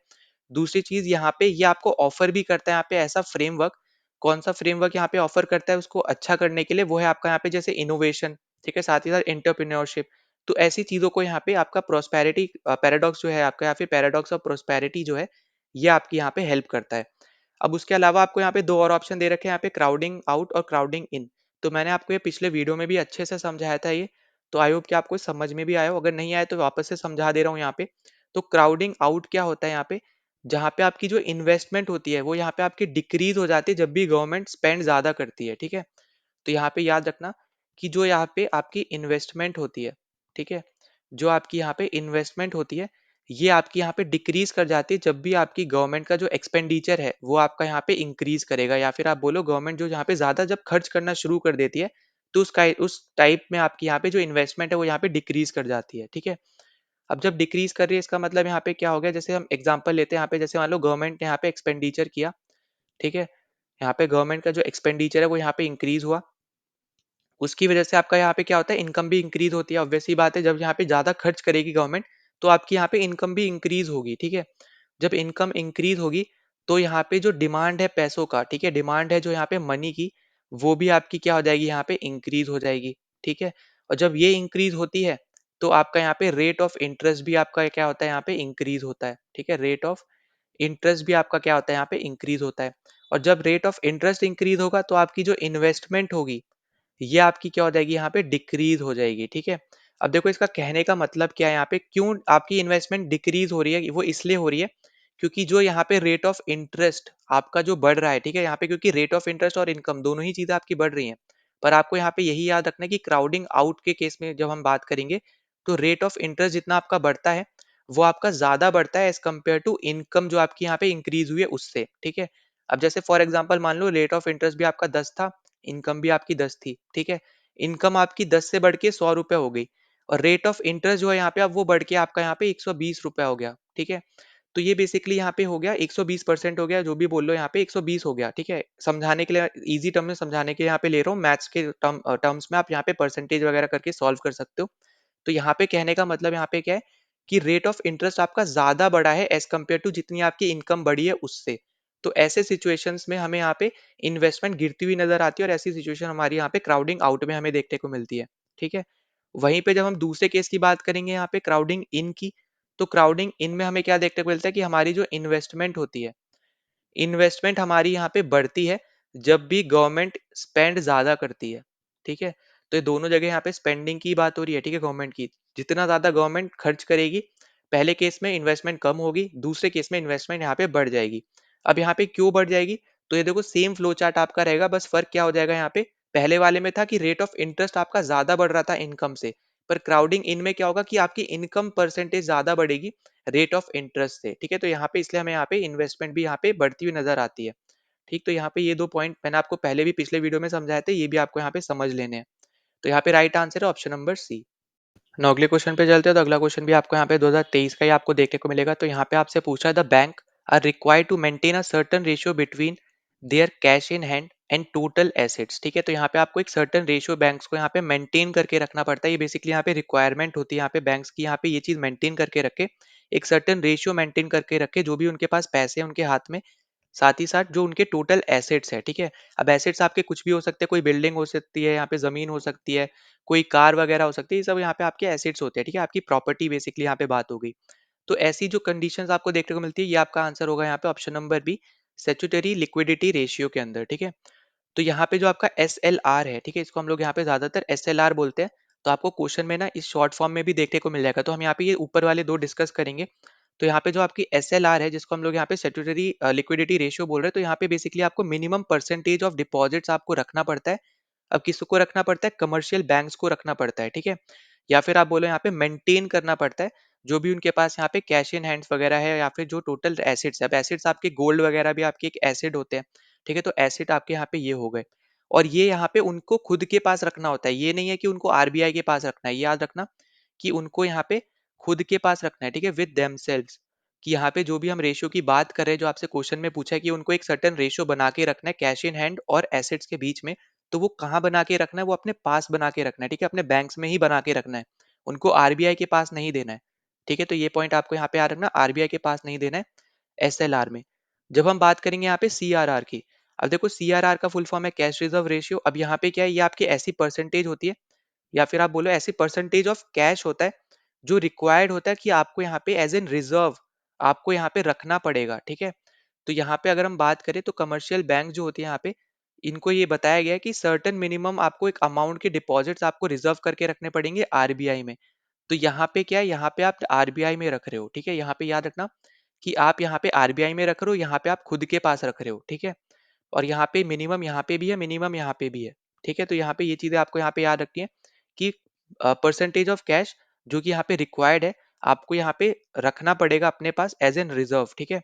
दूसरी चीज यहाँ पे ये आपको ऑफर भी करता है यहाँ पे ऐसा फ्रेमवर्क। कौन सा फ्रेमवर्क यहाँ पे ऑफर करता है उसको अच्छा करने के लिए, वो है आपका यहाँ पे जैसे इनोवेशन, ठीक है, साथ ही साथ एंटरप्रेन्योरशिप। तो ऐसी चीजों को यहाँ पे आपका प्रोस्पेरिटी पैराडॉक्स जो है आपका, या फिर पैराडॉक्स ऑफ प्रोस्पेरिटी जो है, ये आपकी यहाँ पे हेल्प करता है। अब उसके अलावा आपको यहाँ पे दो और ऑप्शन दे रखे हैं यहाँ पे, क्राउडिंग आउट और क्राउडिंग इन। तो मैंने आपको ये पिछले वीडियो में भी अच्छे से समझाया था ये, तो आई होप कि आपको समझ में भी आया हो। अगर नहीं आया तो वापस से समझा दे रहा हूँ यहाँ पे। तो क्राउडिंग आउट क्या होता है यहाँ पे, जहाँ पे आपकी जो इन्वेस्टमेंट होती है वो यहाँ पे आपकी डिक्रीज हो जाती है जब भी गवर्नमेंट स्पेंड ज्यादा करती है। ठीक है, तो यहाँ पे याद रखना कि जो यहाँ पे आपकी इन्वेस्टमेंट होती है, ठीक है, जो आपकी यहाँ पे इन्वेस्टमेंट होती है ये आपकी यहाँ पे डिक्रीज कर जाती है जब भी आपकी गवर्नमेंट का जो एक्सपेंडिचर है वो आपका यहाँ पे इंक्रीज करेगा, या फिर आप बोलो गवर्नमेंट जो यहाँ पे ज्यादा जब खर्च करना शुरू कर देती है तो उस टाइप में आपकी यहाँ पे जो इन्वेस्टमेंट है वो यहाँ पे डिक्रीज कर जाती है। ठीक है, अब जब डिक्रीज कर रही है इसका मतलब यहाँ पे क्या हो गया, जैसे हम एग्जांपल लेते हैं यहाँ पे, जैसे मान लो गवर्नमेंट ने यहाँ पे एक्सपेंडिचर किया, ठीक है, यहाँ पे गवर्नमेंट का जो एक्सपेंडिचर है वो यहाँ पे इंक्रीज हुआ, उसकी वजह से आपका यहाँ पे क्या होता है, इनकम भी इंक्रीज होती है। ऑब्वियस सी बात है जब यहाँ पे ज्यादा खर्च करेगी गवर्नमेंट तो आपकी यहाँ पे इनकम भी इंक्रीज होगी। ठीक है, जब इनकम इंक्रीज होगी तो यहाँ पे जो डिमांड है पैसों का, ठीक है, डिमांड है जो यहाँ पे मनी की, वो भी आपकी क्या हो जाएगी, यहाँ पे इंक्रीज हो जाएगी। ठीक है, और जब ये इंक्रीज होती है तो आपका यहाँ पे रेट ऑफ इंटरेस्ट भी आपका क्या होता है, यहाँ पे इंक्रीज होता है। ठीक है, रेट ऑफ इंटरेस्ट भी आपका क्या होता है, यहाँ पे इंक्रीज होता है। और जब रेट ऑफ इंटरेस्ट इंक्रीज होगा तो आपकी जो इन्वेस्टमेंट होगी ये आपकी क्या हो जाएगी, यहाँ पे डिक्रीज हो जाएगी। ठीक है, अब देखो इसका कहने का मतलब क्या है, यहाँ पे क्यों आपकी इन्वेस्टमेंट डिक्रीज हो रही है, वो इसलिए हो रही है क्योंकि जो यहाँ पे रेट ऑफ इंटरेस्ट आपका जो बढ़ रहा है, ठीक है, यहाँ पे क्योंकि रेट ऑफ इंटरेस्ट और इनकम दोनों ही चीजें आपकी बढ़ रही हैं। पर आपको यहाँ पे यही याद रखना है कि क्राउडिंग आउट के केस में जब हम बात करेंगे तो रेट ऑफ इंटरेस्ट जितना आपका बढ़ता है वो आपका ज्यादा बढ़ता है एज कम्पेयर टू इनकम जो आपकी यहाँ पे इंक्रीज हुई है उससे। ठीक है, अब जैसे फॉर एग्जाम्पल मान लो रेट ऑफ इंटरेस्ट भी आपका 10 था, इनकम भी आपकी 10 थी। ठीक है, इनकम आपकी 10 से बढ़ के 100 रुपए हो गई, और रेट ऑफ इंटरेस्ट जो है यहाँ पे अब वो बढ़ के आपका यहाँ पे 120 रुपए हो गया। ठीक है, तो ये बेसिकली यहाँ पे हो गया 120% हो गया, जो भी बोल लो यहाँ पे 120 हो गया। ठीक है, समझाने के लिए, इजी टर्म में समझाने के लिए यहाँ पे ले रहा हूँ, मैथ्स के टर्म्स में आप यहाँ पे परसेंटेज वगैरह करके सॉल्व कर सकते हो। तो यहाँ पे कहने का मतलब यहाँ पे क्या है कि रेट ऑफ इंटरेस्ट आपका ज्यादा बढ़ा है एज कम्पेयर टू जितनी आपकी इनकम बढ़ी है उससे। तो ऐसे सिचुएशंस में हमें यहाँ पे इन्वेस्टमेंट गिरती हुई नजर आती है, और ऐसी सिचुएशन हमारी यहाँ पे क्राउडिंग आउट में हमें देखने को मिलती है। ठीक है, वहीं पे जब हम दूसरे केस की बात करेंगे यहाँ पे क्राउडिंग इन की, तो क्राउडिंग इन में हमें क्या देखने को मिलता है कि हमारी जो इन्वेस्टमेंट होती है, इन्वेस्टमेंट हमारी यहाँ पे बढ़ती है जब भी गवर्नमेंट स्पेंड ज्यादा करती है। ठीक है, तो ये दोनों जगह यहाँ पे स्पेंडिंग की बात हो रही है। ठीक है, गवर्नमेंट की, जितना ज्यादा गवर्नमेंट खर्च करेगी, पहले केस में इन्वेस्टमेंट कम होगी, दूसरे केस में इन्वेस्टमेंट यहाँ पे बढ़ जाएगी। अब यहाँ पे क्यों बढ़ जाएगी, तो ये देखो सेम फ्लो चार्ट आपका रहेगा, बस फर्क क्या हो जाएगा, यहाँ पे पहले वाले में था कि रेट ऑफ इंटरेस्ट आपका ज्यादा बढ़ रहा था इनकम से, पर क्राउडिंग इन में क्या होगा कि आपकी इनकम परसेंटेज ज्यादा बढ़ेगी रेट ऑफ इंटरेस्ट से। ठीक है, तो यहाँ पे इसलिए हमें यहाँ पे इन्वेस्टमेंट भी यहाँ पे बढ़ती हुई नजर आती है। ठीक, तो यहाँ पे ये दो पॉइंट मैंने आपको पहले भी पिछले वीडियो में समझाए थे, ये भी आपको यहाँ पे समझ लेने हैं। तो यहाँ पे राइट आंसर है ऑप्शन नंबर सी। ना अगले क्वेश्चन पे चलते हैं, तो अगला क्वेश्चन भी आपको यहाँ पे 2023 का ही आपको देखने को मिलेगा। तो यहाँ पे आपसे पूछा है, the bank are required to maintain a certain ratio between their cash in hand and total assets. ठीक है, तो यहाँ पे आपको एक सर्टेन रेशियो बैंक्स को यहाँ पे मेंटेन करके रखना पड़ता है, ये बेसिकली यहाँ पे रिक्वायरमेंट होती है यहाँ पे बैंक्स की, यहाँ पे ये चीज मेंटेन करके रखे, एक सर्टेन रेशियो मेंटेन करके रखे जो भी उनके पास पैसे हैं उनके हाथ में, साथ ही साथ जो उनके टोटल एसेट्स है। ठीक है, अब एसेट्स आपके कुछ भी हो सकते हैं, कोई बिल्डिंग हो सकती है, यहाँ पे जमीन हो सकती है, कोई कार वगैरह हो सकती है, ये सब यहाँ पे आपके एसेट्स होते हैं। ठीक है, आपकी प्रॉपर्टी बेसिकली यहाँ पे बात हो गई। तो ऐसी जो कंडीशंस आपको देखने को मिलती है, ये आपका आंसर होगा यहाँ पे option number B, statutory liquidity ratio के अंदर। ठीक है, तो यहाँ पे जो आपका एस एल आर है, ठीक है, इसको हम लोग यहाँ पे ज्यादातर एस एल आर बोलते हैं। तो आपको क्वेश्चन में ना इस शॉर्ट फॉर्म में भी देखने को मिल जाएगा, तो हम यहाँ पे ये ऊपर वाले दो डिस्कस करेंगे। तो यहाँ पे जो आपकी एसएलआर है, जिसको हम लोग यहाँ पे स्टैट्यूटरी लिक्विडिटी रेशियो बोल रहे हैं, तो यहाँ पे बेसिकली आपको मिनिमम परसेंटेज ऑफ डिपॉजिट्स आपको रखना पड़ता है। अब किसको रखना पड़ता है? कमर्शियल बैंक्स को रखना पड़ता है, ठीक है? या फिर आप बोलो यहाँ पे मेंटेन करना पड़ता है, जो भी उनके पास यहाँ पे कैश इन हैंड्स वगैरह है, या फिर जो टोटल एसेट्स है। अब एसेट्स आपके गोल्ड वगैरह भी आपके एक एसेट होते हैं, ठीक है? तो एसेट आपके यहाँ पे ये हो गए, और ये यहाँ पे उनको खुद के पास रखना होता है। ये नहीं है कि उनको आरबीआई के पास रखना है, ये याद रखना कि उनको यहाँ पे खुद के पास रखना है, ठीक है? विद देमसेल्व्स, कि यहाँ पे जो भी हम रेशियो की बात कर रहे हैं, जो आपसे क्वेश्चन में पूछा है कि उनको एक सर्टेन रेशियो बना के रखना है कैश इन हैंड और एसेट्स के बीच में, तो वो कहाँ बना के रखना है? वो अपने पास बना के रखना है, ठीक है? अपने बैंक्स में ही बना के रखना है, उनको आरबीआई के पास नहीं देना है, ठीक है? तो ये पॉइंट आपको यहाँ पे याद रखना, आरबीआई के पास नहीं देना है एसएलआर में। जब हम बात करेंगे यहाँ पे सीआरआर की, अब देखो सीआरआर का फुल फॉर्म है कैश रिजर्व रेशियो। अब यहाँ पे क्या है? ये आपकी ऐसी परसेंटेज होती है, या फिर आप बोलो ऐसी परसेंटेज ऑफ कैश होता है जो रिक्वायर्ड होता है कि आपको यहाँ पे एज एन रिजर्व आपको यहाँ पे रखना पड़ेगा, ठीक है? तो यहाँ पे अगर हम बात करें तो कमर्शियल बैंक जो होती है यहाँ पे, इनको ये बताया गया है कि सर्टेन मिनिमम आपको एक अमाउंट के डिपॉजिट्स आपको रिजर्व करके रखने पड़ेंगे आरबीआई में। तो यहाँ पे क्या है? यहाँ पे आप आरबीआई में रख रहे हो, ठीक है? यहाँ पे याद रखना कि आप यहाँ पे आरबीआई में रख रहे हो, यहाँ पे आप खुद के पास रख रहे हो, ठीक है? और यहाँ पे मिनिमम यहाँ पे भी है, मिनिमम यहाँ पे भी है, ठीक है? तो यहाँ पे ये चीजें आपको यहाँ पे याद रखनी है कि परसेंटेज ऑफ कैश जो कि यहाँ पे रिक्वायर्ड है, आपको यहाँ पे रखना पड़ेगा अपने पास एज एन रिजर्व, ठीक है?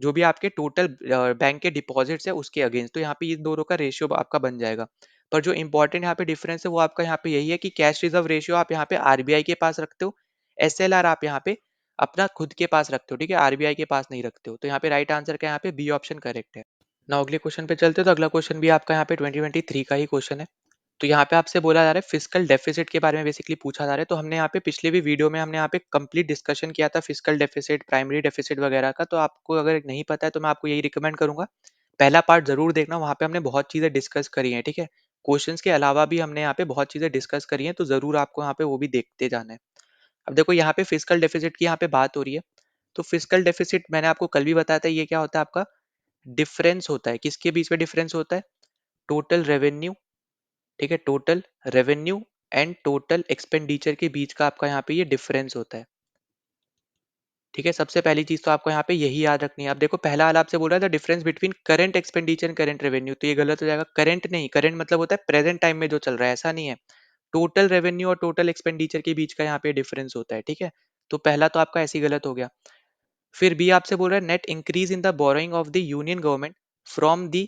जो भी आपके टोटल बैंक के डिपॉजिट्स है उसके अगेंस्ट, तो यहाँ पे ये दोनों का रेशियो आपका बन जाएगा। पर जो इंपॉर्टेंट यहाँ पे डिफरेंस है वो आपका यहाँ पे यही है कि कैश रिजर्व रेशियो आप यहाँ पे आरबीआई के पास रखते हो, एसएलआर आप यहाँ पे अपना खुद के पास रखते हो, ठीक है? आरबीआई के पास नहीं रखते हो। तो यहाँ पे राइट आंसर क्या है? यहाँ पे बी ऑप्शन करेक्ट है। ना अगले क्वेश्चन पे चलते हैं, तो अगला क्वेश्चन भी आपका यहाँ पे 2023 का ही क्वेश्चन है। तो यहाँ पे आपसे बोला जा रहा है फिस्कल डेफिसिट के बारे में बेसिकली पूछा जा रहा है। तो हमने यहाँ पे पिछले भी वीडियो में हमने यहाँ पे कंप्लीट डिस्कशन किया था फिस्कल डेफिसिट, प्राइमरी डेफिसिट वगैरह का। तो आपको अगर नहीं पता है तो मैं आपको यही रिकमेंड करूंगा, पहला पार्ट जरूर देखना, वहाँ पे हमने बहुत चीजें डिस्कस करी हैं, ठीक है? क्वेश्चंस के अलावा भी हमने यहाँ पे बहुत चीजें डिस्कस करी हैं, तो जरूर आपको यहाँ पे वो भी देखते जाना है। अब देखो यहाँ पे फिस्कल डेफिसिट की यहाँ पे बात हो रही है, तो फिस्कल डेफिसिट मैंने आपको कल भी बताया था, ये क्या होता है? आपका डिफरेंस होता है। किसके बीच में डिफरेंस होता है? टोटल रेवेन्यू, ठीक है? Total revenue and total expenditure के बीच का आपका यहाँ पे ये डिफरेंस होता है, ठीक है? सबसे पहली चीज तो आपको यहाँ पे यही याद रखनी है। अब देखो पहला वाला आपसे बोल रहा था difference between current expenditure and current revenue, तो ये गलत हो जाएगा। करंट नहीं, करंट मतलब होता है प्रेजेंट टाइम में जो चल रहा है, ऐसा नहीं है। टोटल रेवेन्यू और टोटल एक्सपेंडिचर के बीच का यहाँ पे डिफरेंस होता है, ठीक है? तो पहला तो आपका ऐसे ही गलत हो गया। फिर बी आपसे बोल रहा है net increase in the borrowing of the union government from the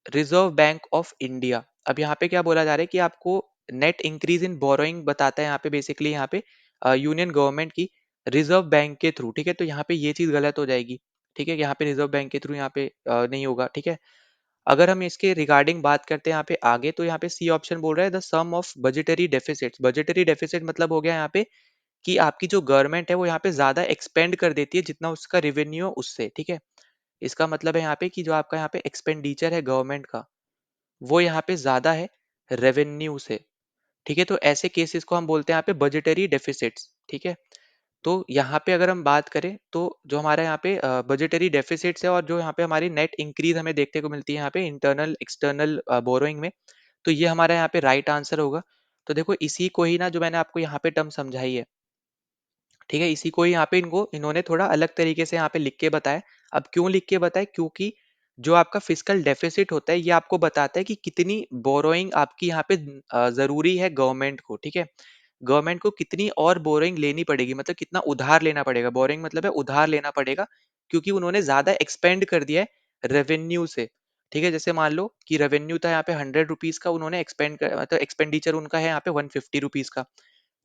reserve bank of India. अब यहाँ पे क्या बोला जा रहा है कि आपको नेट इंक्रीज इन बोरोइंग बताता है यहाँ पे, बेसिकली यहाँ पे यूनियन गवर्नमेंट की रिजर्व बैंक के थ्रू, ठीक है? तो यहाँ पे ये चीज गलत हो जाएगी, ठीक है? यहाँ पे रिजर्व बैंक के थ्रू यहाँ पे नहीं होगा, ठीक है? अगर हम इसके रिगार्डिंग बात करते हैं यहाँ पे आगे, तो यहाँ पे सी ऑप्शन बोल रहा है the sum of budgetary deficit. Budgetary deficit मतलब हो गया यहाँ पे कि आपकी जो गवर्नमेंट है वो यहाँ पे ज्यादा एक्सपेंड कर देती है जितना उसका रेवेन्यू है उससे, ठीक है? इसका मतलब है यहाँ पे कि जो आपका यहाँ पे एक्सपेंडिचर है गवर्नमेंट का, वो यहाँ पे ज्यादा है रेवेन्यू से, ठीक है? तो ऐसे केसेस को हम बोलते हैं यहाँ पे बजटरी डेफिसिट्स, ठीक है? तो यहाँ पे अगर हम बात करें तो जो हमारा यहाँ पे बजटरी डेफिसिट्स है और जो यहाँ पे हमारी नेट इंक्रीज हमें देखने को मिलती है यहाँ पे इंटरनल एक्सटर्नल बोरोइंग में, तो ये हमारा यहाँ पे राइट आंसर होगा। तो देखो इसी को ही ना, जो मैंने आपको यहाँ पे टर्म समझाई है, ठीक है, इसी को ही यहाँ पे इन्होंने थोड़ा अलग तरीके से यहाँ पे लिख के बताया। अब क्यों लिख के बताया? क्योंकि जो आपका फिस्कल डेफिसिट होता है ये आपको बताता है कि कितनी बोरोइंग आपकी यहाँ पे जरूरी है गवर्नमेंट को, ठीक है? गवर्नमेंट को कितनी और बोरोइंग लेनी पड़ेगी, मतलब कितना उधार लेना पड़ेगा। बोरोइंग मतलब है उधार लेना पड़ेगा, क्योंकि उन्होंने ज्यादा एक्सपेंड कर दिया है रेवेन्यू से, ठीक है? जैसे मान लो कि रेवेन्यू था यहाँ पे 100 रुपीज का, उन्होंने एक्सपेंड कर मतलब एक्सपेंडिचर उनका है यहाँ पे 150 रुपीज का।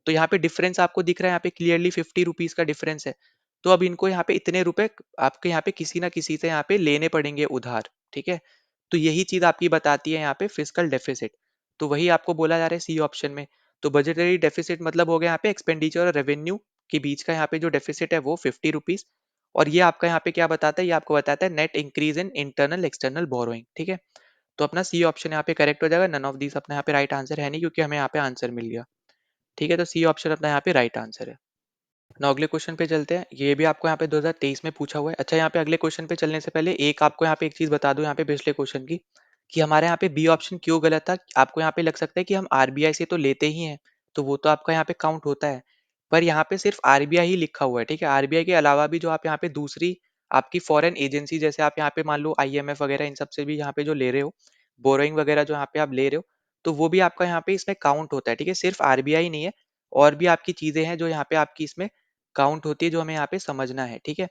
तो यहाँ पे डिफरेंस आपको दिख रहा है, यहाँ पे क्लियरली 50 रुपीज का डिफरेंस है। तो अब इनको यहाँ पे इतने रुपए आपके यहाँ पे किसी ना किसी से यहाँ पे लेने पड़ेंगे उधार, ठीक है? तो यही चीज आपकी बताती है यहाँ पे फिस्कल डेफिसिट। तो वही आपको बोला जा रहा है सी ऑप्शन में। तो बजटरी डेफिसिट मतलब हो गया यहाँ पे एक्सपेंडिचर और रेवेन्यू के बीच का यहाँ पे जो डेफिसिट है वो 50 रुपीज। और ये आपका यहाँ पे क्या बताता है? ये आपको बताता है net increase in internal external borrowing, ठीक है? तो अपना सी ऑप्शन यहाँ पे करेक्ट हो जाएगा। नन ऑफ दीस अपना यहाँ पे राइट आंसर है नहीं, क्योंकि हमें यहाँ पे आंसर मिल गया, ठीक है? तो सी ऑप्शन अपना यहाँ पे राइट आंसर है। ना अगले क्वेश्चन पे चलते हैं। ये भी आपको यहाँ पे 2023 में पूछा हुआ है। अच्छा, यहाँ पे अगले क्वेश्चन पे चलने से पहले एक आपको यहाँ पे एक चीज बता दूं यहाँ पे पिछले क्वेश्चन की, कि हमारे यहाँ पे बी ऑप्शन क्यों गलत था। आपको यहाँ पे लग सकता है कि हम आरबीआई से तो लेते ही हैं, तो वो तो आपका यहाँ पे काउंट होता है, पर यहाँ पे सिर्फ आरबीआई ही लिखा हुआ है, ठीक है। आरबीआई के अलावा भी जो आप यहाँ पे दूसरी आपकी फॉरेन एजेंसी, जैसे आप यहाँ पे मान लो आईएमएफ वगैरह, इन सब से भी यहाँ पे जो ले रहे हो बोरोइंग वगैरह जो यहाँ पे आप ले रहे हो, तो वो भी आपका यहाँ पे इसमें काउंट होता है, ठीक है। सिर्फ आरबीआई नहीं है, और भी आपकी चीजें हैं जो यहाँ पे आपकी इसमें काउंट होती है, जो हमें यहाँ पे समझना है, ठीक है।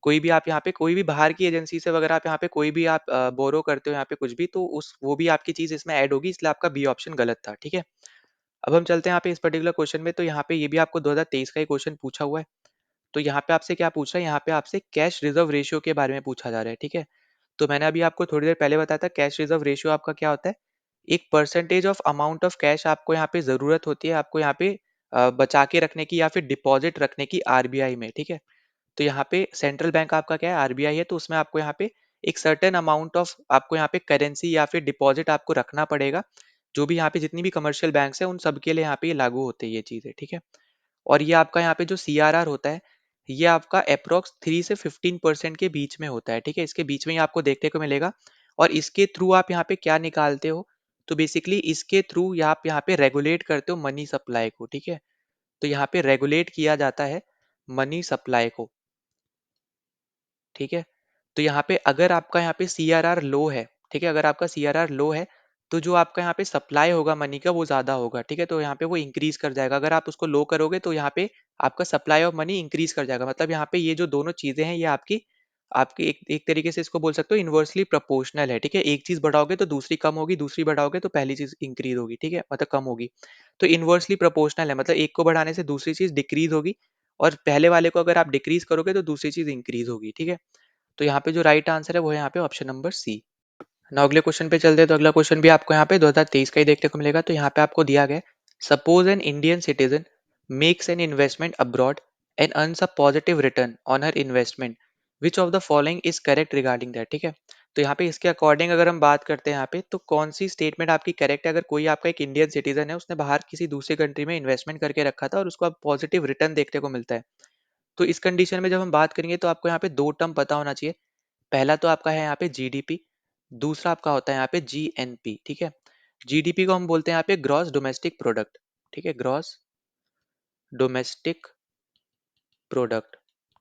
कोई भी आप यहाँ पे कोई भी बाहर की एजेंसी से वगैरह आप यहाँ पे कोई भी आप बोरो करते हो यहाँ पे कुछ भी, तो उस वो भी आपकी चीज इसमें ऐड होगी, इसलिए आपका बी ऑप्शन गलत था, ठीक है। अब हम चलते हैं यहाँ पे इस पर्टिकुलर क्वेश्चन में। तो यहाँ पे ये भी आपको 2023 का ही क्वेश्चन पूछा हुआ है। तो यहाँ पे आपसे क्या पूछ रहा है, यहाँ पे आपसे कैश रिजर्व रेशियो के बारे में पूछा जा रहा है, ठीक है। तो मैंने अभी आपको थोड़ी देर पहले बताया था कैश रिजर्व रेशियो आपका क्या होता है। एक percentage of amount of cash आपको यहाँ पे जरूरत होती है, आपको यहाँ पे बचा के रखने की या फिर डिपॉजिट रखने की आरबीआई में, ठीक है। तो यहाँ पे सेंट्रल बैंक आपका क्या है, आरबीआई है, तो उसमें आपको यहाँ पे एक सर्टेन अमाउंट ऑफ आपको यहाँ पे करेंसी या फिर डिपॉजिट आपको रखना पड़ेगा। जो भी यहाँ पे जितनी भी कमर्शियल बैंक्स हैं उन सब के लिए यहाँ पे ये लागू होते हैं ये चीजें, ठीक है। और ये आपका यहाँ पे जो सीआरआर होता है, ये आपका अप्रोक्स 3 से 15% के बीच में होता है, ठीक है। इसके बीच में ही आपको देखने को मिलेगा। और इसके थ्रू आप यहाँ पे क्या निकालते हो, तो बेसिकली इसके थ्रू आप यहाँ पे रेगुलेट करते हो मनी सप्लाई को, ठीक है। तो यहाँ पे रेगुलेट किया जाता है मनी सप्लाई को, ठीक है। तो यहाँ पे अगर आपका यहाँ पे सीआरआर लो है, ठीक है, अगर आपका सीआरआर लो है, तो जो आपका यहाँ पे सप्लाई होगा मनी का वो ज्यादा होगा, ठीक है। तो यहाँ पे वो इंक्रीज कर जाएगा। अगर आप उसको लो करोगे तो यहाँ पे आपका सप्लाई ऑफ मनी इंक्रीज कर जाएगा। मतलब यहाँ पे ये जो दोनों चीजें हैं ये आपकी आपकी एक तरीके से इसको बोल सकते हो इन्वर्सली प्रोपोर्शनल है, ठीक है। एक चीज बढ़ाओगे तो दूसरी कम होगी, दूसरी बढ़ाओगे तो पहली चीज इंक्रीज होगी, ठीक है, मतलब कम होगी। तो इन्वर्सली प्रोपोर्शनल है, मतलब एक को बढ़ाने से दूसरी चीज डिक्रीज होगी, और पहले वाले को अगर आप डिक्रीज करोगे तो दूसरी चीज इंक्रीज होगी, ठीक है। तो यहाँ पे जो राइट आंसर है वो है यहाँ पे ऑप्शन नंबर सी। नाउ अगले क्वेश्चन पे चलते हैं। तो अगला क्वेश्चन भी आपको यहाँ पे 2023 का ही देखने को मिलेगा। तो यहाँ पे आपको दिया गया, suppose an Indian citizen makes an investment abroad and earns a positive return on her investment, which of the following is correct regarding that, ठीक है। तो यहाँ पे इसके अकॉर्डिंग अगर हम बात करते हैं यहाँ पे, तो कौन सी स्टेटमेंट आपकी करेक्ट है। अगर कोई आपका एक इंडियन सिटीजन है, उसने बाहर किसी दूसरी कंट्री में इन्वेस्टमेंट करके रखा था और उसको अब पॉजिटिव रिटर्न देखने को मिलता है, तो इस कंडीशन में जब हम बात करेंगे तो आपको यहाँ पे दो टर्म पता होना चाहिए। पहला तो आपका है यहाँ पे जीडीपी, दूसरा आपका होता है यहाँ पे जीएनपी, ठीक है। जीडीपी को हम बोलते हैं यहाँ पे ग्रॉस डोमेस्टिक प्रोडक्ट, ठीक है, ग्रॉस डोमेस्टिक प्रोडक्ट,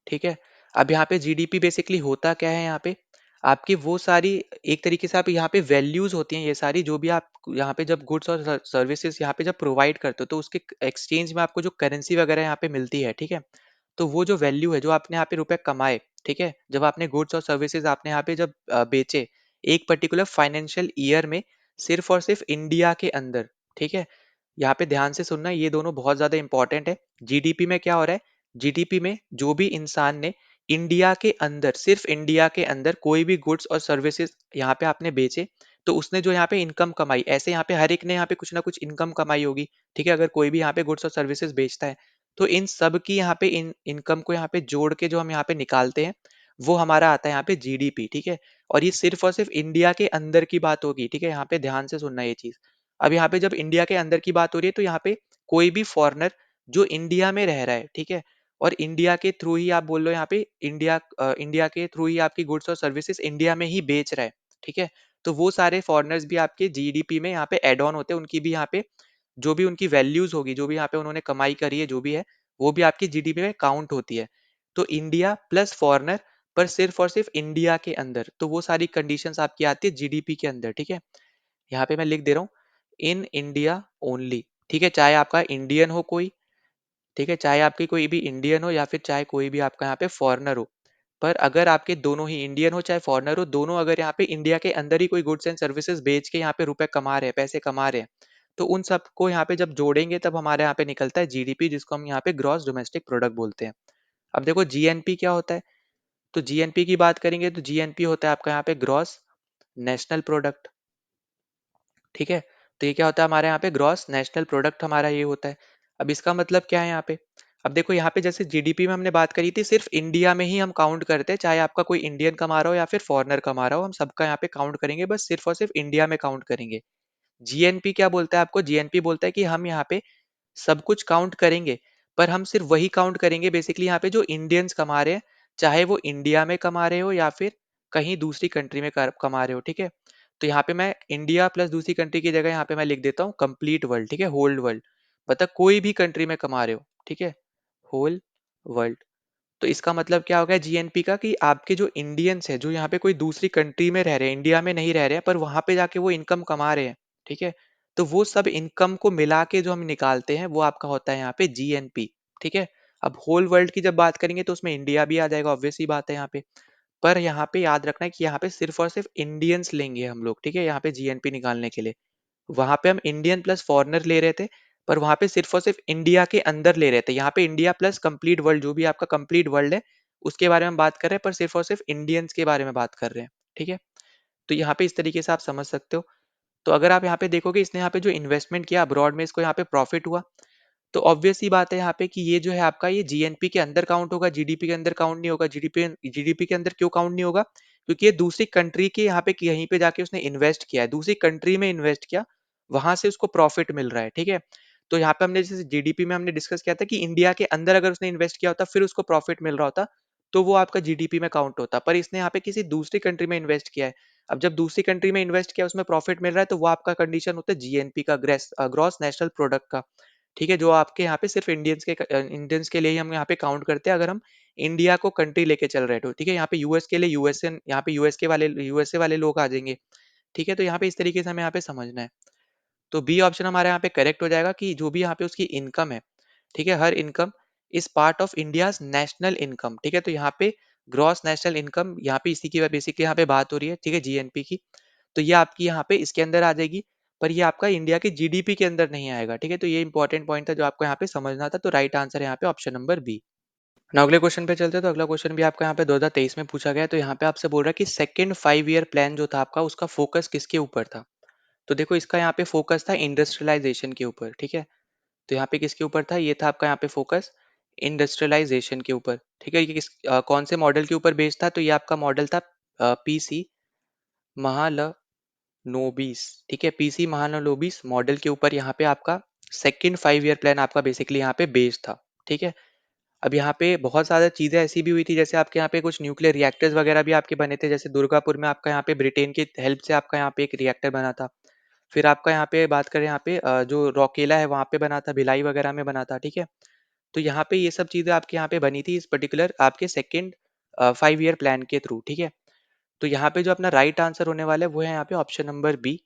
ठीक है। अब यहाँ पे जीडीपी बेसिकली होता क्या है, यहाँ पे आपकी वो सारी एक तरीके से आप यहाँ पे वैल्यूज होती हैं, ये सारी जो भी आप यहाँ पे जब गुड्स और सर्विसेज यहाँ पे जब प्रोवाइड करते हो, तो उसके एक्सचेंज में आपको जो करेंसी वगैरह यहाँ पे मिलती है, ठीक है। तो वो जो वैल्यू है जो आपने यहाँ पे रुपए कमाए, ठीक है, जब आपने गुड्स और सर्विसेज आपने यहाँ पे जब बेचे एक पर्टिकुलर फाइनेंशियल ईयर में, सिर्फ और सिर्फ इंडिया के अंदर, ठीक है। यहाँ पे ध्यान से सुनना, ये दोनों बहुत ज्यादा इंपॉर्टेंट है। जीडीपी में क्या हो रहा है, जीडीपी में जो भी इंसान ने इंडिया के अंदर, सिर्फ इंडिया के अंदर कोई भी गुड्स और सर्विसेज यहाँ पे आपने बेचे, तो उसने जो यहाँ पे इनकम कमाई, ऐसे यहाँ पे हर एक ने यहाँ पे कुछ ना कुछ इनकम कमाई होगी, ठीक है। अगर कोई भी यहाँ पे गुड्स और सर्विसेज बेचता है, तो इन सब की यहाँ पे इनकम को यहाँ पे जोड़ के जो हम यहाँ पे निकालते हैं, वो हमारा आता है यहाँ पे जीडीपी, ठीक है। और ये सिर्फ और सिर्फ इंडिया के अंदर की बात होगी, ठीक है। यहाँ पे ध्यान से सुनना ये चीज। अब यहाँ पे जब इंडिया के अंदर की बात हो रही है, तो यहाँ पे कोई भी फॉरेनर जो इंडिया में रह रहा है, ठीक है, और इंडिया के थ्रू ही आप बोल लो यहाँ पे इंडिया के थ्रू ही आपकी गुड्स और सर्विसेज इंडिया में ही बेच रहा है, ठीक है। तो वो सारे फॉरेनर्स भी आपके जीडीपी में यहाँ पे एड ऑन होते हैं, उनकी भी यहाँ पे जो भी उनकी वैल्यूज होगी, जो भी यहाँ पे उन्होंने कमाई करी है, जो भी है, वो भी आपकी जीडीपी में काउंट होती है। तो इंडिया प्लस फॉरेनर, पर सिर्फ और सिर्फ इंडिया के अंदर, तो वो सारी कंडीशंस आपकी आती है जीडीपी के अंदर, ठीक है। यहाँ पे मैं लिख दे रहा हूँ, इन इंडिया ओनली, ठीक है। चाहे आपका इंडियन हो कोई, ठीक है, चाहे आपकी कोई भी इंडियन हो या फिर चाहे कोई भी आपका यहाँ पे फॉरेनर हो, पर अगर आपके दोनों ही इंडियन हो चाहे फॉरेनर हो, दोनों अगर यहाँ पे इंडिया के अंदर ही कोई गुड्स एंड सर्विसेज बेच के यहाँ पे रुपए कमा रहे हैं, पैसे कमा रहे हैं, तो उन सबको यहाँ पे जब जोड़ेंगे तब हमारे यहाँ पे निकलता है जीडीपी, जिसको हम यहाँ पे ग्रॉस डोमेस्टिक प्रोडक्ट बोलते हैं। अब देखो जीएनपी क्या होता है, तो जीएनपी की बात करेंगे तो जीएनपी होता है आपका यहाँ पे ग्रॉस नेशनल प्रोडक्ट, ठीक है। तो ये क्या होता है हमारे यहाँ पे ग्रॉस नेशनल प्रोडक्ट हमारा ये होता है। अब इसका मतलब क्या है यहाँ पे, अब देखो यहाँ पे जैसे जीडीपी में हमने बात करी थी, सिर्फ इंडिया में ही हम काउंट करते हैं, चाहे आपका कोई इंडियन कमा रहा हो या फिर फॉरेनर कमा रहा हो, हम सबका यहाँ पे काउंट करेंगे, बस सिर्फ और सिर्फ इंडिया में काउंट करेंगे। जीएनपी क्या बोलता है आपको, जीएनपी बोलता है कि हम यहाँ पे सब कुछ काउंट करेंगे, पर हम सिर्फ वही काउंट करेंगे बेसिकली यहाँ पे जो इंडियंस कमा रहे हैं, चाहे वो इंडिया में कमा रहे हो या फिर कहीं दूसरी कंट्री में कमा रहे हो, ठीक है। तो यहाँ पे मैं इंडिया प्लस दूसरी कंट्री की जगह यहाँ पे मैं लिख देता हूँ कंप्लीट वर्ल्ड, ठीक है, होल्ड वर्ल्ड, मतलब कोई भी कंट्री में कमा रहे हो, ठीक है। Whole world. तो इसका मतलब क्या हो गया जीएनपी का, कि आपके जो इंडियंस है, जो यहाँ पे कोई दूसरी कंट्री में रह रहे हैं, इंडिया में नहीं रह रहे हैं, पर वहां पे जाके वो इनकम कमा रहे हैं, ठीक है, तो वो सब इनकम को मिला के जो हम निकालते हैं वो आपका होता है यहाँ पे जीएनपी। ठीक है। अब होल वर्ल्ड की जब बात करेंगे तो उसमें इंडिया भी आ जाएगा, ऑब्वियस सी बात है यहाँ पे। पर यहाँ पे याद रखना है कि यहाँ पे सिर्फ और सिर्फ इंडियंस लेंगे हम लोग, ठीक है, यहाँ पे जीएनपी निकालने के लिए। वहां पे हम इंडियन प्लस फॉरेनर ले रहे थे, पर वहां पे सिर्फ और सिर्फ इंडिया के अंदर ले रहे थे। यहाँ पे इंडिया प्लस कंप्लीट वर्ल्ड, जो भी आपका कंप्लीट वर्ल्ड है उसके बारे में हम बात कर रहे हैं, पर सिर्फ और सिर्फ इंडियंस के बारे में बात कर रहे हैं। ठीक है। तो यहाँ पे इस तरीके से आप समझ सकते हो। तो अगर आप यहाँ पे देखोगे, इसने यहाँ पे जो इन्वेस्टमेंट किया अब्रॉड में, इसको यहाँ पे प्रॉफिट हुआ, तो ऑब्वियस सी बात है यहाँ पे कि ये जो है आपका, ये जीएनपी के अंदर काउंट होगा, जीडीपी के अंदर काउंट नहीं होगा। जीडीपी जीडीपी के अंदर क्यों काउंट नहीं होगा? क्योंकि ये दूसरी कंट्री के यहाँ पे कहीं पे जाके उसने इन्वेस्ट किया है, दूसरी कंट्री में इन्वेस्ट किया, वहां से उसको प्रॉफिट मिल रहा है। ठीक है। तो यहाँ पे हमने जैसे जीडीपी में हमने डिस्कस किया था कि इंडिया के अंदर अगर उसने इन्वेस्ट किया होता फिर उसको प्रॉफिट मिल रहा होता, तो वो आपका जीडीपी में काउंट होता। पर इसने यहाँ पे किसी दूसरी कंट्री में इन्वेस्ट किया है। अब जब दूसरी कंट्री में इन्वेस्ट किया, उसमें प्रॉफिट मिल रहा है, तो वो आपका कंडीशन होता है जीएनपी का, ग्रॉस नेशनल प्रोडक्ट का। ठीक है। जो आपके यहाँ पे सिर्फ इंडियंस के लिए ही हम यहाँ पे काउंट करते हैं, अगर हम इंडिया को कंट्री लेके चल रहे हैं तो। ठीक है। यहाँ पे यूएस के लिए यूएसए, यहाँ पे यूएसए वाले लोग आ जाएंगे। ठीक है। तो यहाँ पे इस तरीके से हमें यहाँ पे समझना है। तो बी ऑप्शन हमारे यहाँ पे करेक्ट हो जाएगा, कि जो भी यहाँ पे उसकी इनकम है, ठीक है, हर income is part of India's national income. ठीक है। तो यहाँ पे ग्रॉस नेशनल इनकम, यहाँ पे इसी की बेसिकली यहाँ पे बात हो रही है, ठीक है, जीएनपी की। तो ये आपकी यहाँ पे इसके अंदर आ जाएगी, पर ये आपका इंडिया के जीडीपी के अंदर नहीं आएगा। ठीक है। तो ये इंपॉर्टेंट पॉइंट था जो आपको यहाँ पे समझना था। तो राइट आंसर है यहाँ पे ऑप्शन नंबर बी। ना अगले क्वेश्चन पे चलते हैं। तो अगला क्वेश्चन भी आपका यहाँ पे 2023 में पूछा गया है। तो यहाँ पे आपसे बोल रहा है कि सेकंड 5 ईयर प्लान जो था आपका, उसका फोकस किसके ऊपर था? तो देखो, इसका यहाँ पे फोकस था इंडस्ट्रियलाइजेशन के ऊपर। ठीक है। तो यहाँ पे किसके ऊपर था? ये था आपका यहाँ पे फोकस इंडस्ट्रियलाइजेशन के ऊपर। ठीक है। ये कौन से मॉडल के ऊपर बेस्ड था? तो ये आपका मॉडल था पीसी महालनोबिस। ठीक है। पीसी महालनोबिस मॉडल के ऊपर यहाँ पे आपका सेकंड 5 ईयर प्लान आपका बेसिकली यहाँ पे बेस्ड था। ठीक है। अब यहाँ पे बहुत ज़्यादा चीज़ें ऐसी भी हुई थी, जैसे आपके यहाँ पे कुछ न्यूक्लियर रिएक्टर्स वगैरह भी आपके बने थे। जैसे दुर्गापुर में आपका यहाँ पे ब्रिटेन की हेल्प से आपका यहाँ पे एक रिएक्टर बना था। फिर आपका यहाँ पे बात करें, यहाँ पे जो रौकेला है वहाँ पे बना था, भिलाई वगैरह में बना था। ठीक है। तो यहाँ पे ये सब चीज़ें आपके यहाँ पे बनी थी इस पर्टिकुलर आपके सेकंड 5 ईयर प्लान के थ्रू। ठीक है। तो यहाँ पे जो अपना राइट आंसर होने वाला है वो है यहाँ पे ऑप्शन नंबर बी,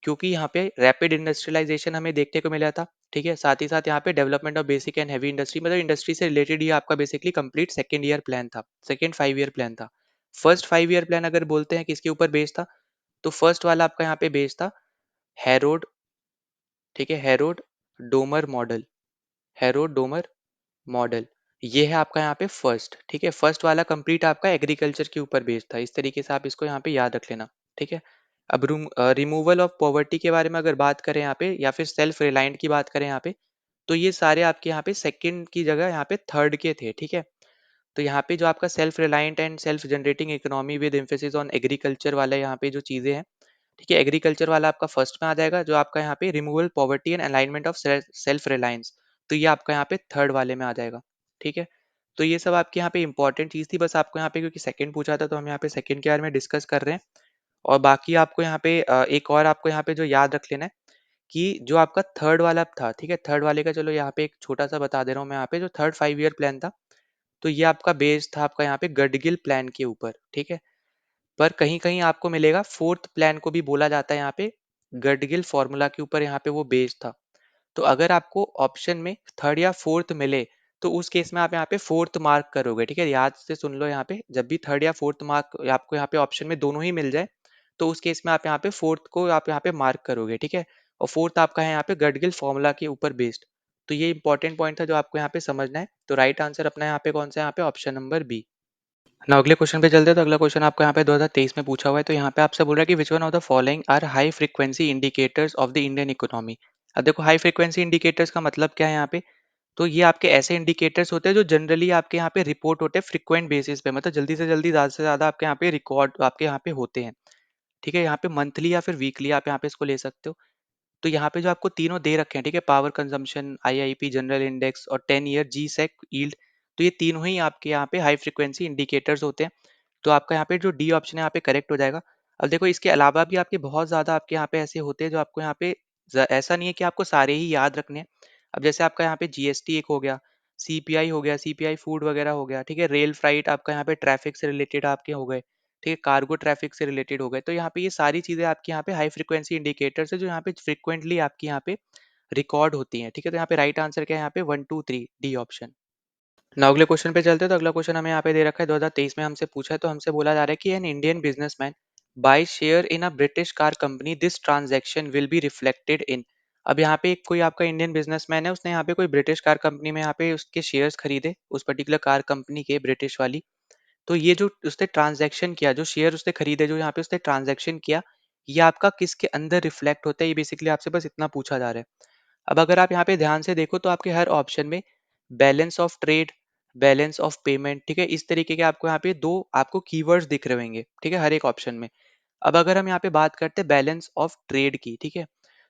क्योंकि यहाँ पे रैपिड इंडस्ट्रियलाइजेशन हमें देखने को मिला था। ठीक है। साथ ही साथ यहाँ पे development of basic and heavy industry, मतलब इंडस्ट्री से रिलेटेड ही आपका basically complete second year plan था, सेकंड 5 ईयर प्लान था। फर्स्ट 5 ईयर प्लान अगर बोलते हैं किसके ऊपर बेस्ड था, तो फर्स्ट वाला आपका यहाँ पे बेस्ड था हैरोड। ठीक है। Herod Domar model, Herod Domar model, ये है आपका यहाँ पे फर्स्ट। ठीक है। फर्स्ट वाला कंप्लीट आपका एग्रीकल्चर के ऊपर बेस्ड था। इस तरीके से आप इसको यहाँ पे याद रख लेना। ठीक है। अब रिमूवल ऑफ पॉवर्टी के बारे में अगर बात करें यहाँ पे, या फिर सेल्फ रिलायंट की बात करें यहाँ पे, तो ये सारे आपके यहाँ पे सेकंड की जगह यहाँ पे थर्ड के थे। ठीक है। तो यहाँ पे जो आपका self reliant and self generating economy with emphasis on agriculture वाला यहाँ पे जो चीजें हैं, ठीक है, एग्रीकल्चर वाला आपका फर्स्ट में आ जाएगा। जो आपका यहाँ पे removal poverty and alignment of self reliance, तो ये आपका यहाँ पे थर्ड वाले में आ जाएगा। ठीक है। तो ये सब आपके यहाँ पे इंपॉर्टेंट चीज थी, बस आपको यहाँ पे क्योंकि सेकंड पूछा था तो हम यहाँ पे सेकंड के बारे में डिस्कस कर रहे हैं। और बाकी आपको यहाँ पे एक और आपको यहाँ पे जो याद रख लेना है, कि जो आपका थर्ड वाला था, ठीक है, थर्ड वाले का चलो यहाँ पे एक छोटा सा बता दे रहा हूँ मैं, यहाँ पे जो थर्ड 5 ईयर प्लान था, तो ये आपका बेस्ड था आपका यहाँ पे गडगिल प्लान के ऊपर। ठीक है। पर कहीं कहीं आपको मिलेगा फोर्थ प्लान को भी बोला जाता है यहाँ पे, गडगिल फॉर्मूला के ऊपर यहाँ पे वो बेस्ड था। तो अगर आपको ऑप्शन में थर्ड या फोर्थ मिले, तो उस केस में आप यहाँ पे फोर्थ मार्क करोगे। ठीक है। याद से सुन लो, यहाँ पे जब भी थर्ड या फोर्थ मार्क आपको यहाँ पे ऑप्शन में दोनों ही मिल जाए, तो उस केस में आप यहाँ पे फोर्थ को आप यहाँ पे मार्क करोगे। ठीक है। और फोर्थ आपका है यहाँ पे गडगिल फॉर्मूला के ऊपर बेस्ड। तो ये इंपॉर्टेंट पॉइंट था जो आपको यहाँ पे समझना है। तो राइट आंसर अपना यहाँ पे कौन सा है? यहाँ पे ऑप्शन नंबर बी। ना अगले क्वेश्चन पे चलते हैं। तो अगला क्वेश्चन आपका यहाँ पे 2023 में पूछा हुआ है। तो यहाँ पे आपसे बोल रहा है कि which one of the following are high frequency indicators of the Indian economy. अब देखो, हाई फ्रीक्वेंसी इंडिकेटर्स का मतलब क्या है यहाँ पे? तो ये आपके ऐसे इंडिकेटर्स होते हैं जो जनरली आपके यहाँ पे रिपोर्ट होते हैं फ्रिक्वेंट बेसिस पे, मतलब जल्दी से जल्दी, ज़्यादा से ज़्यादा आपके यहाँ पे रिकॉर्ड आपके यहाँ पे होते हैं। ठीक है। यहाँ पे मंथली या फिर वीकली आप यहाँ पे इसको ले सकते हो। तो यहाँ पे जो आपको तीनों दे रखे हैं, ठीक है, power consumption, IIP general index और 10 ईयर जी सेक यील्ड, तो ये तीनों ही आपके यहाँ पे हाई फ्रिक्वेंसी इंडिकेटर्स होते हैं। तो आपका यहाँ पे जो डी ऑप्शन है यहाँ पे करेक्ट हो जाएगा। अब देखो, इसके अलावा भी आपके बहुत ज़्यादा आपके यहाँ पे ऐसे होते हैं जो आपको यहाँ पे ऐसा नहीं है कि आपको सारे ही याद रखने हैं। अब जैसे आपका यहाँ पे जीएसटी एक हो गया, सीपीआई हो गया, सीपीआई फूड वगैरह हो गया, ठीक है। रेल फ्राइट आपका यहाँ पे ट्रैफिक से रिलेटेड आपके हो गए, ठीक है। कार्गो ट्रैफिक से रिलेटेड हो गए। तो यहाँ पे ये सारी चीजें आपके यहाँ पे हाई फ्रिक्वेंसी इंडिकेटर्स है जो यहाँ पे फ्रिक्वेंटली आपके यहाँ पे रिकॉर्ड होती हैं, ठीक है। तो यहाँ पे राइट आंसर क्या है यहाँ पे 1 2 3 डी ऑप्शन। नाउ अगले क्वेश्चन पे चलते हैं। तो अगला क्वेश्चन हमें यहाँ पे दे रखा है 2023 में हमसे पूछा है। तो हमसे बोला जा रहा है कि an Indian businessman buy share in a British car company, this transaction will be reflected in. अब यहाँ पे कोई आपका इंडियन बिजनेसमैन है, उसने यहाँ पे कोई ब्रिटिश कार कंपनी में यहाँ पे उसके शेयर्स खरीदे, उस पर्टिकुलर कार कंपनी के, ब्रिटिश वाली। तो ये जो उसने ट्रांजैक्शन किया, जो शेयर उसने खरीदे, जो यहाँ पे उसने ट्रांजैक्शन किया, ये आपका किसके अंदर रिफ्लेक्ट होता है, ये बेसिकली आपसे बस इतना पूछा जा रहा है। अब अगर आप यहाँ पे ध्यान से देखो तो आपके हर ऑप्शन में balance of trade, balance of payment, ठीक है, इस तरीके के आपको यहाँ पे दो आपको कीवर्ड्स दिख रहे होंगे, ठीक है, हर एक ऑप्शन में। अब अगर हम यहाँ पे बात करते हैं बैलेंस ऑफ ट्रेड की, ठीक है,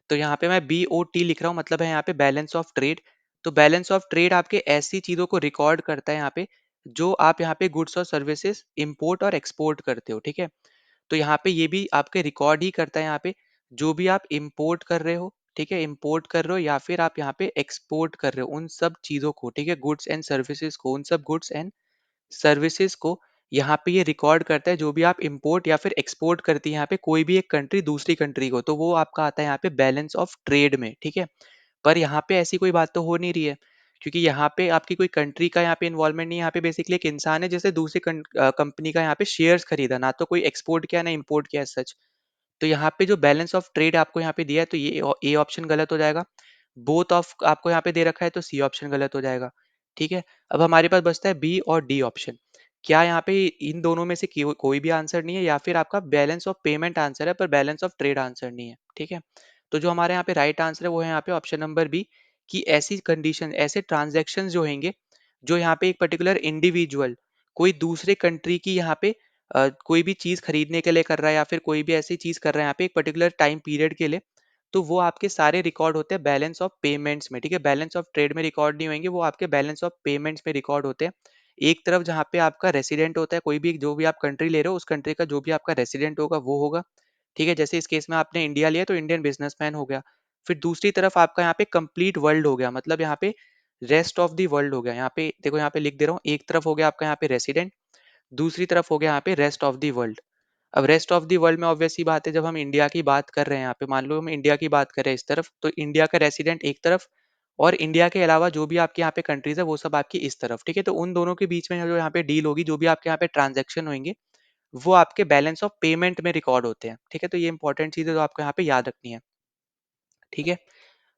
तो यहाँ पे मैं BOT लिख रहा हूँ, मतलब है यहाँ पे बैलेंस ऑफ ट्रेड। तो बैलेंस ऑफ ट्रेड आपके ऐसी चीजों को रिकॉर्ड करता है यहाँ पे जो आप यहाँ पे गुड्स और सर्विसेज इंपोर्ट और एक्सपोर्ट करते हो, ठीक है। तो यहाँ पे ये भी आपके रिकॉर्ड ही करता है यहाँ पे जो भी आप इंपोर्ट कर रहे हो, ठीक है, इंपोर्ट कर रहे हो या फिर आप यहाँ पे एक्सपोर्ट कर रहे हो, उन सब चीजों को, ठीक है, गुड्स एंड सर्विसेज को, उन सब गुड्स एंड सर्विसेज को यहाँ पे ये रिकॉर्ड करता है जो भी आप इंपोर्ट या फिर एक्सपोर्ट करती है यहाँ पे कोई भी एक कंट्री दूसरी कंट्री को, तो वो आपका आता है यहाँ पे बैलेंस ऑफ ट्रेड में, ठीक है। पर यहाँ पे ऐसी कोई बात तो हो नहीं रही है, क्योंकि यहाँ पे आपकी कोई कंट्री का यहाँ पे इन्वॉल्वमेंट नहीं है। यहाँ पे बेसिकली एक इंसान है जिसने दूसरी कंपनी का यहाँ पे शेयर्स खरीदा, ना तो कोई एक्सपोर्ट किया ना इंपोर्ट किया सच। तो यहाँ पे जो बैलेंस ऑफ ट्रेड आपको यहाँ पे दिया है, तो ये ए ऑप्शन गलत हो जाएगा। बोथ ऑफ आपको यहाँ पे दे रखा है, तो सी ऑप्शन गलत हो जाएगा, ठीक है। अब हमारे पास बचता है बी और डी ऑप्शन। क्या यहाँ पे इन दोनों में से कोई भी आंसर नहीं है, या फिर आपका बैलेंस ऑफ पेमेंट आंसर है पर बैलेंस ऑफ ट्रेड आंसर नहीं है, ठीक है। तो जो हमारे यहाँ पे राइट आंसर है वो है यहाँ पे ऑप्शन नंबर बी, कि ऐसी कंडीशन, ऐसे ट्रांजेक्शन जो होंगे, जो यहाँ पे एक पर्टिकुलर इंडिविजुअल कोई दूसरे कंट्री की यहाँ पे कोई भी चीज खरीदने के लिए कर रहा है, या फिर कोई भी ऐसी चीज कर रहा है यहाँ पे एक पर्टिकुलर टाइम पीरियड के लिए, तो वो आपके सारे रिकॉर्ड होते हैं बैलेंस ऑफ पेमेंट्स में, ठीक है। बैलेंस ऑफ ट्रेड में रिकॉर्ड नहीं होंगे, वो आपके बैलेंस ऑफ पेमेंट्स में रिकॉर्ड होते हैं। एक तरफ जहाँ पे आपका रेसिडेंट होता है, कोई भी जो भी आप कंट्री ले रहे हो उस कंट्री का जो भी आपका रेसिडेंट होगा वो होगा, ठीक है। जैसे इस केस में आपने इंडिया लिया तो इंडियन बिजनेसमैन हो गया। फिर दूसरी तरफ आपका यहाँ पे कंप्लीट वर्ल्ड हो गया, मतलब यहाँ पे रेस्ट ऑफ दी वर्ल्ड हो गया। यहाँ पे देखो, यहाँ पे लिख दे रहा हूँ, एक तरफ हो गया आपका यहाँ पे रेसिडेंट, दूसरी तरफ हो गया यहाँ पे रेस्ट ऑफ दी वर्ल्ड। अब रेस्ट ऑफ दी वर्ल्ड में ऑब्वियस सी बात है, जब हम इंडिया की बात कर रहे हैं यहाँ पे, मान लो हम इंडिया की बात कर रहे हैं इस तरफ, तो इंडिया का रेसिडेंट एक तरफ, और इंडिया के अलावा जो भी आपके यहाँ पे कंट्रीज है वो सब आपकी इस तरफ, ठीक है। तो उन दोनों के बीच में जो यहाँ पे डील होगी, जो भी आपके यहाँ पे ट्रांजेक्शन होंगे, वो आपके बैलेंस ऑफ पेमेंट में रिकॉर्ड होते हैं, ठीक है। तो ये इंपॉर्टेंट चीज है जो आपको यहाँ पे याद रखनी है, ठीक है।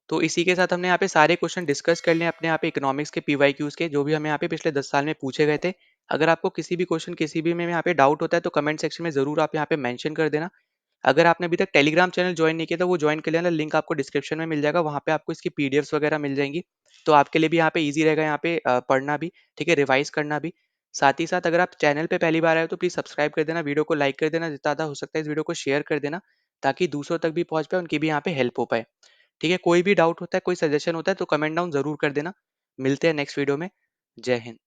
तो इसी के साथ हमने यहाँ पे सारे क्वेश्चन डिस्कस कर लिए अपने यहाँ पे इकोनॉमिक्स के पीवाईक्यूज के, जो भी हमें यहाँ पे पिछले 10 साल में पूछे गए थे। अगर आपको किसी भी क्वेश्चन किसी भी में यहाँ पे डाउट होता है तो कमेंट सेक्शन में जरूर आप यहाँ पे मेंशन कर देना। अगर आपने अभी तक टेलीग्राम चैनल ज्वाइन नहीं किया तो वो ज्वाइन कर लेना, लिंक आपको डिस्क्रिप्शन में मिल जाएगा, वहाँ पे आपको इसकी पीडीएफ्स वगैरह मिल जाएंगी। तो आपके लिए भी यहाँ पे ईजी रहेगा यहाँ पे पढ़ना भी, ठीक है, रिवाइज करना भी। साथ ही साथ अगर आप चैनल पे पहली बार आए हो तो प्लीज सब्सक्राइब कर देना, वीडियो को लाइक कर देना, जितना ज़्यादा हो सकता है इस वीडियो को शेयर कर देना, ताकि दूसरों तक भी पहुंच पाए, उनकी भी यहाँ पे हेल्प हो पाए, ठीक है। कोई भी डाउट होता है, कोई सजेशन होता है तो कमेंट डाउन जरूर कर देना। मिलते हैं नेक्स्ट वीडियो में। जय हिंद।